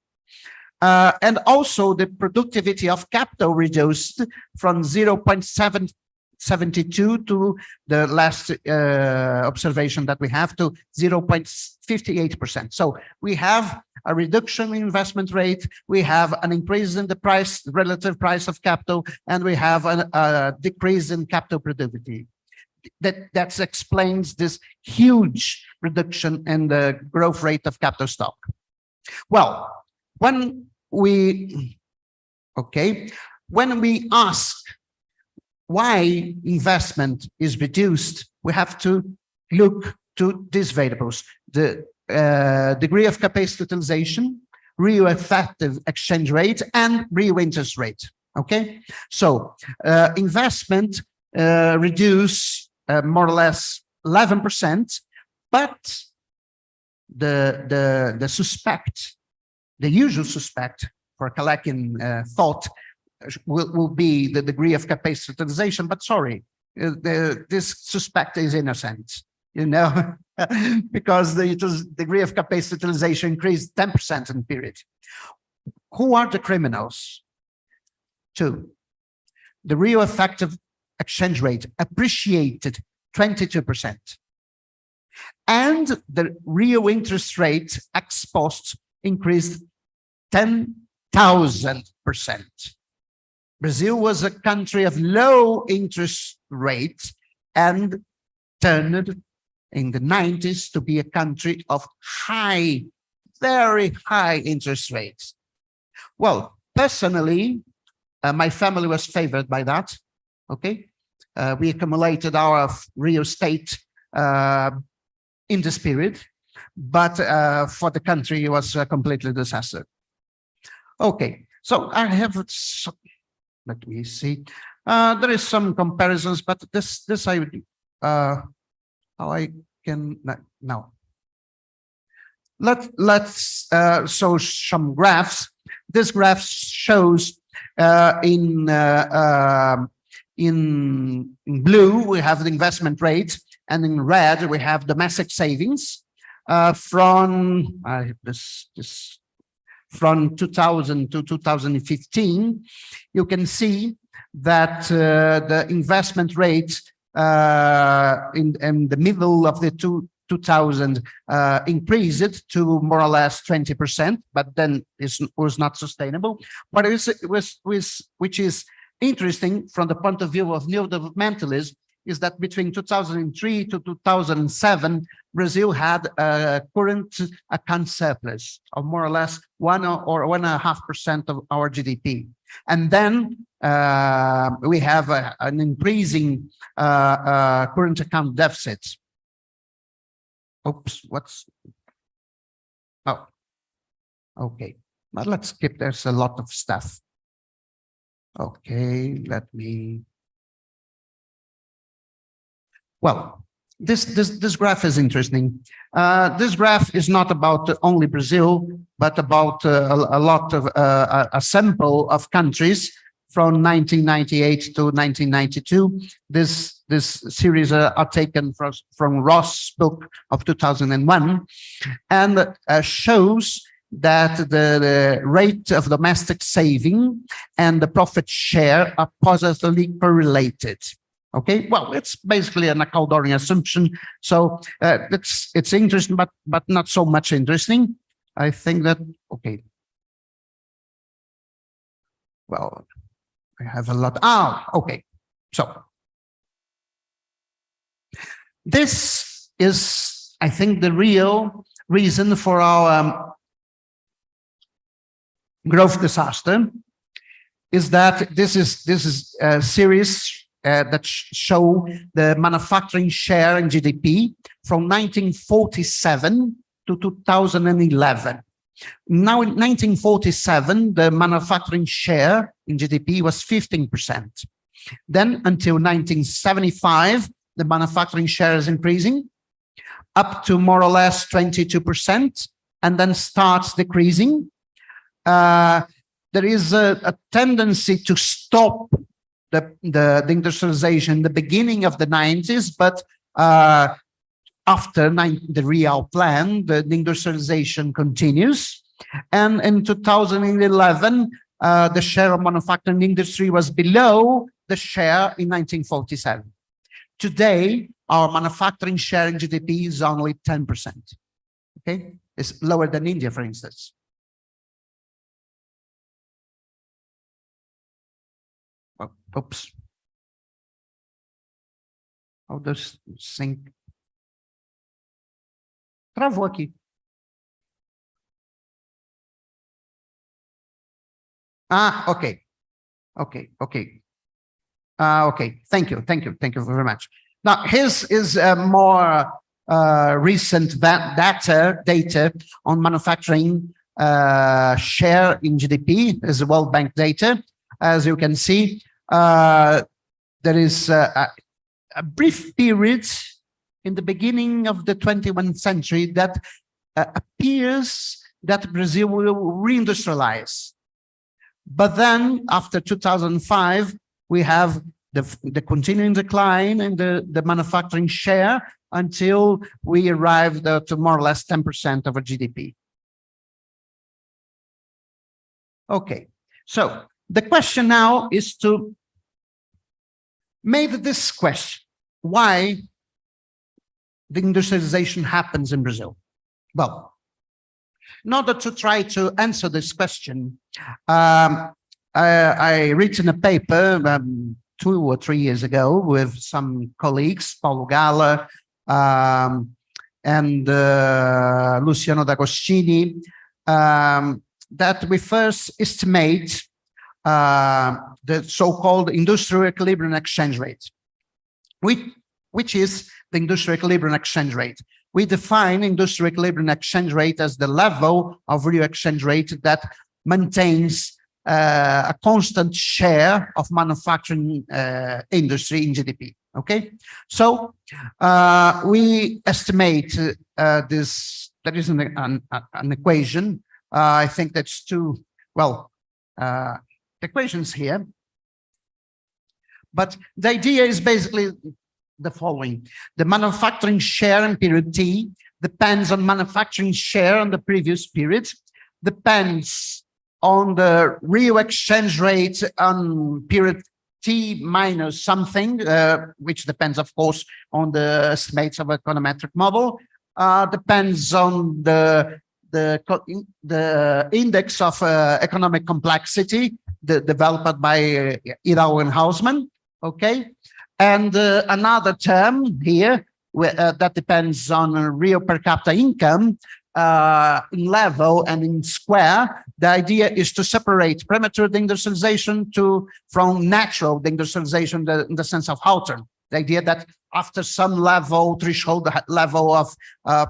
And also the productivity of capital reduced from 0.772 to the last observation that we have to 0.58%. So we have a reduction in investment rate, we have an increase in the relative price of capital, and we have a decrease in capital productivity. That explains this huge reduction in the growth rate of capital stock. Well, when we ask why investment is reduced, we have to look to these variables: the degree of capacity utilization, real effective exchange rate, and real interest rate. Okay, so investment reduce more or less 11%, but the usual suspect for collecting thought will be the degree of capacity utilization, but sorry, this suspect is innocent, because the degree of capacity utilization increased 10% in the period. Who are the criminals? Two, the real effective exchange rate appreciated 22%. And the real interest rate ex post increased 10,000%. Brazil was a country of low interest rates and turned in the 90s to be a country of high, very high interest rates. Well, personally, my family was favored by that. Okay, we accumulated our real estate in this period, but for the country, it was a completely disaster. Okay, so I have, let me see. There is some comparisons, but this I would, how I can, no. Let's show some graphs. This graph shows in blue, we have the investment rate, and in red, we have domestic savings from from 2000 to 2015, you can see that the investment rate in the middle of the 2000 increased to more or less 20%, but then it was not sustainable. But which is interesting from the point of view of neodevelopmentalism is that between 2003 to 2007, Brazil had a current account surplus of more or less 1 or 1.5% of our GDP. And then we have an increasing current account deficit. Oops, oh, okay, but let's skip, there's a lot of stuff. Okay, let me, well, this graph is interesting. This graph is not about only Brazil, but about a lot of a sample of countries from 1998 to 1992. This series are taken from Ross' book of 2001, and shows that the rate of domestic saving and the profit share are positively correlated. Okay, well, it's basically an Caldorian assumption, so it's interesting, but not so much interesting. I think that, okay, well, I have a lot. Okay, so this is, I think, the real reason for our growth disaster, is that this is a series that show the manufacturing share in GDP from 1947 to 2011. Now, in 1947, the manufacturing share in GDP was 15%. Then, until 1975, the manufacturing share is increasing up to more or less 22%, and then starts decreasing. There is a tendency to stop the industrialization in the beginning of the 90s, but after the Real Plan, the industrialization continues. And in 2011, the share of manufacturing industry was below the share in 1947. Today, our manufacturing share in GDP is only 10%. Okay, it's lower than India, for instance. Oh, oops. How does sync? Travou aqui. Okay. Okay. Thank you very much. Now, his is more recent data on manufacturing share in GDP, is World Bank data. As you can see, there is a brief period in the beginning of the 21st century that appears that Brazil will reindustrialize. But then after 2005, we have the continuing decline in the manufacturing share until we arrived to more or less 10% of our GDP. Okay, so the question now is to make this question: why the industrialization happens in Brazil? Well, in order to try to answer this question, I written a paper 2 or 3 years ago with some colleagues, Paulo Gala and Luciano D'Agostini, that we first estimate the so-called industrial equilibrium exchange rate, which is the industrial equilibrium exchange rate. We define industrial equilibrium exchange rate as the level of real exchange rate that maintains a constant share of manufacturing industry in GDP. Okay, so we estimate this. There is an equation. I think that's two. Well, the equations here, but the idea is basically the following: the manufacturing share in period T depends on manufacturing share on the previous period, depends on the real exchange rate on period T minus something, which depends, of course, on the estimates of econometric model, depends on the index of economic complexity developed by Irau and Hausmann, okay? And another term here that depends on real per capita income in level and in square. The idea is to separate premature deindustrialization from natural deindustrialization in the sense of Hawthorne. The idea that after some level, threshold level of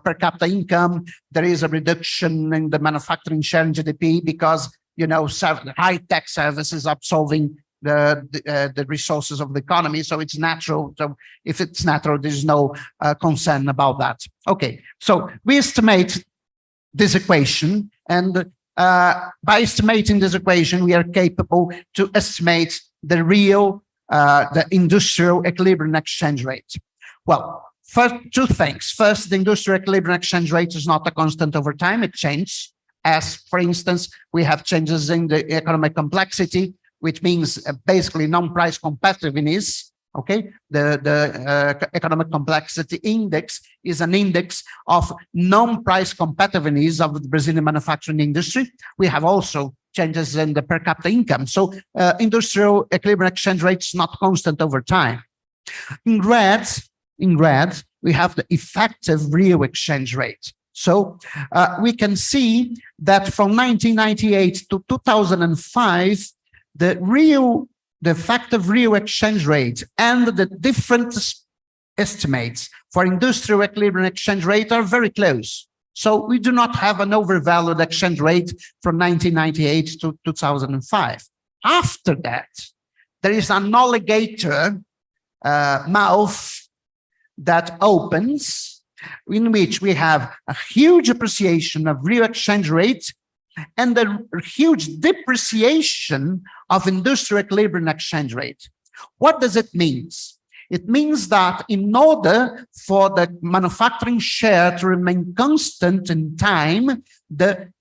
per capita income, there is a reduction in the manufacturing share in GDP because, you know, high-tech services absorbing the resources of the economy. So it's natural. So if it's natural, there's no concern about that. Okay, so we estimate this equation, and by estimating this equation, we are capable to estimate the real the industrial equilibrium exchange rate. Well, first, two things. First, the industrial equilibrium exchange rate is not a constant over time. It changes. As, for instance, we have changes in the economic complexity, which means basically non-price competitiveness. Okay, the economic complexity index is an index of non-price competitiveness of the Brazilian manufacturing industry. We have also changes in the per capita income. So industrial equilibrium exchange rate is not constant over time. In red, we have the effective real exchange rate. So we can see that from 1998 to 2005, the effective real exchange rate and the different estimates for industrial equilibrium exchange rate are very close. So we do not have an overvalued exchange rate from 1998 to 2005. After that, there is an alligator mouth that opens, in which we have a huge appreciation of real exchange rate and a huge depreciation of industrial equilibrium exchange rate. What does it mean? It means that in order for the manufacturing share to remain constant in time, the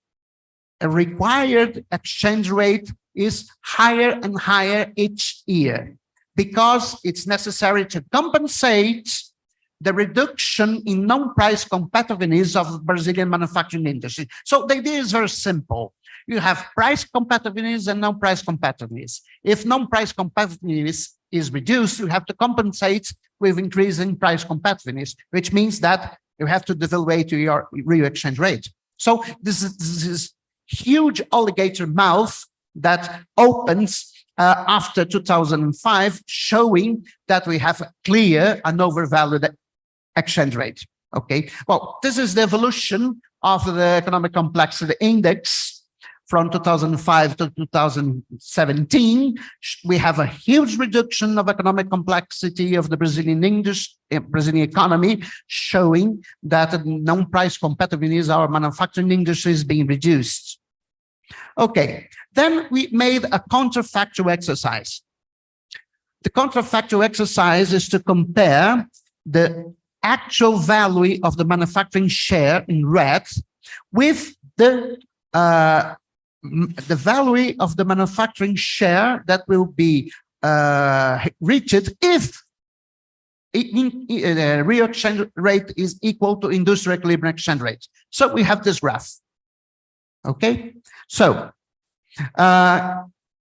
required exchange rate is higher and higher each year, because it's necessary to compensate the reduction in non-price competitiveness of Brazilian manufacturing industry. So the idea is very simple. You have price competitiveness and non-price competitiveness. If non-price competitiveness is reduced, you have to compensate with increasing price competitiveness, which means that you have to devaluate your real exchange rate. So this is huge alligator mouth that opens after 2005, showing that we have a clear and overvalued exchange rate. Okay, well, this is the evolution of the economic complexity index from 2005 to 2017. We have a huge reduction of economic complexity of the Brazilian industry, Brazilian economy, showing that non-price competitiveness of our manufacturing industry is being reduced. Okay, then we made a counterfactual exercise. The counterfactual exercise is to compare the actual value of the manufacturing share in red with the value of the manufacturing share that will be reached if real exchange rate is equal to industrial equilibrium exchange rate. So we have this graph. Okay, so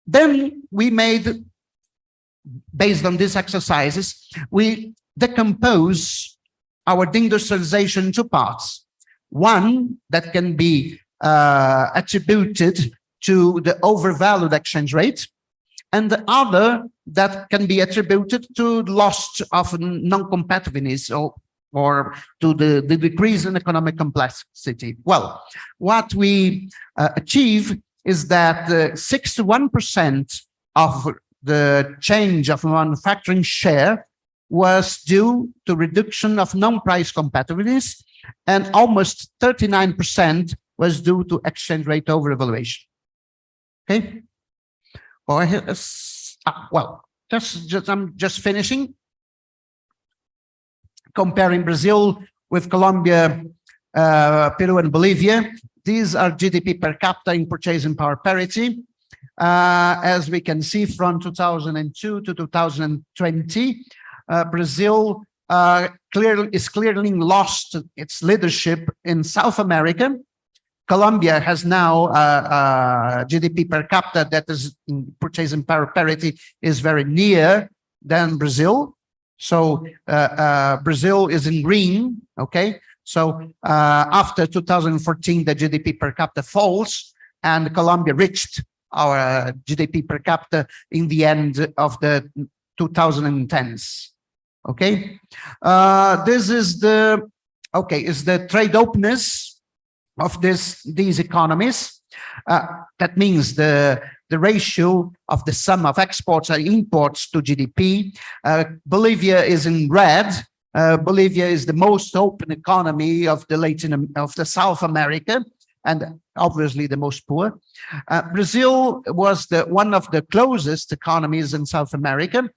then we made, based on these exercises, we decompose our deindustrialization into parts. One that can be attributed to the overvalued exchange rate, and the other that can be attributed to loss of non-competitiveness or to the decrease in economic complexity. Well, what we achieve is that 61% of the change of manufacturing share was due to reduction of non-price competitiveness, and almost 39% was due to exchange rate overvaluation. Okay. Well, I'm just finishing. Comparing Brazil with Colombia, Peru, and Bolivia, these are GDP per capita in purchasing power parity. As we can see from 2002 to 2020, Brazil is clearly lost its leadership in South America. Colombia has now GDP per capita that is in purchasing power parity is very near than Brazil. So Brazil is in green, okay? So after 2014, the GDP per capita falls, and Colombia reached our GDP per capita in the end of the 2010s, okay? This is the trade openness of these economies. That means the ratio of the sum of exports and imports to GDP. Bolivia is in red. Bolivia is the most open economy of the South America, and obviously the most poor. Brazil was one of the closest economies in South America,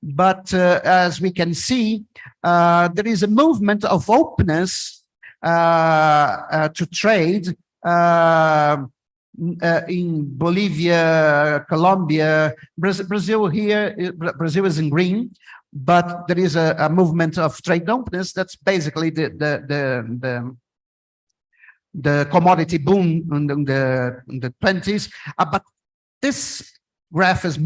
but as we can see, there is a movement of openness to trade in Bolivia, Colombia. Brazil is in green, but there is a movement of trade openness. That's basically the commodity boom in the 20s. But this graph is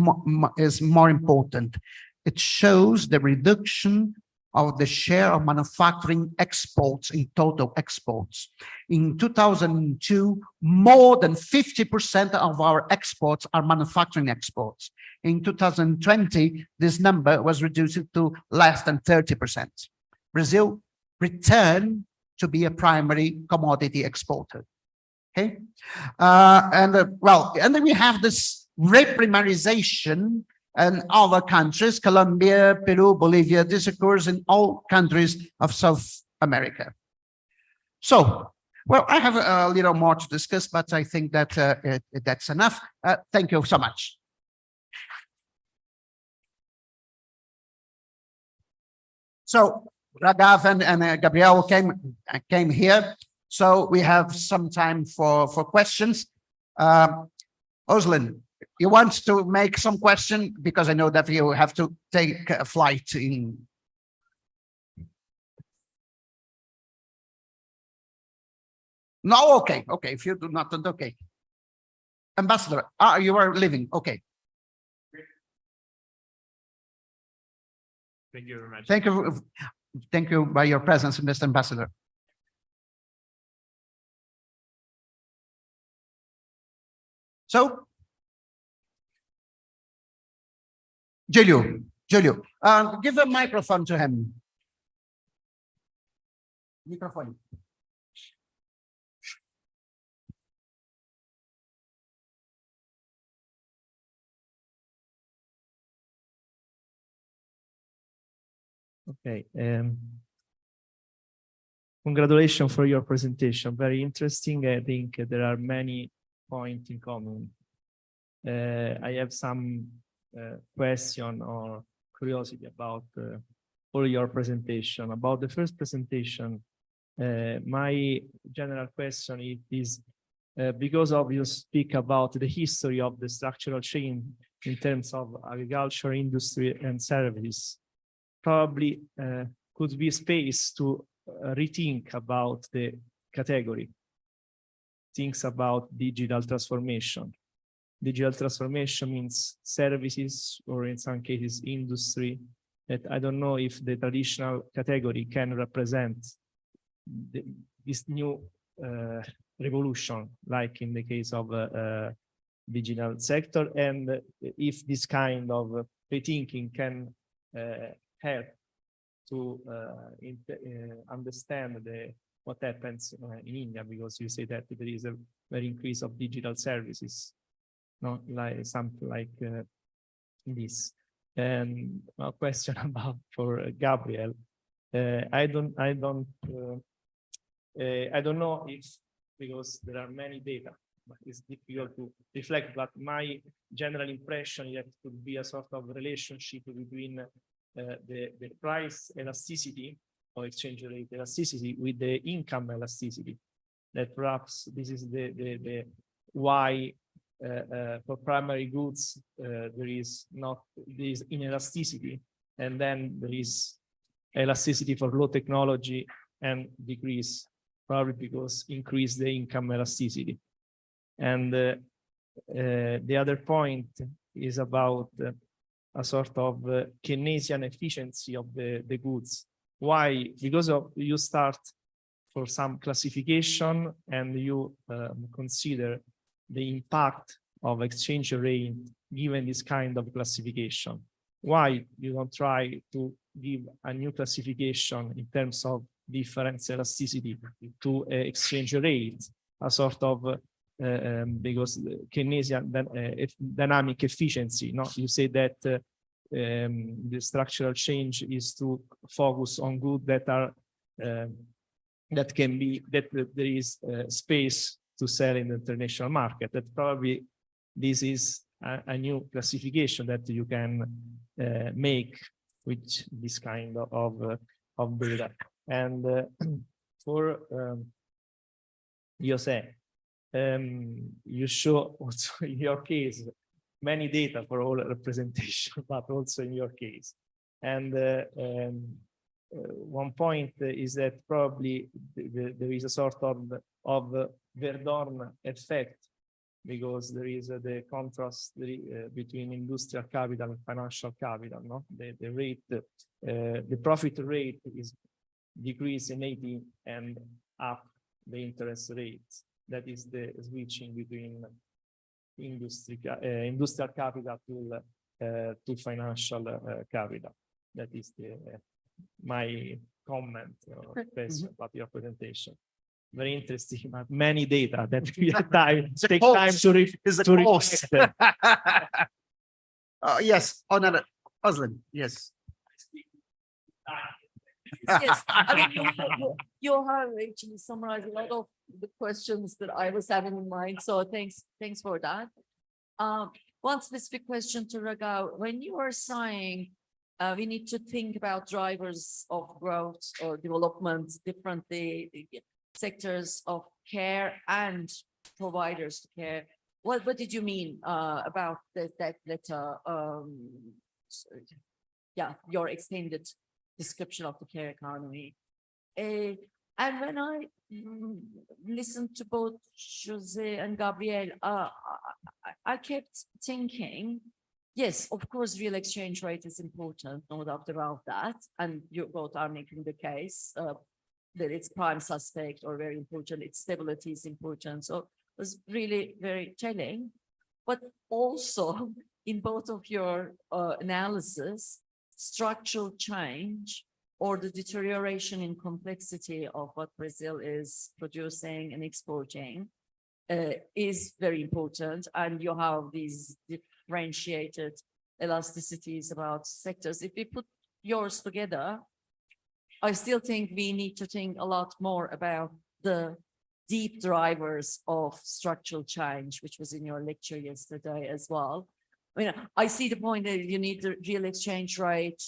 more important. It shows the reduction of the share of manufacturing exports in total exports. In 2002, more than 50% of our exports are manufacturing exports. In 2020, this number was reduced to less than 30%. Brazil returned to be a primary commodity exporter. Okay, and then we have this reprimarization in other countries, Colombia, Peru, Bolivia. This occurs in all countries of South America. So, well, I have a little more to discuss, but I think that that's enough. Thank you so much. So, Raghav and Gabriel came here, so we have some time for questions. Oslin, you want to make some question, because I know that you have to take a flight in. No, okay, if you do not, okay. Ambassador, you are leaving, okay. Thank you very much. Thank you by your presence, Mr. Ambassador. So, Julio, give a microphone to him. Microphone. Okay. Congratulations for your presentation. Very interesting. I think there are many points in common. I have some question or curiosity about all your presentation. About the first presentation, my general question is because of you speak about the history of the structural change in terms of agriculture, industry, and services. Probably could be space to rethink about the category. Things about digital transformation. Digital transformation means services, or in some cases, industry. That I don't know if the traditional category can represent this new revolution, like in the case of digital sector, and if this kind of rethinking can help to understand what happens in India, because you say that there is a very increase of digital services, no, like something like this. And a question about for Gabriel. I don't know if, because there are many data, but it's difficult to reflect. But my general impression is that it could be a sort of relationship between the price elasticity or exchange rate elasticity with the income elasticity. that perhaps this is the why for primary goods there is inelasticity, and then there is elasticity for low technology and decrease, probably because increase the income elasticity. And the other point is about a sort of Keynesian efficiency of the goods. Why? Because you start for some classification and you consider the impact of exchange rate given this kind of classification. Why you don't try to give a new classification in terms of difference elasticity to exchange rate, a sort of because Keynesian dynamic efficiency. No, you say that the structural change is to focus on goods that are that there is space to sell in the international market. That probably this is a new classification that you can make with this kind of data. And for Jose, you show also in your case many data for all representation, but also in your case. And one point is that probably there is a sort of Verdorn effect, because there is the contrast between industrial capital and financial capital. No, the rate, the profit rate is decreased in 80 and up the interest rate. That is the switching between industrial capital to financial capital. That is my comment or question about your presentation. Very interesting, but many data that we have take time to reflect. Yes, another Özlem, yes. Yes, I mean, you have actually summarized a lot of the questions that I was having in mind. So thanks for that. One specific question to Raghav: when you are saying we need to think about drivers of growth or development differently, sectors of care and providers to care, what did you mean about that letter? Yeah, your extended description of the care economy. And when I listened to both Jose and Gabriel, I kept thinking, yes, of course, real exchange rate is important, no doubt about that. And you both are making the case that it's prime suspect or very important, its stability is important. So it was really very telling. But also in both of your analysis, structural change or the deterioration in complexity of what Brazil is producing and exporting is very important. And you have these differentiated elasticities about sectors. If we put yours together, I still think we need to think a lot more about the deep drivers of structural change, which was in your lecture yesterday as well. I mean, I see the point that you need the real exchange rate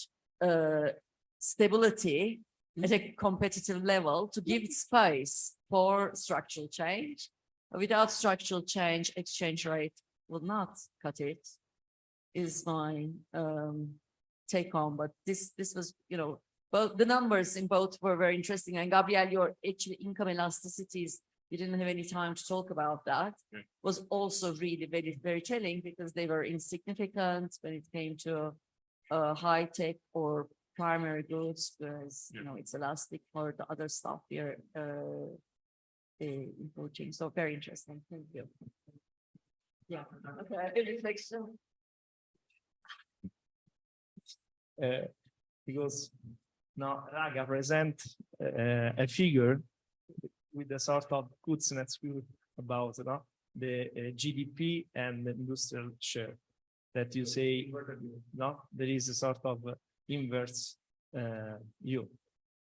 stability at a competitive level to give space for structural change. Without structural change, exchange rate will not cut it, is my take home. But this was, you know, both the numbers in both were very interesting. And Gabriel, your actually income elasticities, you didn't have any time to talk about that, was also really very, very telling, because they were insignificant when it came to high tech or primary goods, whereas, you know, it's elastic for the other stuff here importing. So very interesting. Thank you. Yeah. Okay. Reflection. Because now Raga present a figure with a sort of goodness view about the GDP and the industrial share that you say, no, there is a sort of inverse view.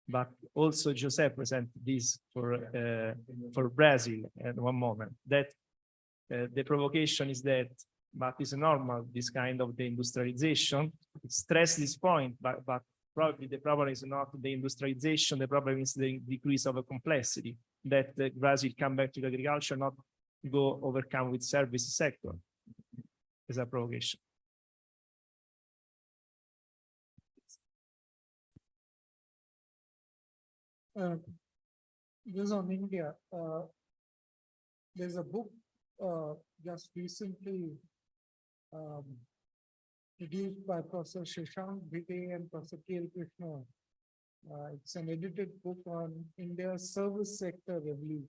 But also Jose present this for Brazil at one moment, that the provocation is that, but it's normal, this kind of the industrialization, stress this point, but probably the problem is not the industrialization, the problem is the decrease of the complexity that gradually come back to the agriculture, not go overcome with service sector as a provocation. This on India. There's a book just recently produced by Professor Shashank Bhite and Professor K. Krishna. It's an edited book on India's service sector review.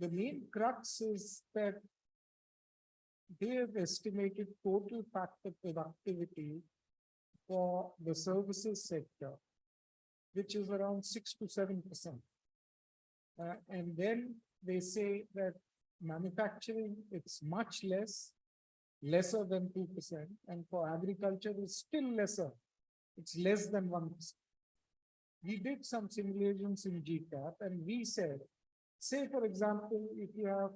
The main crux is that they have estimated total factor productivity for the services sector, which is around 6 to 7%. And then they say that manufacturing, it's much lesser than 2%. And for agriculture, it's still lesser. It's less than 1%. We did some simulations in GCAP and we said, say for example, if you have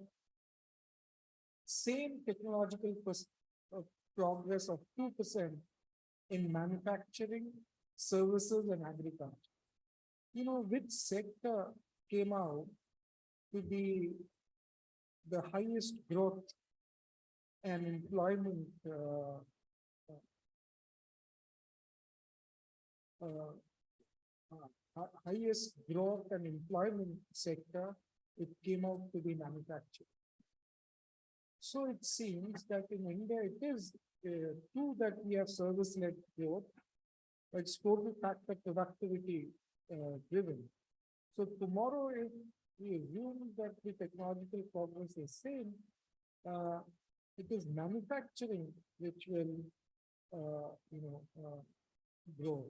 same technological progress of 2% in manufacturing, services and agriculture, you know, which sector came out to be the highest growth and employment highest growth and employment sector, it came out to be manufacturing. So it seems that in India, it is true that we have service-led growth, but it's total factor productivity driven. So tomorrow, if we assume that the technological progress is same, it is manufacturing which will, grow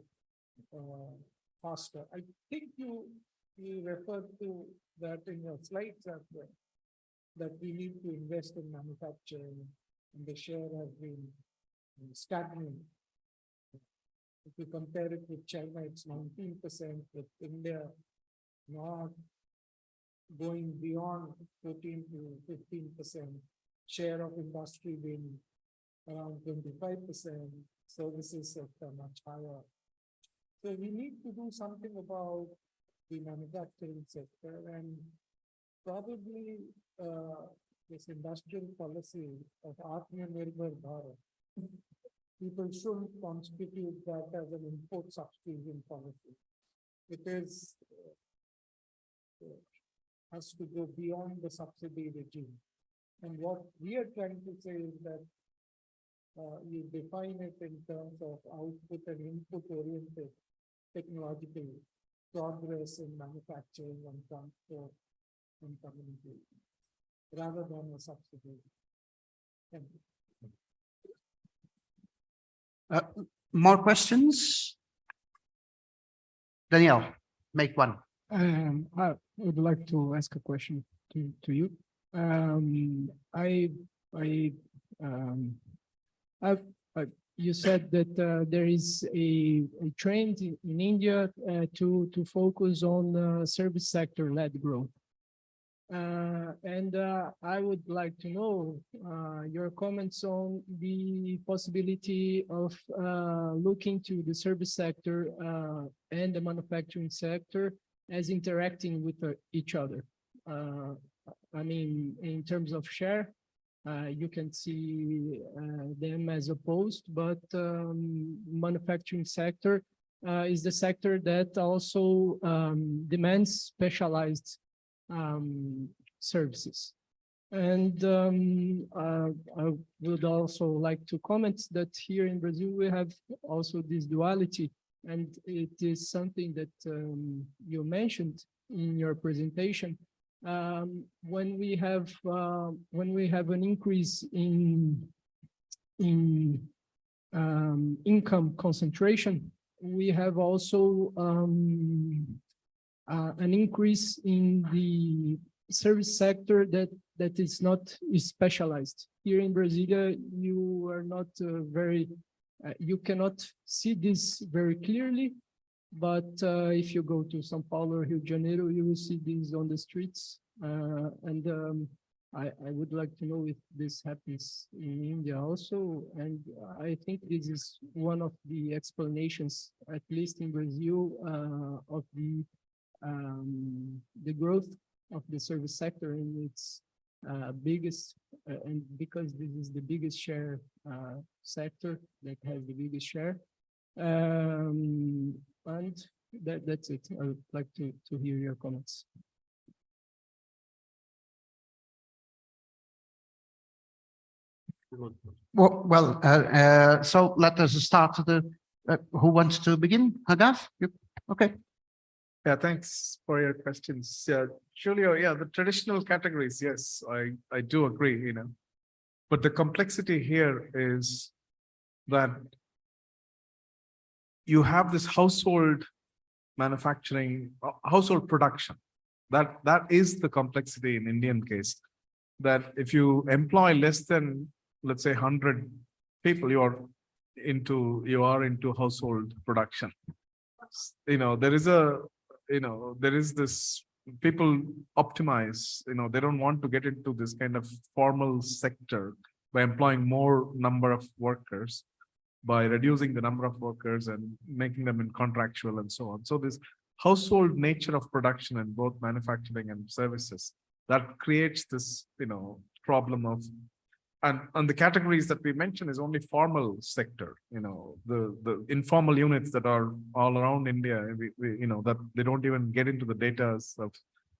faster. I think you referred to that in your slides as well, that we need to invest in manufacturing, and the share has been stagnant. If you compare it with China, it's 19%, with India not going beyond 14 to 15%, share of industry being around 25%, services sector much higher. So we need to do something about the manufacturing sector, and probably this industrial policy of Atmanirbhar Bharat, people shouldn't constitute that as an import substitution policy. It is has to go beyond the subsidy regime. And what we are trying to say is that you define it in terms of output and input oriented technological progress in manufacturing and transport and communication, rather than a subsidy. Thank you. More questions? Danielle, make one. I would like to ask a question to you. You said that there is a trend in India to focus on service sector led growth. And I would like to know your comments on the possibility of looking to the service sector and the manufacturing sector as interacting with each other. I mean, in terms of share, you can see them as opposed, but manufacturing sector is the sector that also demands specialized services. And I would also like to comment that here in Brazil, we have also this duality, and it is something that you mentioned in your presentation. When we have an increase in income concentration, we have also an increase in the service sector that is not specialized. Here in Brasilia, you are not you cannot see this very clearly, but if you go to São Paulo or Rio de Janeiro, you will see these on the streets. And I would like to know if this happens in India also. And I think this is one of the explanations, at least in Brazil, of the growth of the service sector in its biggest, and because this is the biggest share sector that has the biggest share. And that's it. I would like to hear your comments. So let us start who wants to begin? Hagaf? Okay. Yeah, thanks for your questions. Yeah, Julio, yeah, the traditional categories, yes, I do agree, you know. But the complexity here is that you have this household manufacturing, household production. That is the complexity in Indian case. That if you employ less than, let's say, 100 people, you are into household production. You know, there is this, people optimize, you know, they don't want to get into this kind of formal sector by employing more number of workers, by reducing the number of workers and making them in contractual and so on. So this household nature of production in both manufacturing and services, that creates this, you know, problem of, and the categories that we mentioned is only formal sector, you know, the informal units that are all around India, you know, that they don't even get into the data of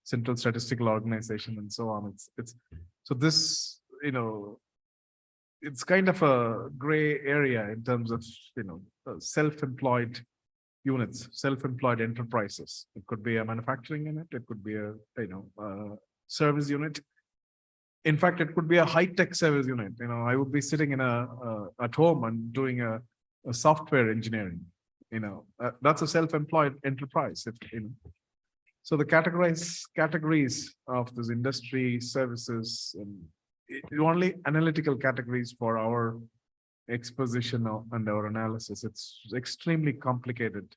Central Statistical Organization and so on. It's so this, you know, it's kind of a gray area in terms of, you know, self-employed units, self-employed enterprises. It could be a manufacturing unit, it could be a, you know, service unit. In fact, it could be a high-tech service unit. You know, I would be sitting in at home and doing a software engineering. You know, that's a self-employed enterprise. You know, so the categories of this industry, services, and only analytical categories for our exposition and our analysis. It's extremely complicated.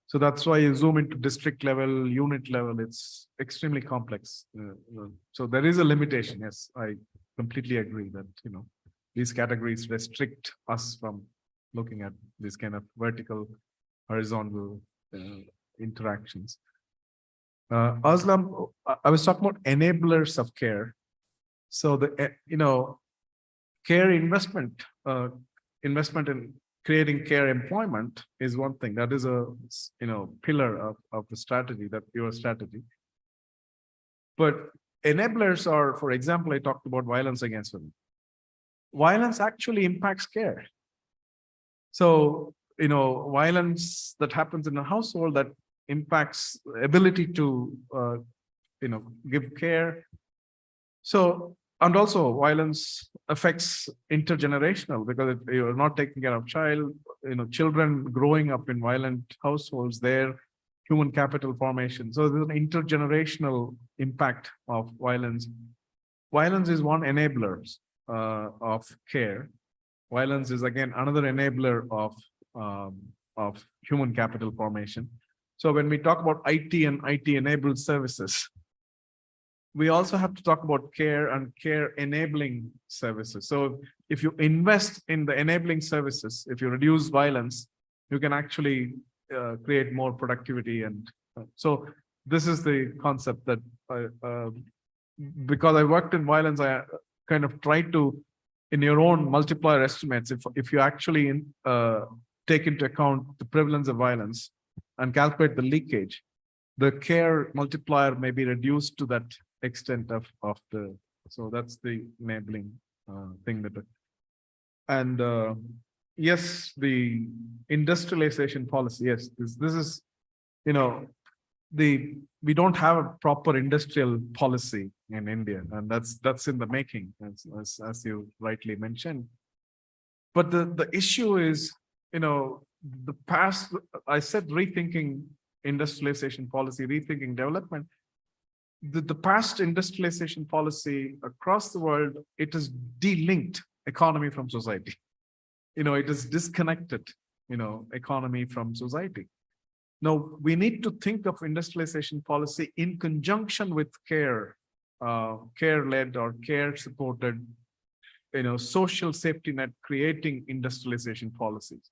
So that's why you zoom into district level, unit level, it's extremely complex. So there is a limitation. Yes, I completely agree that, you know, these categories restrict us from looking at this kind of vertical, horizontal interactions. Aslam, I was talking about enablers of care. So the, you know, care investment in creating care employment is one thing. That is a, you know, pillar of the strategy, that your strategy. But enablers are, for example, I talked about violence against women. Violence actually impacts care. So, you know, violence that happens in a household that impacts ability to, you know, give care. So, and also violence affects intergenerational, because you're not taking care of child, you know, children growing up in violent households, their human capital formation. So there's an intergenerational impact of violence. Violence is one enabler of care. Violence is again another enabler of human capital formation. So when we talk about IT and IT-enabled services, we also have to talk about care and care enabling services. So if you invest in the enabling services, if you reduce violence, you can actually create more productivity. And so this is the concept that because I worked in violence, I kind of tried to, in your own multiplier estimates, if you actually take into account the prevalence of violence and calculate the leakage, the care multiplier may be reduced to that extent of the, so that's the enabling thing that, and yes, the industrialization policy, yes, this is, you know, we don't have a proper industrial policy in India, and that's in the making, as you rightly mentioned. But the issue is, you know, the past, I said rethinking industrialization policy, rethinking development. The past industrialization policy across the world, it has delinked economy from society. You know, it is disconnected, you know, economy from society. Now, we need to think of industrialization policy in conjunction with care care-led or care-supported, social safety net creating industrialization policies.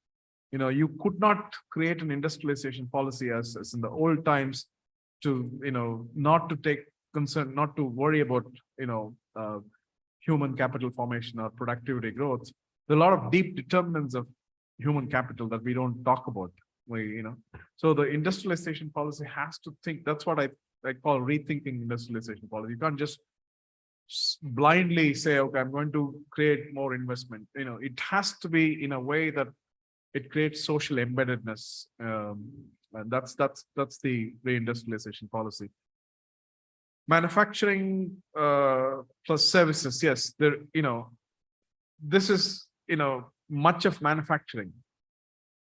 You could not create an industrialization policy as in the old times to, not to take concern, not to worry about, human capital formation or productivity growth. There are a lot of deep determinants of human capital that we don't talk about. So the industrialization policy has to think, that's what I call rethinking industrialization policy. You can't just blindly say, okay, I'm going to create more investment. It has to be in a way that it creates social embeddedness. And that's the reindustrialization policy. Manufacturing plus services, yes, this is, much of manufacturing.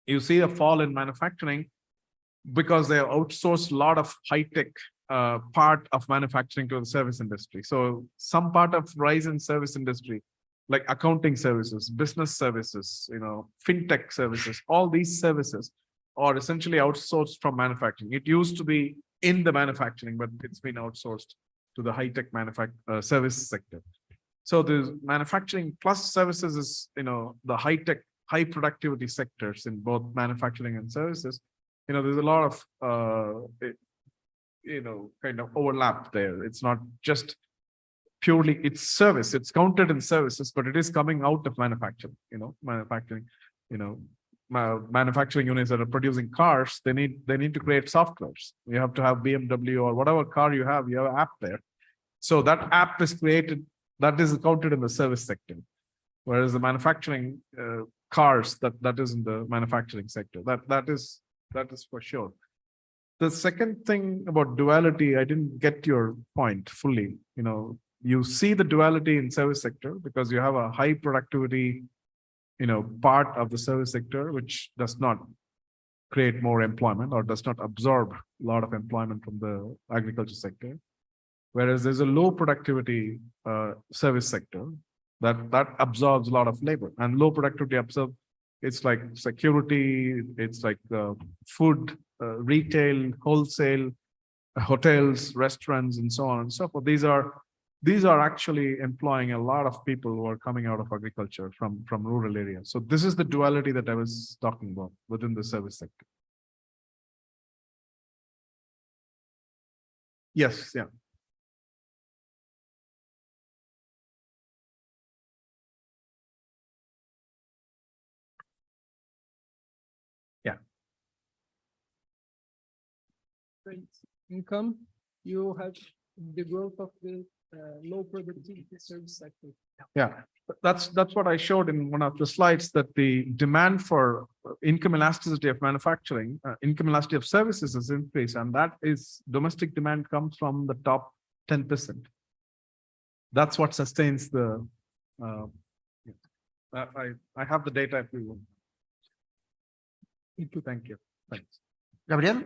You see a fall in manufacturing because they have outsourced a lot of high-tech part of manufacturing to the service industry. So some part of rise in service industry, like accounting services, business services, fintech services, all these services are essentially outsourced from manufacturing. It used to be in the manufacturing, but it's been outsourced to the high-tech service sector. So the manufacturing plus services is, the high-tech, high productivity sectors in both manufacturing and services. There's a lot of, kind of overlap there. It's not just purely, it's service, it's counted in services, but it is coming out of manufacturing, manufacturing units that are producing cars, they need to create softwares. You have to have BMW or whatever car you have an app there. So that app is created, that is counted in the service sector. Whereas the manufacturing cars, that is in the manufacturing sector. That is for sure. The second thing about duality, I didn't get your point fully. You see the duality in service sector because you have a high productivity, part of the service sector, which does not create more employment or does not absorb a lot of employment from the agriculture sector. Whereas there's a low productivity service sector that absorbs a lot of labor, and low productivity absorb. It's like security, it's like food, retail, wholesale, hotels, restaurants, and so on and so forth. These are actually employing a lot of people who are coming out of agriculture from rural areas. So this is the duality that I was talking about within the service sector. Yes, yeah. Income, you have the growth of the low productivity service sector. Yeah, that's what I showed in one of the slides, that the demand for income elasticity of manufacturing, income elasticity of services is increased, and that is domestic demand comes from the top 10%. That's what sustains the. I have the data if you want. Thank you. Thanks. Gabriel?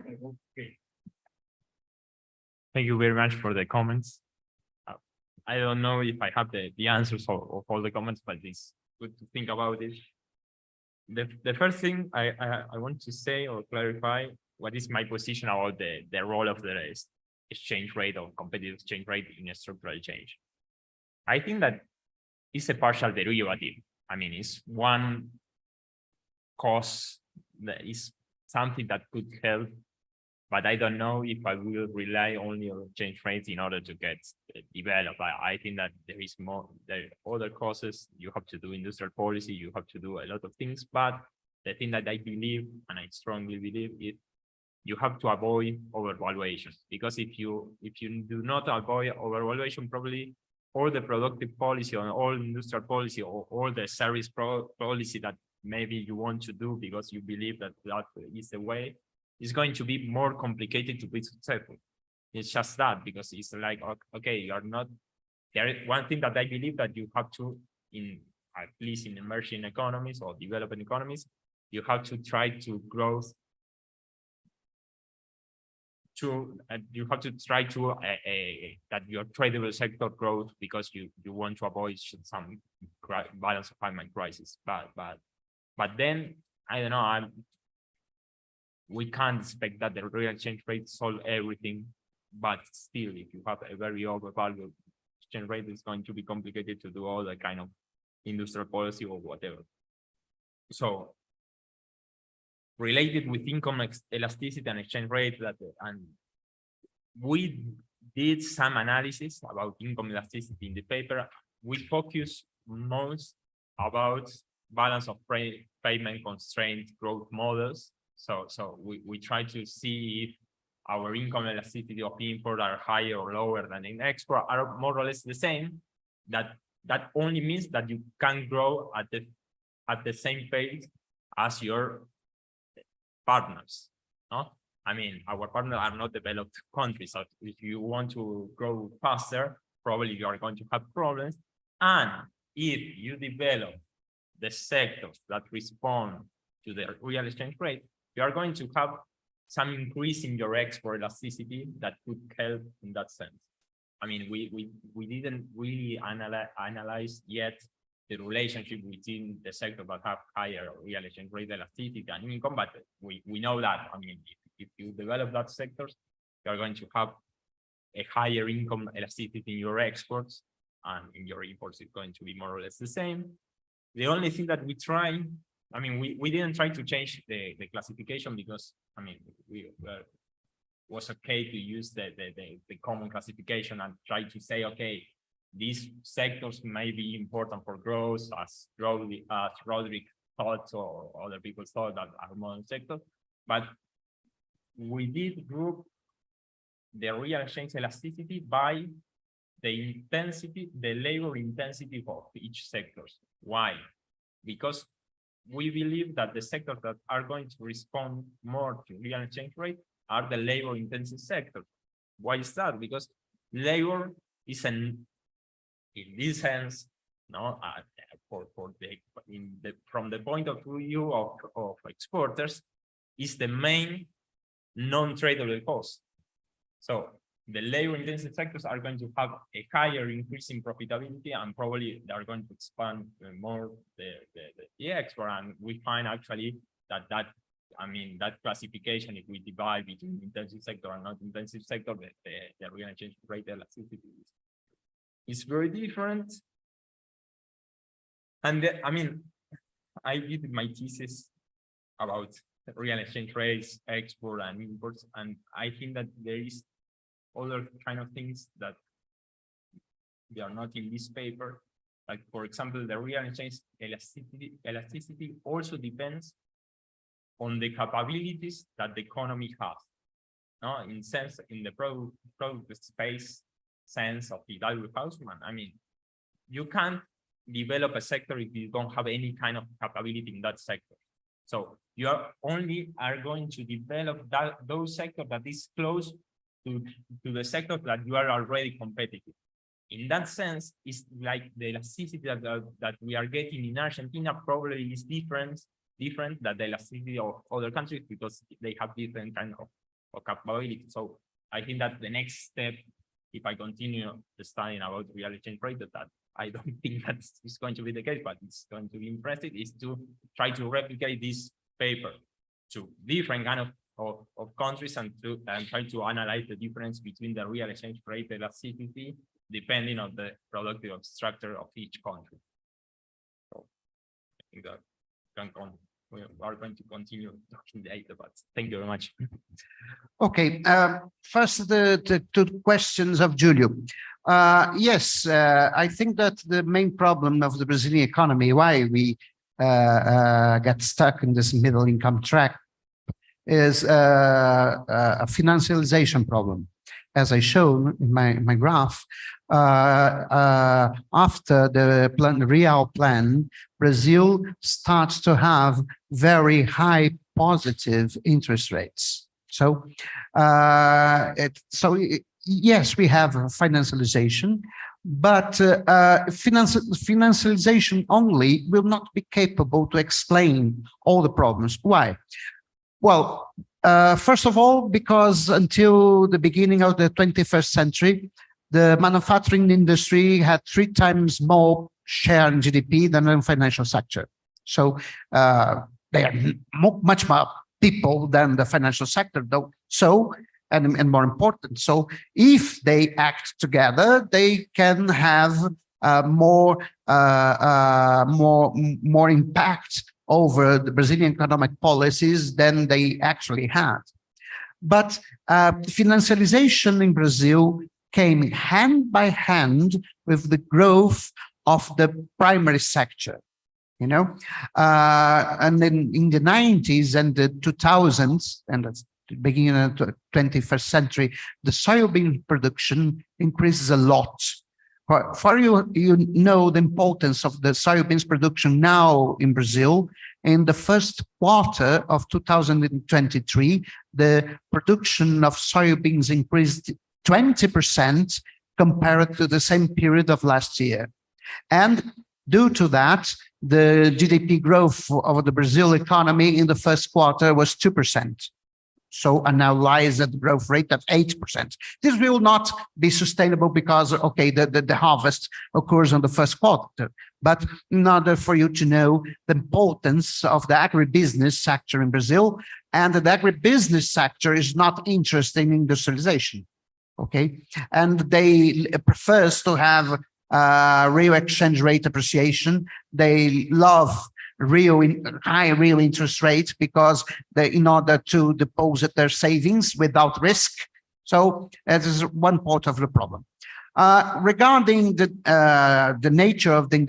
Okay. Thank you very much for the comments. I don't know if I have the answers of all the comments, but it's good to think about it. The first thing I want to say or clarify what is my position about the role of the exchange rate or competitive exchange rate in a structural change. I think that it's a partial derivative. I mean, it's one cost that is something that could help, but I don't know if I will rely only on exchange rates in order to get developed. I think that there are other causes. You have to do industrial policy, you have to do a lot of things, but the thing that I believe, and I strongly believe, is you have to avoid overvaluation, because if you do not avoid overvaluation, probably all the productive policy or all industrial policy or all the service policy that maybe you want to do because you believe that is the way, is going to be more complicated to be successful. It's just that, because it's like, okay, you are not there. One thing that I believe that you have to, at least in emerging economies or developing economies, you have to try to grow. You have to try to that your tradable sector grows, because you want to avoid some balance of payment crisis. But then I don't know. We can't expect that the real exchange rate solve everything. But still, if you have a very overvalued exchange rate, it's going to be complicated to do all the kind of industrial policy or whatever. So related with income elasticity and exchange rate, and we did some analysis about income elasticity in the paper. We focus most about balance of payment constraint growth models. So we try to see if our income elasticity of import are higher or lower than in export, are more or less the same. That only means that you can grow at the same pace as your partners. No, I mean, our partners are not developed countries. So if you want to grow faster, probably you are going to have problems. And if you develop the sectors that respond to the real exchange rate, you are going to have some increase in your export elasticity that could help in that sense. I mean, we didn't really analyze yet the relationship between the sectors that have higher real exchange rate elasticity and income, but we know that. I mean, if you develop that sectors, you are going to have a higher income elasticity in your exports, and in your imports, it's going to be more or less the same. The only thing that we try, I mean, we didn't try to change the classification because, I mean, was okay to use the common classification and try to say, okay, these sectors may be important for growth, as Roderick thought, or other people thought that are modern sectors. But we did group the real exchange elasticity by the intensity, the labor intensity of each sector. Why? Because we believe that the sectors that are going to respond more to real exchange rate are the labor intensive sectors. Why is that? Because labor is in this sense, no, from the point of view of exporters, is the main non-tradable cost. So the labor intensive sectors are going to have a higher increase in profitability, and probably they are going to expand more the export. And we find actually that classification, if we divide between intensive sector and not intensive sector, the real exchange rate elasticity is very different. And I did my thesis about real exchange rates, export and imports, and I think that there is other kind of things that they are not in this paper. Like, for example, the real exchange elasticity also depends on the capabilities that the economy has. No, in the product space sense of the value Hausman. I mean, you can't develop a sector if you don't have any kind of capability in that sector. So you are going to develop those sectors that is close to the sector that you are already competitive. In that sense, it's like the elasticity that we are getting in Argentina probably is different than the elasticity of other countries, because they have different kind of capability. So I think that the next step, if I continue studying about real exchange rate, that I don't think that is going to be the case, but it's going to be impressive, is to try to replicate this paper to different kind of countries and try to analyze the difference between the real exchange rate elasticity depending on the productive structure of each country. So I think that we are going to continue talking later, but thank you very much. Okay, first the two questions of Julio. Yes, I think that the main problem of the Brazilian economy, why we get stuck in this middle income track, is a financialization problem. As I showed in my graph, after the real plan, Brazil starts to have very high positive interest rates. So, yes, we have financialization, but financialization only will not be capable to explain all the problems. Why? Well, first of all, because until the beginning of the 21st century, the manufacturing industry had 3 times more share in GDP than the financial sector. So they are much more people than the financial sector, though. So and more important. So if they act together, they can have more impact over the Brazilian economic policies than they actually had. But financialization in Brazil came hand by hand with the growth of the primary sector. You know, and then in the 90s and the 2000s, and at the beginning of the 21st century, the soybean production increases a lot. For you know the importance of the soybeans production now in Brazil. In the first quarter of 2023, the production of soybeans increased 20% compared to the same period of last year. And due to that, the GDP growth of the Brazil economy in the first quarter was 2%. So annualized growth rate of 8%. This will not be sustainable because, okay, the harvest occurs on the first quarter. But in order for you to know the importance of the agribusiness sector in Brazil, and the agribusiness sector is not interested in industrialization, okay? And they prefers to have real exchange rate appreciation. They love high real interest rates because in order to deposit their savings without risk. So that is one part of the problem. Regarding the nature of the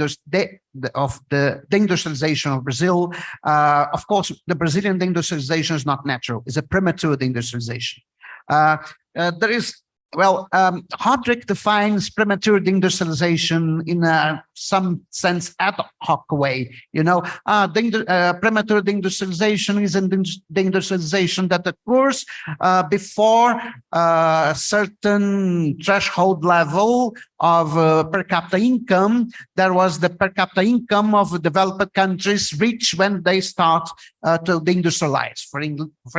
industrialization of Brazil, of course, the Brazilian industrialization is not natural; it's a premature industrialization. There is. Well, Hodrick defines premature industrialization in some sense ad hoc way. You know, premature industrialization is the industrialization that occurs before a certain threshold level of per capita income. There was the per capita income of developed countries reach when they start to industrialize. For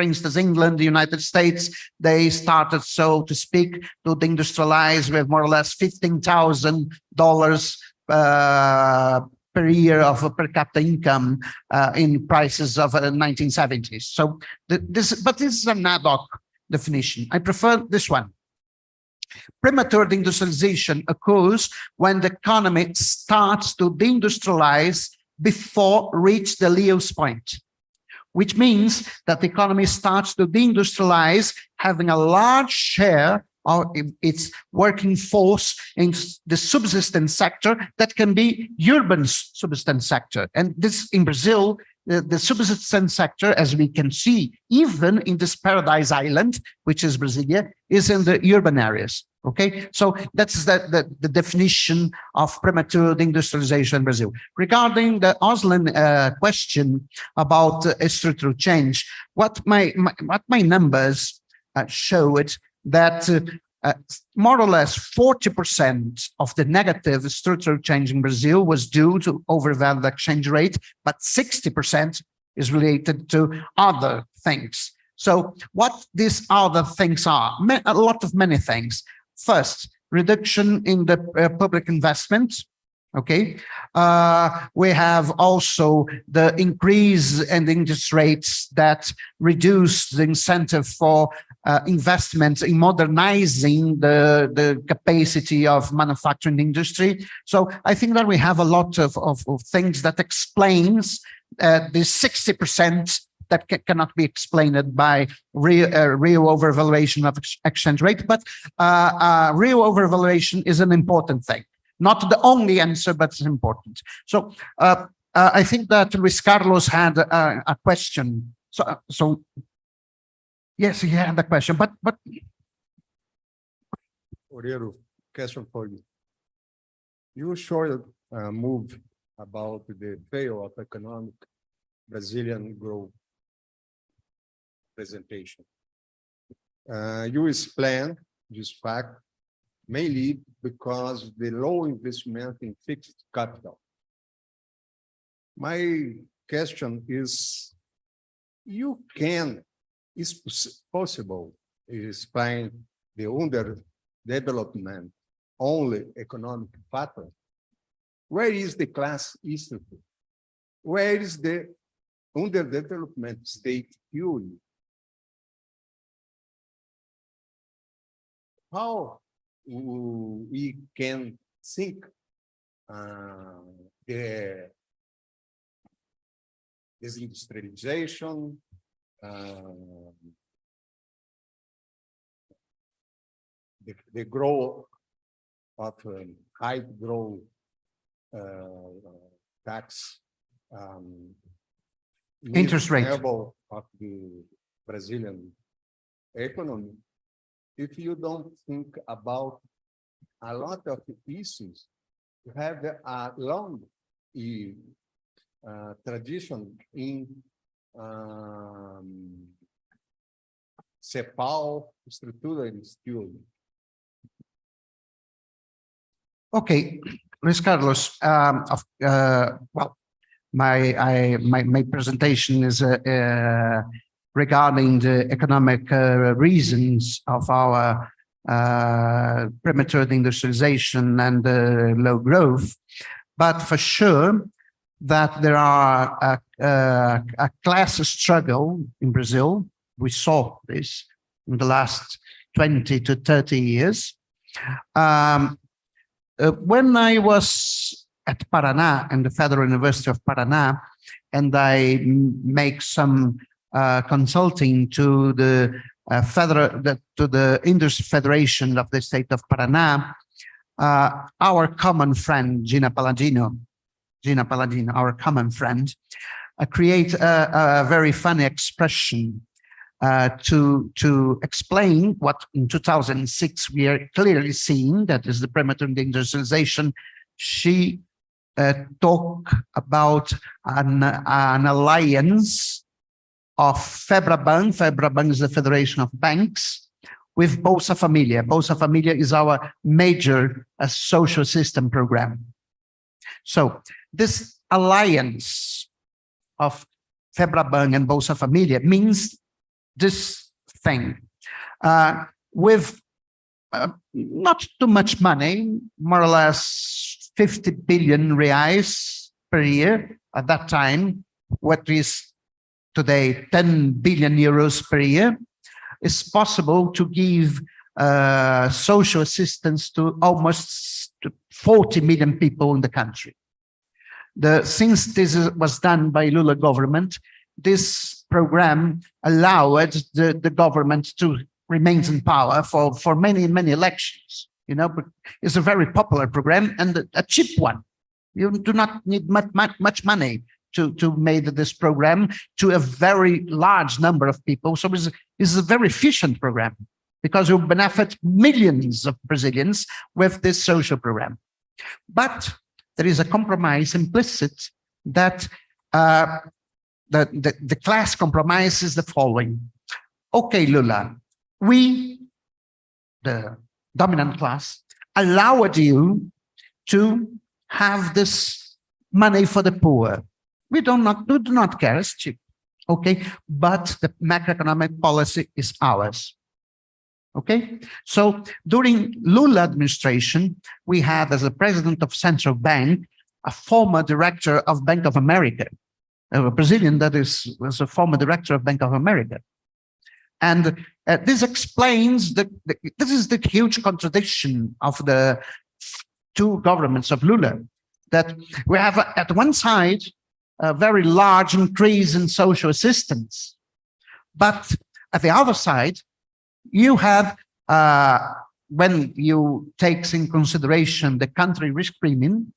instance, England, the United States, they started, so to speak, to industrialize with more or less $15,000 per year of per capita income in prices of 1970s. So this is an ad hoc definition. I prefer this one. Premature industrialization occurs when the economy starts to deindustrialize before reach the Leo's point, which means that the economy starts to deindustrialize, having a large share of its working force in the subsistence sector that can be urban subsistence sector. And this in Brazil, the subsistence sector, as we can see, even in this paradise island, which is Brasilia, is in the urban areas. Okay, so that's the definition of premature industrialization in Brazil. Regarding the Oslan question about structural change, what my numbers showed that more or less 40% of the negative structural change in Brazil was due to overvalued exchange rate, but 60% is related to other things. So what these other things are, a lot of many things. First, reduction in the public investment. Okay, we have also the increase in the interest rates that reduce the incentive for investments in modernizing the capacity of manufacturing industry. So I think that we have a lot of things that explains the 60% that cannot be explained by real overvaluation of exchange rate, but real overvaluation is an important thing. Not the only answer, but it's important. So I think that Luis Carlos had a question. So yes, he had a question, but Orero, question for you. You showed a move about the fail of economic Brazilian growth presentation. You explain this fact mainly because the low investment in fixed capital. My question is, is possible explain the underdevelopment only economic factor? Where is the class institute? Where is the underdevelopment state purely? how we can think the disindustrialization, the growth of high growth tax Interest rate. level of the Brazilian economy, if you don't think about a lot of issues, you have a long tradition in CEPAL, estrutura and steel. Okay, Luis Carlos, well, my presentation is regarding the economic reasons of our premature industrialization and low growth, but for sure that there are a class struggle in Brazil. We saw this in the last 20 to 30 years. When I was at Paraná, in the Federal University of Paraná, and I make some consulting to the to the Industry Federation of the state of Paraná, our common friend Gina Palladino, our common friend, create a very funny expression to explain what in 2006 we are clearly seeing, that is the premature industrialization. She talked about an alliance of FEBRABAN. FEBRABAN is the Federation of Banks, with Bolsa Familia. Bolsa Familia is our major social system program. So this alliance of FEBRABAN and Bolsa Familia means this thing, with not too much money, more or less 50 billion reais per year at that time, what is today 10 billion euros per year, is possible to give social assistance to almost 40 million people in the country. Since this was done by Lula government, this program allowed the government to remain in power for many elections. You know, but it's a very popular program and a cheap one. You do not need much money to make this program to a very large number of people. So it's a very efficient program because you benefit millions of Brazilians with this social program. But there is a compromise implicit that the class compromise is the following. Okay, Lula, we, the dominant class, allowed you to have this money for the poor. We do not care, it's cheap, okay? But the macroeconomic policy is ours, okay? So during Lula administration, we had as a president of Central Bank, a former director of Bank of America, a Brazilian that was a former director of Bank of America. And this explains this is the huge contradiction of the two governments of Lula, that we have at one side a very large increase in social assistance, but at the other side, you have, when you take in consideration the country risk premium,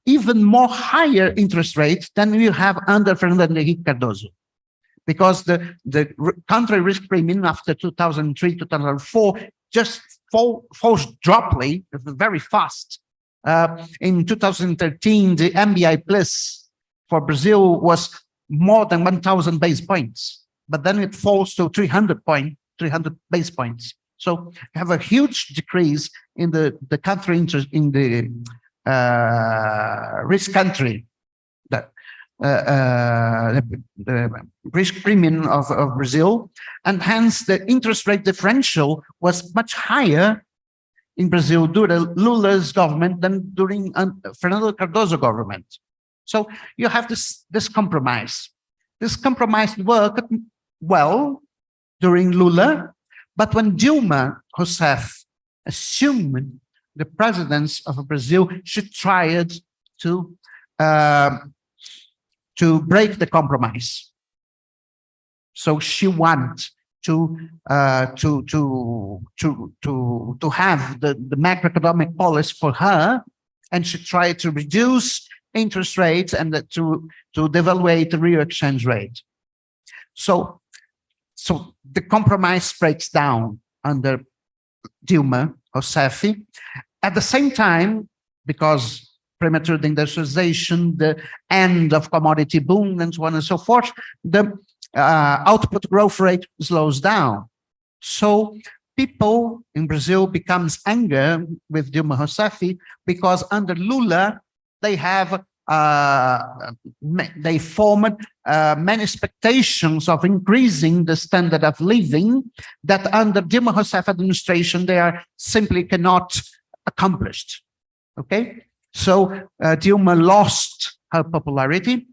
even more higher interest rate than you have under Fernando Henrique Cardoso. Because the country risk premium after 2003, 2004 just falls abruptly, very fast. In 2013, the MBI plus for Brazil was more than 1,000 base points, but then it falls to 300 base points. So you have a huge decrease in the country interest in the risk country. The risk premium of Brazil, and hence the interest rate differential was much higher in Brazil during Lula's government than during Fernando Cardoso government. So you have this compromise. This compromise worked well during Lula, but when Dilma Rousseff assumed the presidents of Brazil should try it to break the compromise. So she wanted to have the macroeconomic policy for her, and she tried to reduce interest rates and to devaluate the real exchange rate. So the compromise breaks down under Dilma Rousseff. At the same time, because premature industrialization, the end of commodity boom, and so on and so forth, the output growth rate slows down. So people in Brazil becomes angry with Dilma Rousseff because under Lula, they have they formed many expectations of increasing the standard of living that under Dilma Rousseff administration, they are simply cannot accomplished. Okay, so Dilma lost her popularity.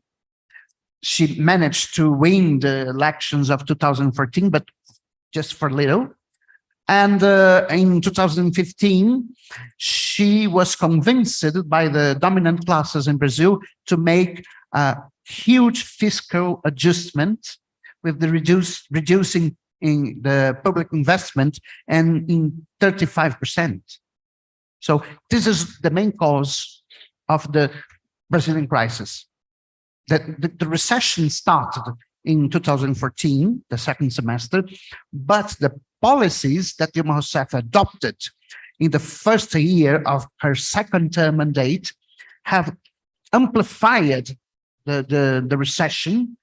She managed to win the elections of 2014, but just for little. And in 2015, she was convinced by the dominant classes in Brazil to make a huge fiscal adjustment with the reducing in the public investment and in 35%. So this is the main cause of the Brazilian crisis. The recession started in 2014, the second semester, but the policies that Dilma Rousseff adopted in the first year of her second term mandate have amplified the recession,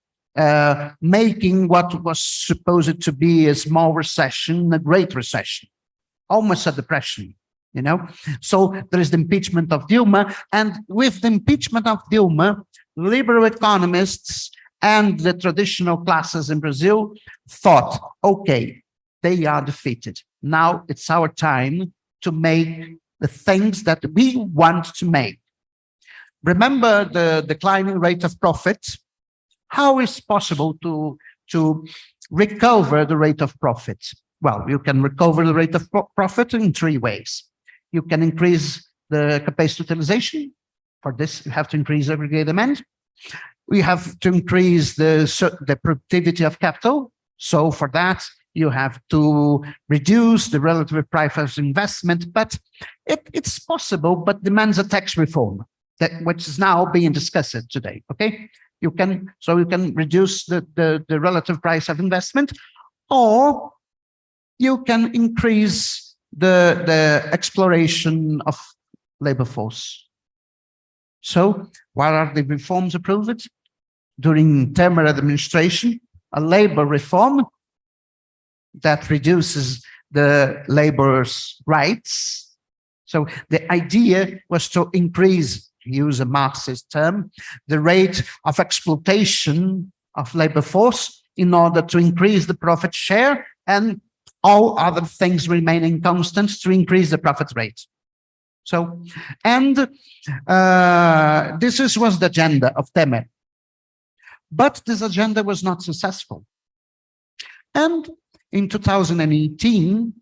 making what was supposed to be a small recession a great recession, almost a depression, you know? So there is the impeachment of Dilma, and with the impeachment of Dilma, liberal economists and the traditional classes in Brazil thought, okay, they are defeated. Now it's our time to make the things that we want to make. Remember the declining rate of profit? How is it possible to recover the rate of profit? Well, you can recover the rate of profit in three ways. You can increase the capacity utilization. For this, you have to increase aggregate demand. We have to increase the productivity of capital. So for that, you have to reduce the relative price of investment, but it's possible, but demands a tax reform, which is now being discussed today, okay? You can reduce the relative price of investment, or you can increase the exploration of labor force. So what are the reforms approved? During Temer administration, a labor reform that reduces the laborers' rights. So the idea was to increase, use a Marxist term, the rate of exploitation of labor force in order to increase the profit share and all other things remaining constant to increase the profit rate. So, and this was the agenda of Temer. But this agenda was not successful. And in 2018,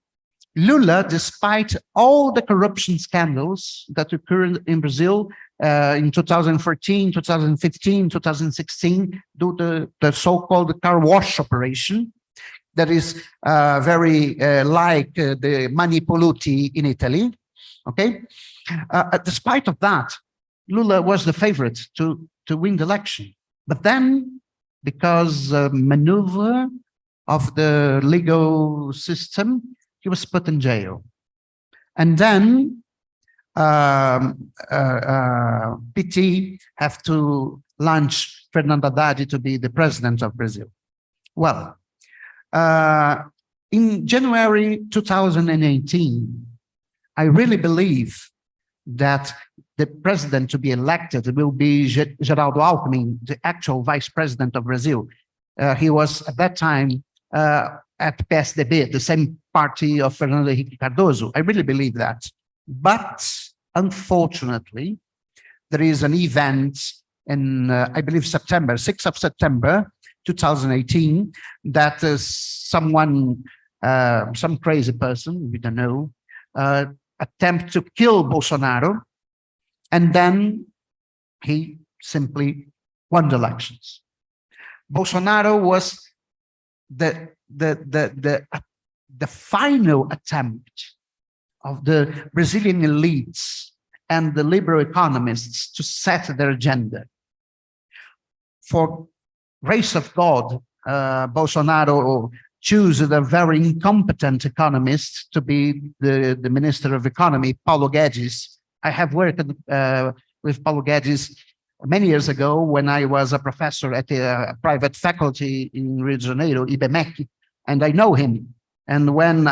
Lula, despite all the corruption scandals that occurred in Brazil in 2014, 2015, 2016, due to the so-called car wash operation, that is very like the Mani Polluti in Italy, okay? Despite of that, Lula was the favorite to win the election. But then, because maneuver of the legal system, he was put in jail. And then PT have to launch Fernando Haddad to be the president of Brazil. Well, in January 2018, I really believe that the president to be elected will be Geraldo Alckmin, the actual vice president of Brazil. He was at that time at PSDB, the same party of Fernando Henrique Cardoso. I really believe that. But unfortunately, there is an event in, I believe, September, 6th of September, 2018, that someone, some crazy person, we don't know, attempt to kill Bolsonaro, and then he simply won the elections. Bolsonaro was the final attempt of the Brazilian elites and the liberal economists to set their agenda. For grace of God, Bolsonaro chose a very incompetent economist to be the Minister of Economy, Paulo Guedes. I have worked with Paulo Guedes many years ago when I was a professor at a private faculty in Rio de Janeiro, IBMEC, and I know him. And when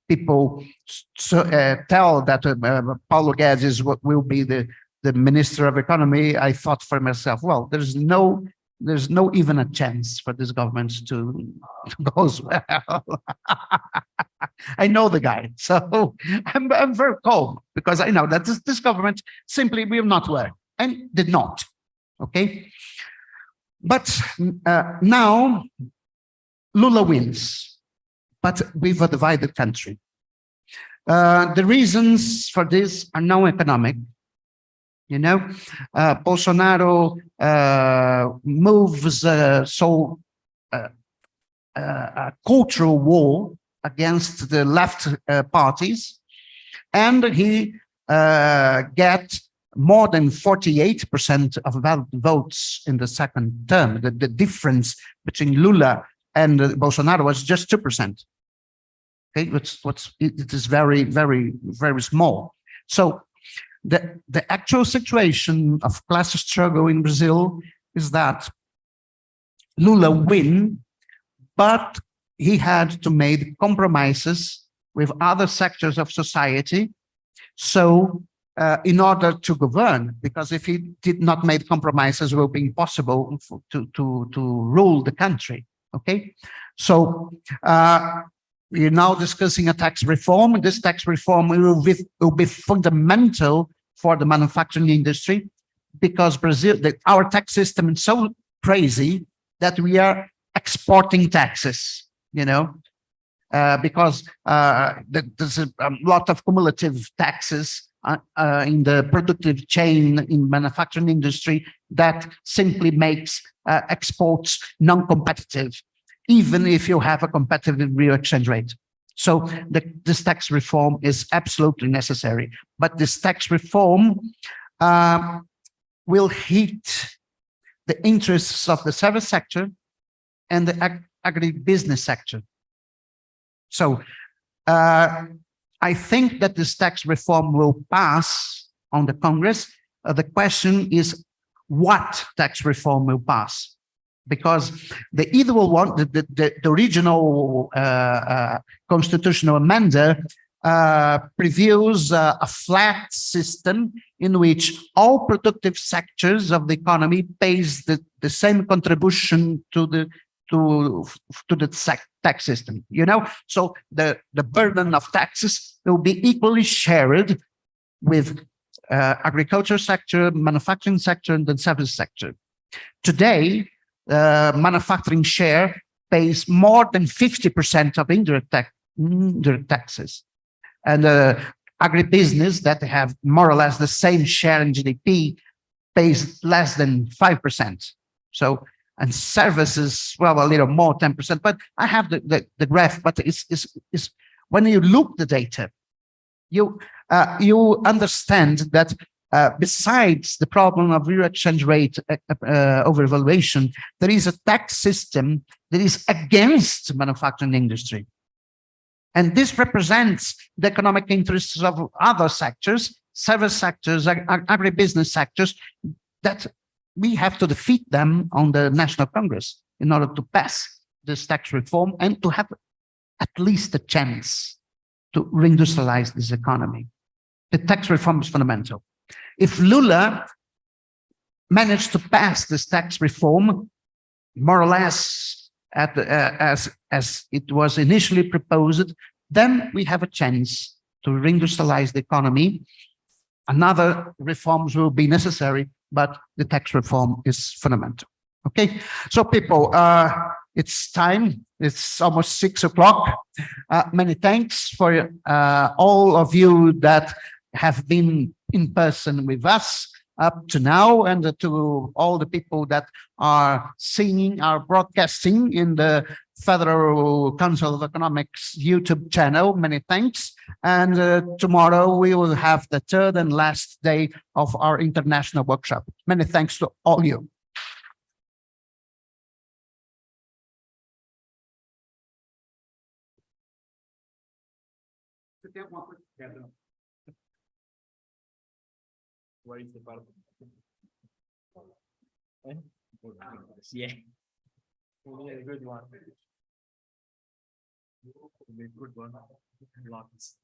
people tell that Paulo Guedes will be the Minister of Economy, I thought for myself, well, there's no even a chance for this government to go well. I know the guy, so I'm very calm because I know that this government simply will not work, and did not. Okay, but now Lula wins, but we've a divided country. The reasons for this are now economic. You know, Bolsonaro moves a cultural war against the left parties, and he gets more than 48% of valid votes in the second term. The difference between Lula and Bolsonaro was just 2%. Okay, it is very, very, very small. So the actual situation of class struggle in Brazil is that Lula win, but he had to make compromises with other sectors of society. So in order to govern, because if he did not make compromises, it will be impossible to rule the country. Okay, so we're now discussing a tax reform. This tax reform will be fundamental for the manufacturing industry, because Brazil, our tax system is so crazy that we are exporting taxes, you know, because there's a lot of cumulative taxes in the productive chain in manufacturing industry that simply makes exports non-competitive, even if you have a competitive real exchange rate. So this tax reform is absolutely necessary, but this tax reform will hit the interests of the service sector and the agribusiness sector. So I think that this tax reform will pass on the Congress. The question is what tax reform will pass, because the original constitutional amendment previews a flat system in which all productive sectors of the economy pays the same contribution to the tax system, you know, so the burden of taxes will be equally shared with agriculture sector, manufacturing sector, and the service sector. Today, manufacturing share pays more than 50% of indirect taxes, and agribusiness that have more or less the same share in GDP pays less than 5%. So, and services, well, a little more, 10%. But I have the graph. But it's when you look the data, you understand that besides the problem of real exchange rate overvaluation, there is a tax system that is against manufacturing industry. And this represents the economic interests of other sectors, service sectors, agribusiness sectors, that we have to defeat them on the National Congress in order to pass this tax reform and to have at least a chance to reindustrialize this economy. The tax reform is fundamental. If Lula managed to pass this tax reform more or less as it was initially proposed, then we have a chance to reindustrialize the economy. Another reforms will be necessary, but the tax reform is fundamental. Okay, so people, it's time. It's almost 6 o'clock. Many thanks for all of you that have been in person with us up to now, and to all the people that are seeing our broadcasting in the Federal Council of Economics YouTube channel. Many thanks. And tomorrow we will have the third and last day of our international workshop. Many thanks to all you. Where is the part? Yeah. Really good one. Good one. Lots.